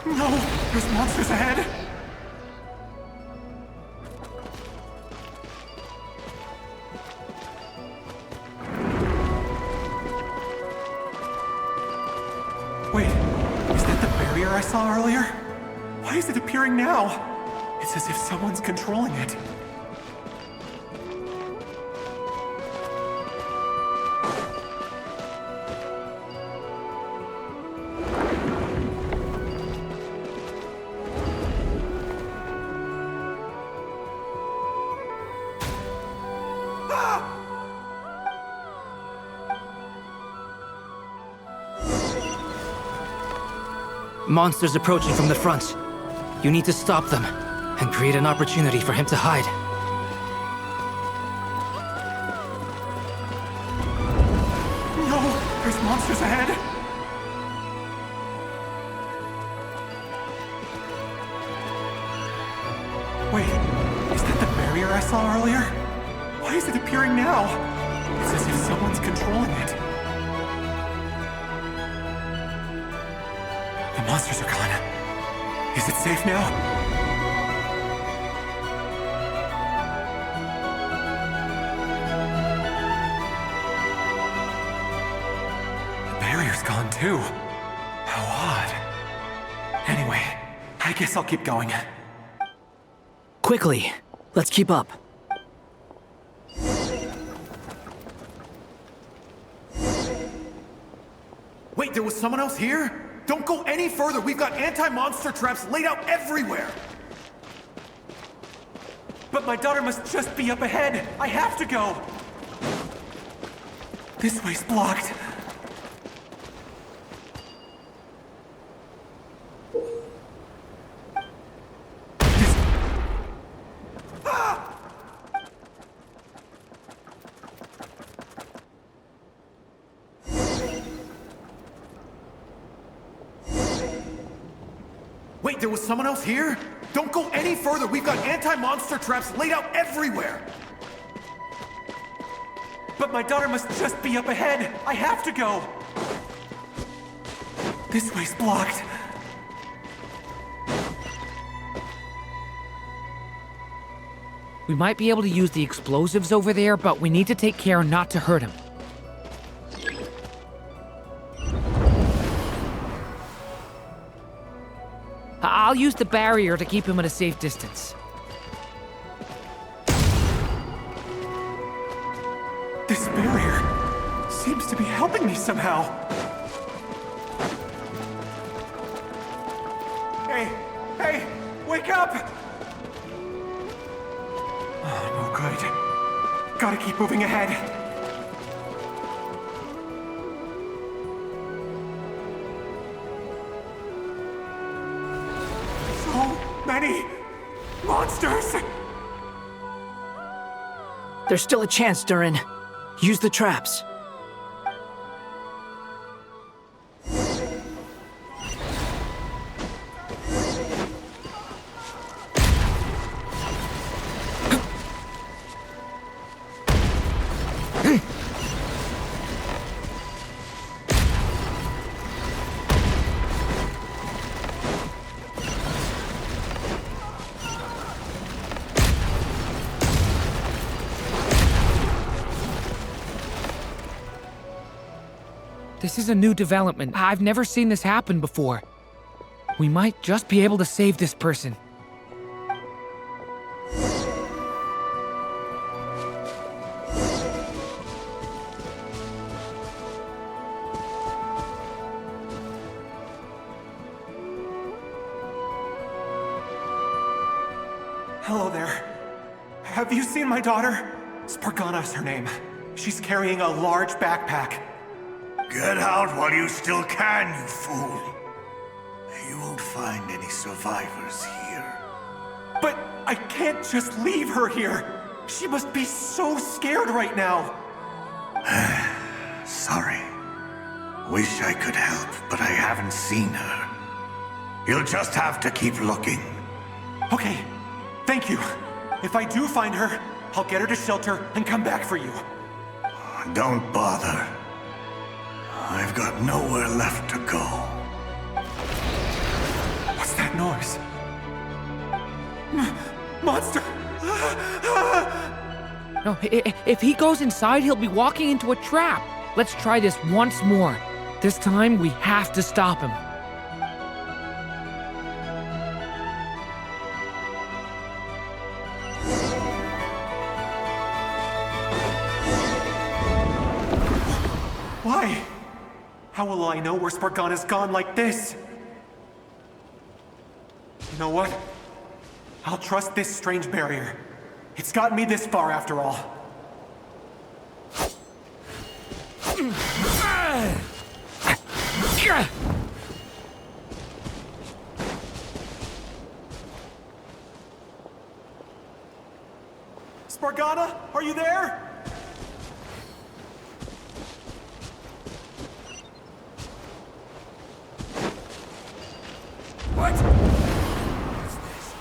No! There's monsters ahead! Wait, is that the barrier I saw earlier? Why is it appearing now? It's as if someone's controlling it. Monsters approaching from the front. You need to stop them and create an opportunity for him to hide. No! There's monsters ahead! Wait, is that the barrier I saw earlier? Why is it appearing now? It's as if someone's controlling it. The monsters are gone. Is it safe now? too. How odd. Anyway, I guess I'll keep going. Quickly, let's keep up. Wait, there was someone else here? Don't go any further. We've got anti-monster traps laid out everywhere. But my daughter must just be up ahead. I have to go. This way's blocked. Wait, there was someone else here? Don't go any further. We've got anti-monster traps laid out everywhere. But my daughter must just be up ahead. I have to go. This way's blocked. We might be able to use the explosives over there, but we need to take care not to hurt him. I'll use the barrier to keep him at a safe distance. This barrier seems to be helping me somehow. Hey, wake up! Oh, no good. Gotta keep moving ahead. So many monsters! There's still a chance, Durin. Use the traps. This is a new development. I've never seen this happen before. We might just be able to save this person. Hello there. Have you seen my daughter? Spargana's her name. She's carrying a large backpack. Get out while you still can, you fool. You won't find any survivors here. But I can't just leave her here. She must be so scared right now. Sorry. Wish I could help, but I haven't seen her. You'll just have to keep looking. Okay, thank you. If I do find her, I'll get her to shelter and come back for you. Don't bother. I've got nowhere left to go. What's that noise? Monster! No, if he goes inside, he'll be walking into a trap. Let's try this once more. This time, we have to stop him. Why? How will I know where Spargana's gone like this? You know what? I'll trust this strange barrier. It's gotten me this far after all. Spargana, are you there? What? What's this?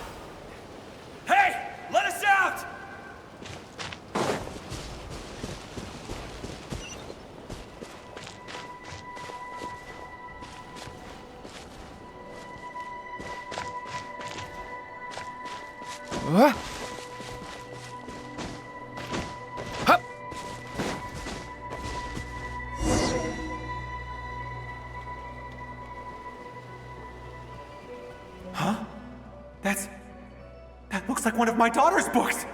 Hey! Let us out! Huh? That looks like one of my daughter's books!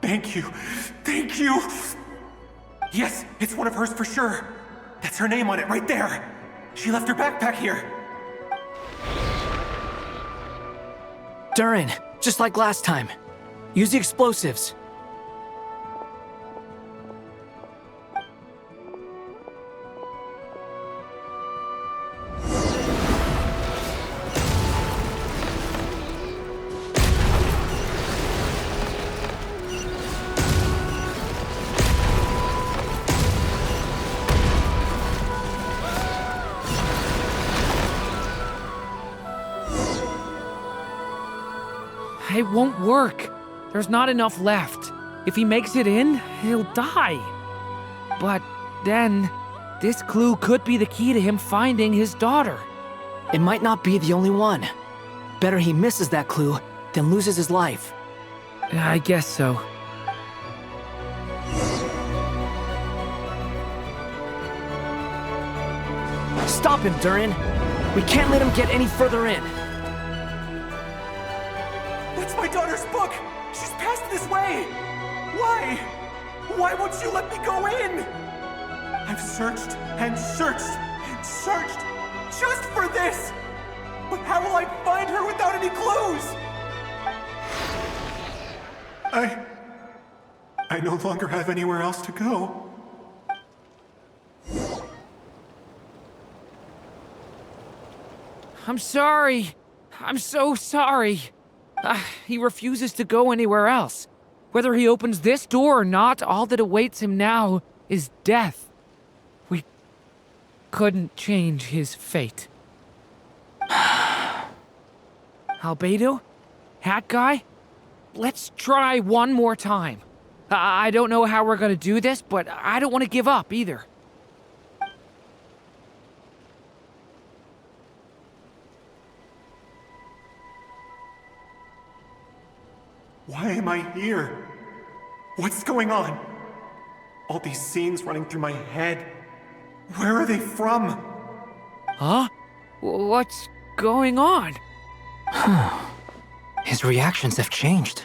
Thank you. Thank you! Yes, it's one of hers for sure. That's her name on it right there. She left her backpack here. Durin, just like last time. Use the explosives. It won't work. There's not enough left. If he makes it in, he'll die. But then, this clue could be the key to him finding his daughter. It might not be the only one. Better he misses that clue than loses his life. I guess so. Stop him, Durin. We can't let him get any further in. That's my daughter's book! She's passed this way! Why? Why won't you let me go in? I've searched and searched and searched just for this! But how will I find her without any clues? I no longer have anywhere else to go. I'm sorry. I'm so sorry. He refuses to go anywhere else. Whether he opens this door or not, all that awaits him now is death. We couldn't change his fate. Albedo? Hat guy? Let's try one more time. I don't know how we're gonna do this, but I don't want to give up either. Why am I here? What's going on? All these scenes running through my head. Where are they from? Huh? What's going on? His reactions have changed.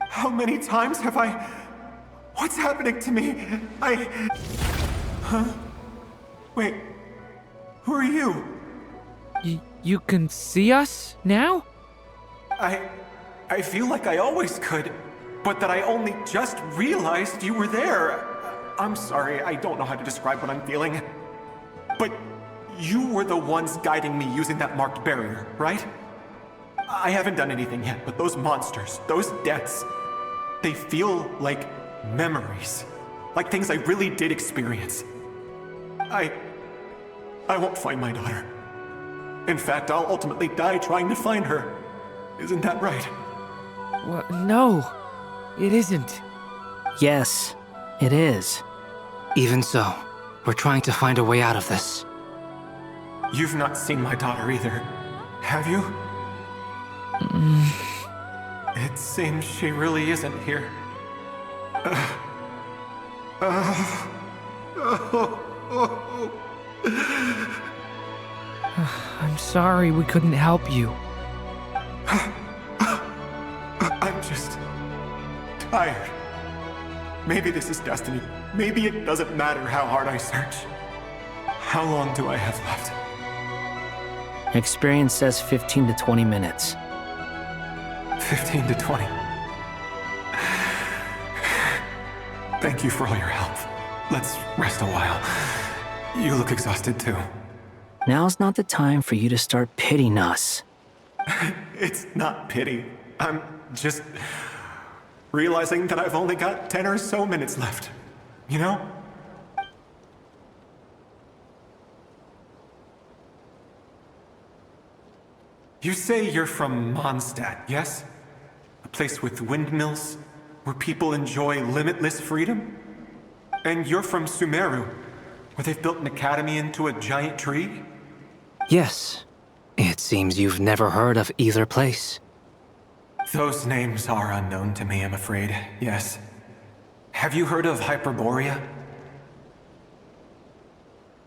How many times have I... What's happening to me? Huh? Wait. Who are you? You can see us now? I feel like I always could, but that I only just realized you were there. I'm sorry, I don't know how to describe what I'm feeling. But you were the ones guiding me using that marked barrier, right? I haven't done anything yet, but those monsters, those deaths, they feel like memories. Like things I really did experience. I won't find my daughter. In fact, I'll ultimately die trying to find her. Isn't that right? Well, no, it isn't. Yes, it is. Even so, we're trying to find a way out of this. You've not seen my daughter either, have you? It seems she really isn't here. I'm sorry we couldn't help you. I'm just... tired. Maybe this is destiny. Maybe it doesn't matter how hard I search. How long do I have left? Experience says 15 to 20 minutes. 15 to 20. Thank you for all your help. Let's rest a while. You look exhausted too. Now's not the time for you to start pitying us. It's not pity. I'm just realizing that I've only got 10 or so minutes left. You know? You say you're from Mondstadt, yes? A place with windmills, where people enjoy limitless freedom? And you're from Sumeru, where they've built an academy into a giant tree? Yes. It seems you've never heard of either place. Those names are unknown to me, I'm afraid, yes. Have you heard of Hyperborea?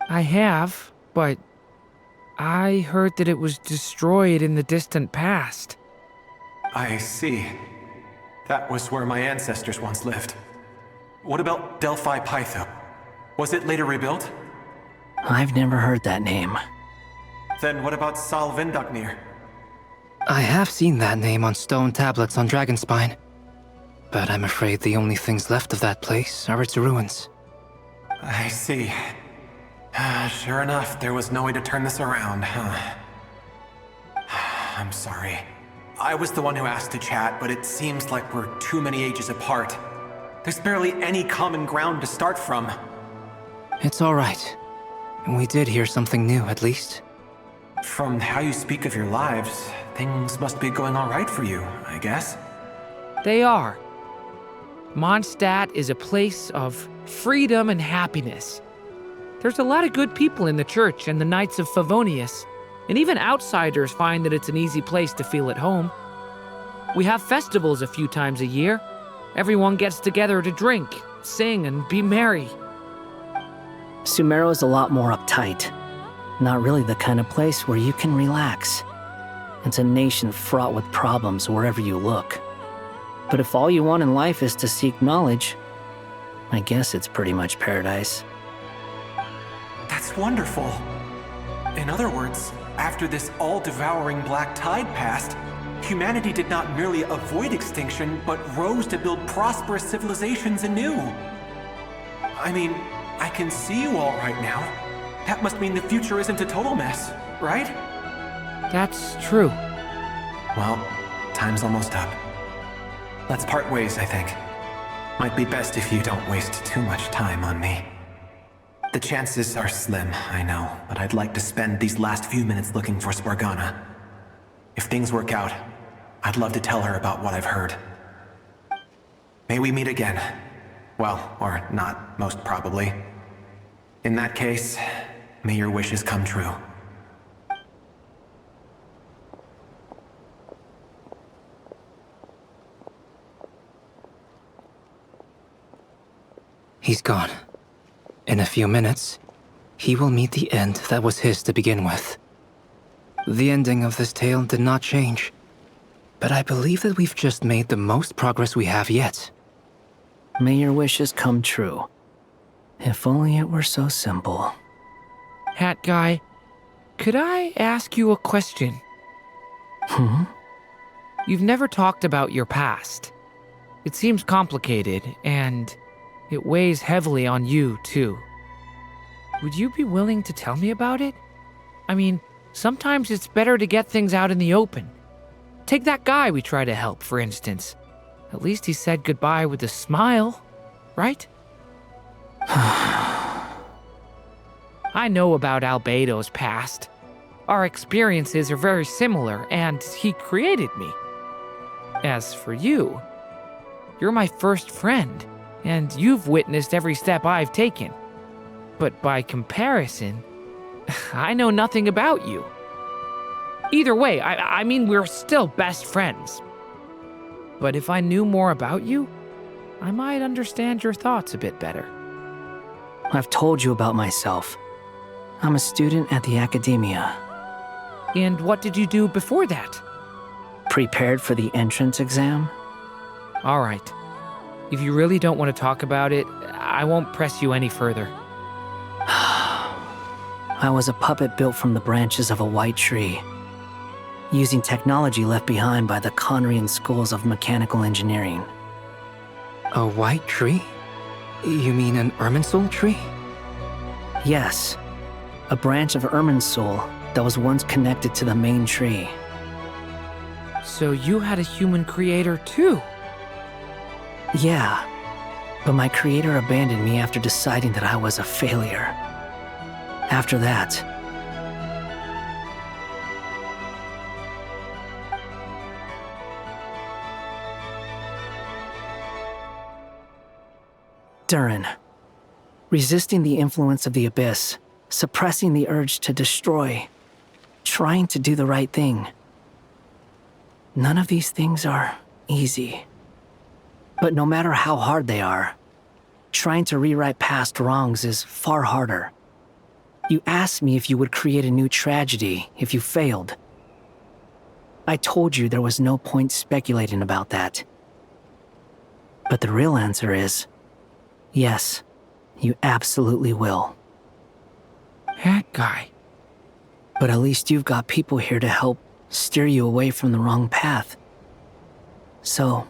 I have, but I heard that it was destroyed in the distant past. I see. That was where my ancestors once lived. What about Delphi Pytho? Was it later rebuilt? I've never heard that name. Then what about Sal Vindaknir? I have seen that name on stone tablets on Dragonspine. But I'm afraid the only things left of that place are its ruins. I see. Sure enough, there was no way to turn this around, huh? I'm sorry. I was the one who asked to chat, but it seems like we're too many ages apart. There's barely any common ground to start from. It's all right. We did hear something new, at least. From how you speak of your lives, things must be going all right for you, I guess. They are. Mondstadt is a place of freedom and happiness. There's a lot of good people in the church and the Knights of Favonius, and even outsiders find that it's an easy place to feel at home. We have festivals a few times a year. Everyone gets together to drink, sing, and be merry. Sumeru is a lot more uptight. Not really the kind of place where you can relax. It's a nation fraught with problems wherever you look. But if all you want in life is to seek knowledge, I guess it's pretty much paradise. That's wonderful. In other words, after this all-devouring black tide passed, humanity did not merely avoid extinction, but rose to build prosperous civilizations anew. I mean, I can see you all right now. That must mean the future isn't a total mess, right? That's true. Well, time's almost up. Let's part ways, I think. Might be best if you don't waste too much time on me. The chances are slim, I know, but I'd like to spend these last few minutes looking for Spargana. If things work out, I'd love to tell her about what I've heard. May we meet again. Well, or not, most probably. In that case, may your wishes come true. He's gone. In a few minutes, he will meet the end that was his to begin with. The ending of this tale did not change, but I believe that we've just made the most progress we have yet. May your wishes come true. If only it were so simple. Hat Guy, could I ask you a question? You've never talked about your past. It seems complicated, and it weighs heavily on you, too. Would you be willing to tell me about it? I mean, sometimes it's better to get things out in the open. Take that guy we try to help, for instance. At least he said goodbye with a smile, right? I know about Albedo's past. Our experiences are very similar, and he created me. As for you, you're my first friend, and you've witnessed every step I've taken. But by comparison, I know nothing about you. Either way, I mean, we're still best friends. But if I knew more about you, I might understand your thoughts a bit better. I've told you about myself. I'm a student at the Academia. And what did you do before that? Prepared for the entrance exam? All right. If you really don't want to talk about it, I won't press you any further. I was a puppet built from the branches of a white tree, using technology left behind by the Conrian schools of mechanical engineering. A white tree? You mean an Irminsul tree? Yes, a branch of Irminsul that was once connected to the main tree. So you had a human creator too? Yeah, but my creator abandoned me after deciding that I was a failure. After that, Durin. Resisting the influence of the Abyss, suppressing the urge to destroy, trying to do the right thing. None of these things are easy. But no matter how hard they are, trying to rewrite past wrongs is far harder. You asked me if you would create a new tragedy if you failed. I told you there was no point speculating about that. But the real answer is, yes, you absolutely will. That guy. But at least you've got people here to help steer you away from the wrong path. So,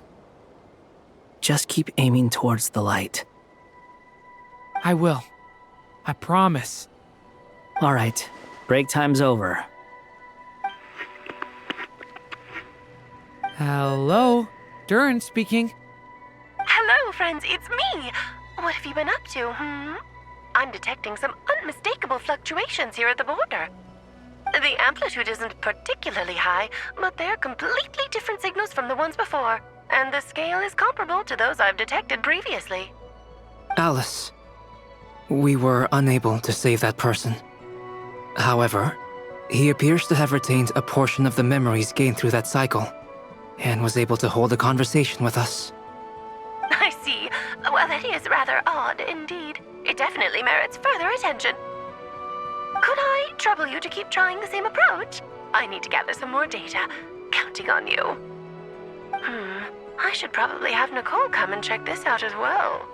just keep aiming towards the light. I will. I promise. All right, break time's over. Hello? Durin speaking. Hello, friends, it's me! What have you been up to, I'm detecting some unmistakable fluctuations here at the border. The amplitude isn't particularly high, but they're completely different signals from the ones before, and the scale is comparable to those I've detected previously. Alice, we were unable to save that person. However, he appears to have retained a portion of the memories gained through that cycle, and was able to hold a conversation with us. I see. Well, that is rather odd indeed. It definitely merits further attention. Could I trouble you to keep trying the same approach? I need to gather some more data. Counting on you. I should probably have Nicole come and check this out as well.